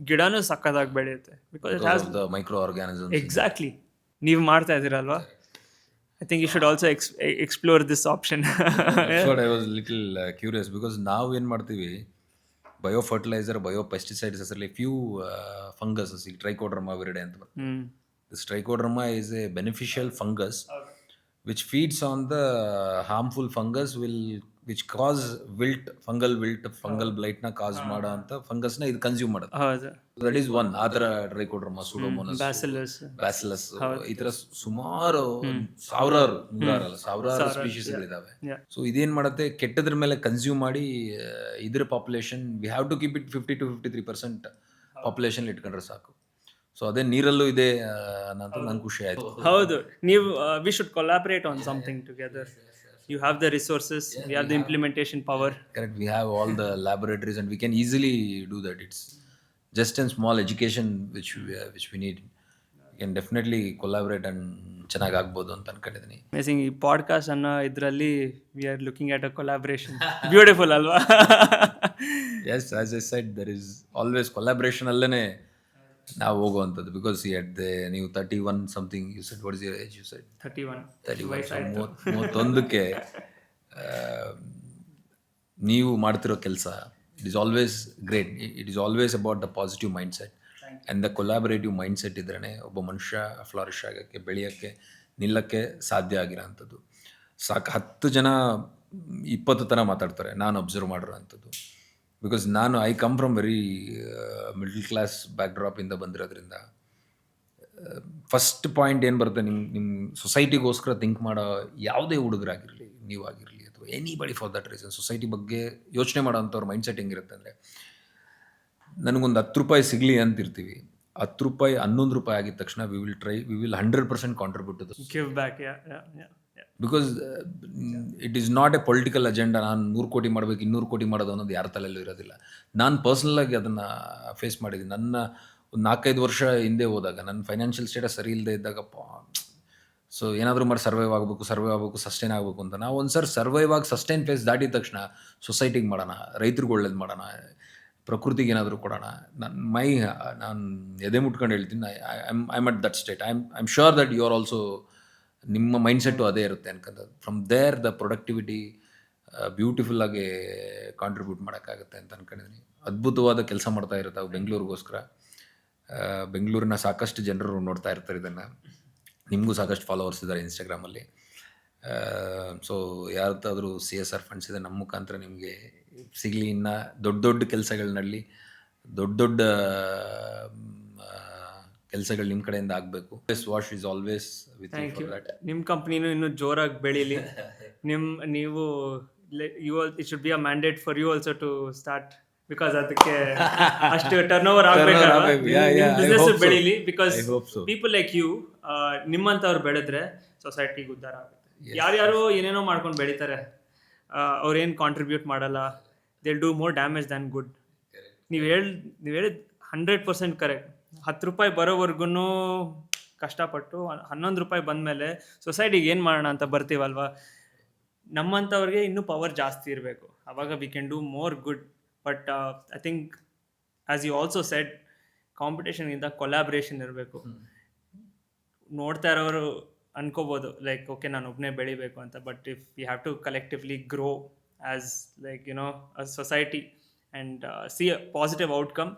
Speaker 1: ಗಿಡನೂ ಸಕ್ಕತ್ತಾಗಿ ಬೆಳೆಯುತ್ತೆ, because it has
Speaker 2: the micro organisms.
Speaker 1: Exactly. ನೀವು ಮಾಡ್ತಾ ಇದ್ದೀರಲ್ವಾ? I think you should also explore this option.
Speaker 2: I was little curious because ನಾವು ಏನು ಮಾಡ್ತೀವಿ, ಬಯೋ ಫರ್ಟಿಲೈಸರ್, ಬಯೋ ಪೆಸ್ಟಿಸೈಡ್ಸ್ ಹೆಸರಲ್ಲಿ ಫ್ಯೂ ಫಂಗಸಸ್, ಈಗ ಟ್ರೈಕೋಡರ್ಮಾ ವಿರಿಡೆ ಅಂತ ಬರ್ತದೆ. This Trichoderma is a beneficial fungus which feeds on the harmful fungus which cause fungal blight na cause ಮಾಡೋ ಅಂತ fungus ನ ಇದು ಕನ್ಸ್ಯೂಮ್ ಮಾಡೋದು.
Speaker 1: ಹೌದು,
Speaker 2: ದಟ್ ಈಸ್ ಒನ್. ಆ ಥರ ಟ್ರೈಕೋಡರ್ಮಾ, ಸುಡೋಮೋನಸ್, ಬ್ಯಾಸಿಲಸ್, ಈ ಥರ ಸುಮಾರು ಸಾವಿರಾರು ಸ್ಪೀಶೀಸ್ಗಳಿದ್ದಾವೆ. ಸೊ ಇದೇನು ಮಾಡುತ್ತೆ, ಕೆಟ್ಟದ್ರ ಮೇಲೆ ಕನ್ಸ್ಯೂಮ್ ಮಾಡಿ ಇದ್ರ population we have to keep it 50 to 53% population ಇಟ್ಕೊಂಡ್ರೆ ಸಾಕು. ಸೊ ಅದೇ ನೀರಲ್ಲೂ ಇದೆ ಅನ್ನೋದು ನಂಗೆ ಖುಷಿ ಆಯಿತು.
Speaker 1: ಹೌದು, ನೀವು we should collaborate on something together. You have the resources, we have the implementation power.
Speaker 2: Correct, we have all the laboratories and we can easily do that. It's just a small education which we need. Can definitely collaborate and ಚೆನ್ನಾಗಿ ಆಗ್ಬೋದು ಅಂತ ಅನ್ಕೊಂಡಿದ್ದೀನಿ.
Speaker 1: Amazing. ಈ podcast ಅನ್ನೋ ಇದರಲ್ಲಿ we are looking at a collaboration. Beautiful ಅಲ್ವಾ?
Speaker 2: Yes, as I said, there is always collaboration ಅಲ್ಲೇ ನಾವು ಹೋಗುವಂಥದ್ದು. ಬಿಕಾಸ್ ನೀವು 31 something you said. What is your age? You said
Speaker 1: 31.
Speaker 2: 31ಕ್ಕೆ ನೀವು ಮಾಡ್ತಿರೋ ಕೆಲಸ it is always great. It is always about the positive mindset and the collaborative mind set ಇದ್ರೇ ಒಬ್ಬ ಮನುಷ್ಯ ಫ್ಲಾರಿಶ್ ಆಗೋಕ್ಕೆ, ಬೆಳೆಯೋಕ್ಕೆ, ನಿಲ್ಲಕ್ಕೆ ಸಾಧ್ಯ ಆಗಿರೋಂಥದ್ದು. ಸಾಕು 10 ಜನ 20 ಥರ ಮಾತಾಡ್ತಾರೆ ನಾನು ಅಬ್ಸರ್ವ್ ಮಾಡಿರೋ ಅಂಥದ್ದು. Because I come from very middle class back ಡ್ರಾಪಿಂದ ಬಂದಿರೋದ್ರಿಂದ ಫಸ್ಟ್ ಪಾಯಿಂಟ್ ಏನು ಬರುತ್ತೆ, ನಿಮ್ಮ ಸೊಸೈಟಿಗೋಸ್ಕರ ಥಿಂಕ್ ಮಾಡೋ ಯಾವುದೇ ಹುಡುಗರಾಗಿರಲಿ, ನೀವಾಗಿರಲಿ, ಅಥವಾ anybody for that reason, society ಬಗ್ಗೆ ಯೋಚನೆ ಮಾಡೋಂಥವ್ರ ಮೈಂಡ್ ಸೆಟ್ ಹೆಂಗಿರುತ್ತೆ ಅಂದರೆ, ನನಗೊಂದು 10 ರೂಪಾಯಿ ಸಿಗಲಿ ಅಂತಿರ್ತೀವಿ. 10 ರೂಪಾಯಿ 11 ರೂಪಾಯಿ ಆಗಿದ ತಕ್ಷಣ we will 100% contribute to the
Speaker 1: give back.
Speaker 2: Because it is not a political agenda. ನಾನು 100 ಕೋಟಿ ಮಾಡಬೇಕು, 200 ಕೋಟಿ ಮಾಡೋದು ಅನ್ನೋದು ಯಾರ ತಲೆಯಲ್ಲೂ ಇರೋದಿಲ್ಲ. ನಾನು ಪರ್ಸ್ನಲಾಗಿ ಅದನ್ನು ಫೇಸ್ ಮಾಡಿದ್ದೀನಿ. ನನ್ನ ಒಂದು 4-5 ವರ್ಷ ಹಿಂದೆ ಹೋದಾಗ ನನ್ನ ಫೈನಾನ್ಷಿಯಲ್ ಸ್ಟೇಟಸ್ ಸರಿ ಇಲ್ಲದೆ ಇದ್ದಾಗಪ್ಪ, ಸೊ ಏನಾದರೂ ಮಾಡಿ ಸರ್ವೈವ್ ಆಗಬೇಕು, ಸಸ್ಟೈನ್ ಆಗಬೇಕು ಅಂತ ನಾವು ಒಂದು ಸರ್ ಸರ್ವೈವ್ ಆಗಿ ಸಸ್ಟೈನ್ ಫೇಸ್ ದಾಟಿದ ತಕ್ಷಣ ಸೊಸೈಟಿಗೆ ಮಾಡೋಣ, ರೈತರಿಗೆ ಒಳ್ಳೇದು ಮಾಡೋಣ, ಪ್ರಕೃತಿಗೆ ಏನಾದರೂ ಕೊಡೋಣ. ನಾನು ಎದೆ ಮುಟ್ಕೊಂಡು ಹೇಳ್ತೀನಿ, I am at that state. I am sure that you are also, ನಿಮ್ಮ ಮೈಂಡ್ಸೆಟ್ಟು ಅದೇ ಇರುತ್ತೆ ಅನ್ಕೊಂಡದ್ದು. ಫ್ರಮ್ ದೇರ್ ದ ಪ್ರೊಡಕ್ಟಿವಿಟಿ ಬ್ಯೂಟಿಫುಲ್ಲಾಗಿ ಕಾಂಟ್ರಿಬ್ಯೂಟ್ ಮಾಡೋಕ್ಕಾಗುತ್ತೆ ಅಂತ ಅನ್ಕೊಂಡಿದ್ದೀನಿ. ಅದ್ಭುತವಾದ ಕೆಲಸ ಮಾಡ್ತಾ ಇರುತ್ತೆ ಅವು ಬೆಂಗಳೂರಿಗೋಸ್ಕರ. ಬೆಂಗಳೂರಿನ ಸಾಕಷ್ಟು ಜನರು ನೋಡ್ತಾ ಇರ್ತಾರೆ ಇದನ್ನು. ನಿಮಗೂ ಸಾಕಷ್ಟು ಫಾಲೋವರ್ಸ್ ಇದ್ದಾರೆ ಇನ್ಸ್ಟಾಗ್ರಾಮಲ್ಲಿ. ಸೊ ಯಾರ್ದಾದ್ರೂ CSR ಫಂಡ್ಸ್ ಇದೆ, ನಮ್ಮ ಮುಖಾಂತರ ನಿಮಗೆ ಸಿಗಲಿ. ಇನ್ನು ದೊಡ್ಡ ಕೆಲಸಗಳನ್ನಲ್ಲಿ ದೊಡ್ಡ ಕೆಲಸಗಳು ನಿಮ್ಮ ಕಡೆಯಿಂದ ಆಗಬೇಕು. Wash is always with you for that.
Speaker 1: ನಿಮ್ಮ ಕಂಪ್ನಿನೂ ಇನ್ನೂ ಜೋರಾಗಿ ಬೆಳೀಲಿ. ನೀವು it should be a mandate for you also to start, because ಅದಕ್ಕೆ ಅಷ್ಟು ಟರ್ನ್ ಓವರ್ ಬಿಸ್ನೆಸ್ ಬೆಳೀಲಿ. ಬಿಕಾಸ್ ಪೀಪಲ್ ಲೈಕ್ ಯು, ನಿಮ್ಮಂಥವ್ರು ಬೆಳೆದ್ರೆ ಸೊಸೈಟಿಗೆ ಉದ್ಧಾರ ಆಗುತ್ತೆ. ಯಾರ್ಯಾರು ಏನೇನೋ ಮಾಡ್ಕೊಂಡು ಬೆಳೀತಾರೆ, ಅವ್ರೇನು ಕಾಂಟ್ರಿಬ್ಯೂಟ್ ಮಾಡಲ್ಲ. They do more damage than good. ನೀವು ಹೇಳಿದ 100% ಕರೆಕ್ಟ್. 10 ರೂಪಾಯಿ ಬರೋವರೆಗೂ ಕಷ್ಟಪಟ್ಟು 11 ರೂಪಾಯಿ ಬಂದಮೇಲೆ ಸೊಸೈಟಿಗೆ ಏನು ಮಾಡೋಣ ಅಂತ ಬರ್ತೀವಲ್ವ, ನಮ್ಮಂಥವ್ರಿಗೆ ಇನ್ನೂ ಪವರ್ ಜಾಸ್ತಿ ಇರಬೇಕು. ಆವಾಗ we can do more good. But I think as you also said, ಕಾಂಪಿಟೇಷನ್ಗಿಂತ ಕೊಲಾಬ್ರೇಷನ್ ಇರಬೇಕು. ನೋಡ್ತಾ ಇರೋರು ಅನ್ಕೋಬೋದು ಲೈಕ್ ಓಕೆ ನಾನು ಒಬ್ಬನೇ ಬೆಳಿಬೇಕು ಅಂತ. But if you have to collectively grow as like a society and see a positive outcome,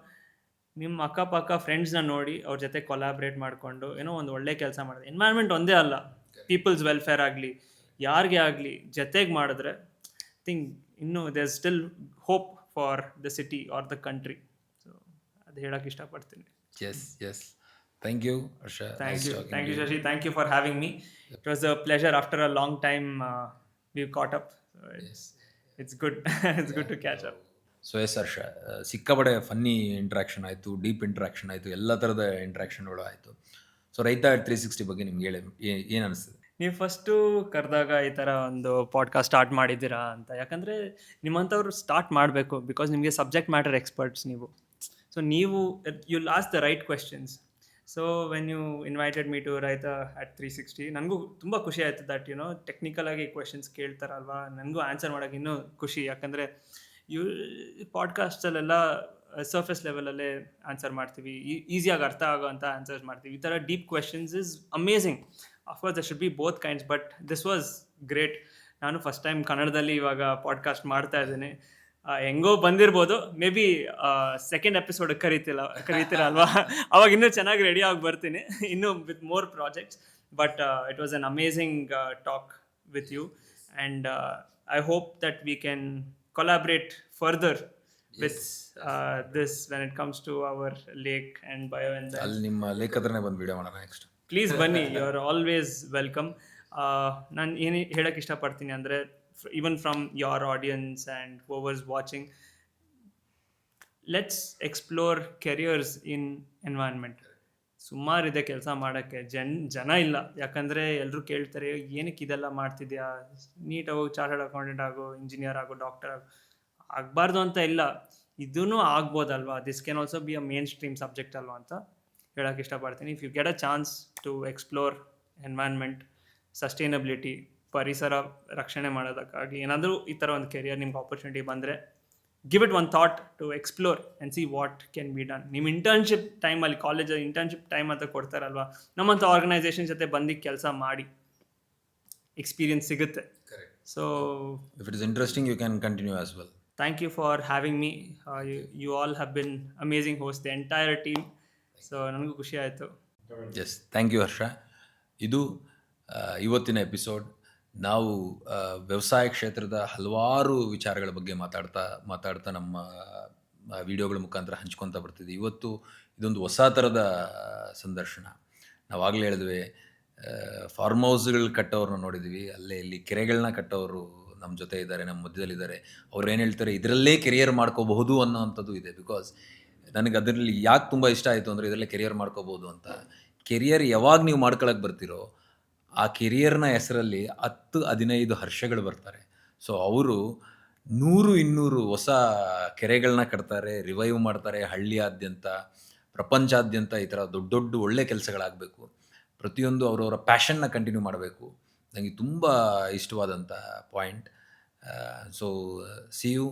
Speaker 1: ನಿಮ್ಮ ಅಕ್ಕಪಕ್ಕ ಫ್ರೆಂಡ್ಸ್ನ ನೋಡಿ ಅವ್ರ ಜೊತೆ ಕೊಲಾಬ್ರೇಟ್ ಮಾಡಿಕೊಂಡು ಒಂದು ಒಳ್ಳೆ ಕೆಲಸ ಮಾಡೋದು. ಎನ್ವೈರ್ಮೆಂಟ್ ಒಂದೇ ಅಲ್ಲ, ಪೀಪಲ್ಸ್ ವೆಲ್ಫೇರ್ ಆಗಲಿ, ಯಾರಿಗೆ ಆಗಲಿ ಜೊತೆಗೆ ಮಾಡಿದ್ರೆ ಐ ಥಿಂಕ್ ಇನ್ನೂ there still hope for the city or the country. So ಅದು ಹೇಳೋಕ್ಕೆ ಇಷ್ಟಪಡ್ತೀನಿ.
Speaker 2: Yes thank you Harsha.
Speaker 1: Thank you Shashi, thank you for having me. It was a pleasure. After a long time we've caught up. It's good. It's good to catch up.
Speaker 2: So yes Harsha, ಸಿಕ್ಕಾಪಡೆ funny interaction ಆಯಿತು, deep interaction ಆಯಿತು, ಎಲ್ಲ ಥರದ ಇಂಟ್ರಾಕ್ಷನ್ಗಳು ಆಯಿತು. So ರೈತ 360 ಬಗ್ಗೆ ನಿಮ್ಗೆ ಹೇಳಿ ಏನು ಅನಿಸ್ತದೆ?
Speaker 1: ನೀವು ಫಸ್ಟು ಕರೆದಾಗ ಈ ಥರ ಒಂದು ಪಾಡ್ಕಾಸ್ಟ್ ಸ್ಟಾರ್ಟ್ ಮಾಡಿದ್ದೀರಾ ಅಂತ, ಯಾಕಂದರೆ ನಿಮ್ಮಂಥವ್ರು ಸ್ಟಾರ್ಟ್ ಮಾಡಬೇಕು. ಬಿಕಾಸ್ ನಿಮಗೆ ಸಬ್ಜೆಕ್ಟ್ ಮ್ಯಾಟರ್ ಎಕ್ಸ್ಪರ್ಟ್ಸ್ ನೀವು. ಸೊ ನೀವು you'll ask the right questions. So when you invited me to Raitha at 360, ನನಗೂ ತುಂಬ ಖುಷಿ ಆಯಿತು ದಟ್ ಟೆಕ್ನಿಕಲಾಗಿ ಕ್ವೆಶನ್ಸ್ ಕೇಳ್ತಾರಲ್ವಾ, ನನಗೂ ಆನ್ಸರ್ ಮಾಡೋಕ್ಕೆ ಇನ್ನೂ ಖುಷಿ. ಯಾಕಂದರೆ ಪಾಡ್ಕಾಸ್ಟಲ್ಲೆಲ್ಲ ಸರ್ಫೇಸ್ ಲೆವೆಲಲ್ಲೇ ಆನ್ಸರ್ ಮಾಡ್ತೀವಿ, ಈಸಿಯಾಗಿ ಅರ್ಥ ಆಗೋವಂಥ ಆನ್ಸರ್ಸ್ ಮಾಡ್ತೀವಿ. ಈ ಥರ deep questions is amazing. Of course there should be both kinds, but this was great. ನಾನು ಫಸ್ಟ್ ಟೈಮ್ ಕನ್ನಡದಲ್ಲಿ ಇವಾಗ ಪಾಡ್ಕಾಸ್ಟ್ ಮಾಡ್ತಾ ಇದ್ದೀನಿ. ಹೆಂಗೋ ಬಂದಿರ್ಬೋದು, ಮೇ ಬಿ ಸೆಕೆಂಡ್ ಎಪಿಸೋಡ್ ಕರೀತೀರ ಅಲ್ವಾ, ಅವಾಗ ಇನ್ನೂ ಚೆನ್ನಾಗಿ ರೆಡಿ ಆಗಿ ಬರ್ತೀನಿ, ಇನ್ನೂ with more projects. But it was an amazing talk with you, and I hope that we can collaborate further with this when it comes to our lake and bio and that.
Speaker 2: ಅಲ್ಲಿ ನಿಮ್ಮ lake ಹತ್ರನೇ ಬಂದು video ಮಾಡೋಣ next.
Speaker 1: Please ಬನ್ನಿ, you are always welcome. ನಾನು ಏನು ಹೇಳೋಕ್ಕೆ ಇಷ್ಟಪಡ್ತೀನಿ ಅಂದರೆ, even from your audience and whoever's watching, let's explore careers in environment. ಸುಮಾರಿದೆ ಕೆಲಸ ಮಾಡೋಕ್ಕೆ, ಜನ ಇಲ್ಲ. ಯಾಕಂದರೆ ಎಲ್ಲರೂ ಕೇಳ್ತಾರೆ ಏನಕ್ಕೆ ಇದೆಲ್ಲ ಮಾಡ್ತಿದ್ಯಾ, ನೀಟಾಗಿ ಹೋಗಿ ಚಾರ್ಟರ್ಡ್ ಅಕೌಂಟೆಂಟ್ ಆಗೋ, ಇಂಜಿನಿಯರ್ ಆಗೋ, ಡಾಕ್ಟರ್ ಆಗಬಾರ್ದು ಅಂತ ಇಲ್ಲ, ಇದೂ ಆಗ್ಬೋದಲ್ವಾ, this can also be a mainstream subject ಅಲ್ವಾ ಅಂತ ಹೇಳೋಕ್ಕೆ ಇಷ್ಟಪಡ್ತೀನಿ. If you get a chance to explore environment, sustainability, ಪರಿಸರ ರಕ್ಷಣೆ ಮಾಡೋದಕ್ಕಾಗಿ ಏನಾದರೂ ಈ ಥರ ಒಂದು ಕೆರಿಯರ್ ನಿಮ್ಗೆ ಆಪರ್ಚುನಿಟಿ ಬಂದರೆ, give it one thought to explore and see what can be done. ನಿಮ್ಮ ಇಂಟರ್ನ್ಶಿಪ್ ಟೈಮಲ್ಲಿ, ಕಾಲೇಜಲ್ಲಿ ಇಂಟರ್ನ್ಶಿಪ್ ಟೈಮ್ ಅಂತ ಕೊಡ್ತಾರಲ್ವ, ನಮ್ಮಂಥ ಆರ್ಗನೈಸೇಷನ್ ಜೊತೆ ಬಂದು ಕೆಲಸ ಮಾಡಿ ಎಕ್ಸ್ಪೀರಿಯನ್ಸ್ ಸಿಗುತ್ತೆ. So
Speaker 2: if it is interesting you can continue as well.
Speaker 1: thank you for having me. You all have been amazing hosts, the entire team. So ನನಗೂ ಖುಷಿ ಆಯಿತು.
Speaker 2: ಎಸ್, ಥ್ಯಾಂಕ್ ಯು ಹರ್ಷ. ಇದು ಇವತ್ತಿನ ಎಪಿಸೋಡ್. ನಾವು ವ್ಯವಸಾಯ ಕ್ಷೇತ್ರದ ಹಲವಾರು ವಿಚಾರಗಳ ಬಗ್ಗೆ ಮಾತಾಡ್ತಾ ನಮ್ಮ ವಿಡಿಯೋಗಳ ಮುಖಾಂತರ ಹಂಚ್ಕೊತಾ ಬರ್ತಿದ್ವಿ. ಇವತ್ತು ಇದೊಂದು ಹೊಸ ಥರದ ಸಂದರ್ಶನ. ನಾವಾಗಲೇ ಹೇಳಿದ್ವಿ, ಫಾರ್ಮ್ ಹೌಸ್ಗಳು ಕಟ್ಟೋರನ್ನ ನೋಡಿದ್ವಿ, ಅಲ್ಲೇ ಇಲ್ಲಿ ಕೆರೆಗಳನ್ನ ಕಟ್ಟೋರು ನಮ್ಮ ಜೊತೆ ಇದ್ದಾರೆ, ನಮ್ಮ ಮಧ್ಯದಲ್ಲಿದ್ದಾರೆ. ಅವ್ರು ಏನು ಹೇಳ್ತಾರೆ, ಇದರಲ್ಲೇ ಕೆರಿಯರ್ ಮಾಡ್ಕೋಬಹುದು ಅನ್ನೋವಂಥದ್ದು ಇದೆ. ಬಿಕಾಸ್ ನನಗೆ ಅದರಲ್ಲಿ ಯಾಕೆ ತುಂಬ ಇಷ್ಟ ಆಯಿತು ಅಂದರೆ, ಇದರಲ್ಲೇ ಕೆರಿಯರ್ ಮಾಡ್ಕೋಬೋದು ಅಂತ. ಕೆರಿಯರ್ ಯಾವಾಗ ನೀವು ಮಾಡ್ಕೊಳಕ್ಕೆ ಬರ್ತೀರೋ, ಆ ಕೆರಿಯರ್ನ ಹೆಸರಲ್ಲಿ 10-15 ಹರ್ಷಗಳು ಬರ್ತಾರೆ. ಸೊ ಅವರು 100-200 ಹೊಸ ಕೆರೆಗಳನ್ನ ಕಟ್ತಾರೆ, ರಿವೈವ್ ಮಾಡ್ತಾರೆ. ಹಳ್ಳಿಯಾದ್ಯಂತ, ಪ್ರಪಂಚಾದ್ಯಂತ ಈ ಥರ ದೊಡ್ಡ ದೊಡ್ಡ ಒಳ್ಳೆ ಕೆಲಸಗಳಾಗಬೇಕು. ಪ್ರತಿಯೊಂದು ಅವರವರ ಪ್ಯಾಷನ್ನ ಕಂಟಿನ್ಯೂ ಮಾಡಬೇಕು. ನನಗೆ ತುಂಬ ಇಷ್ಟವಾದಂಥ point. So see you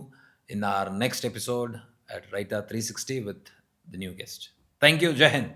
Speaker 2: in our next episode at Raitha 360 with the new guest. Thank you. ಜೈ ಹಿಂದ್.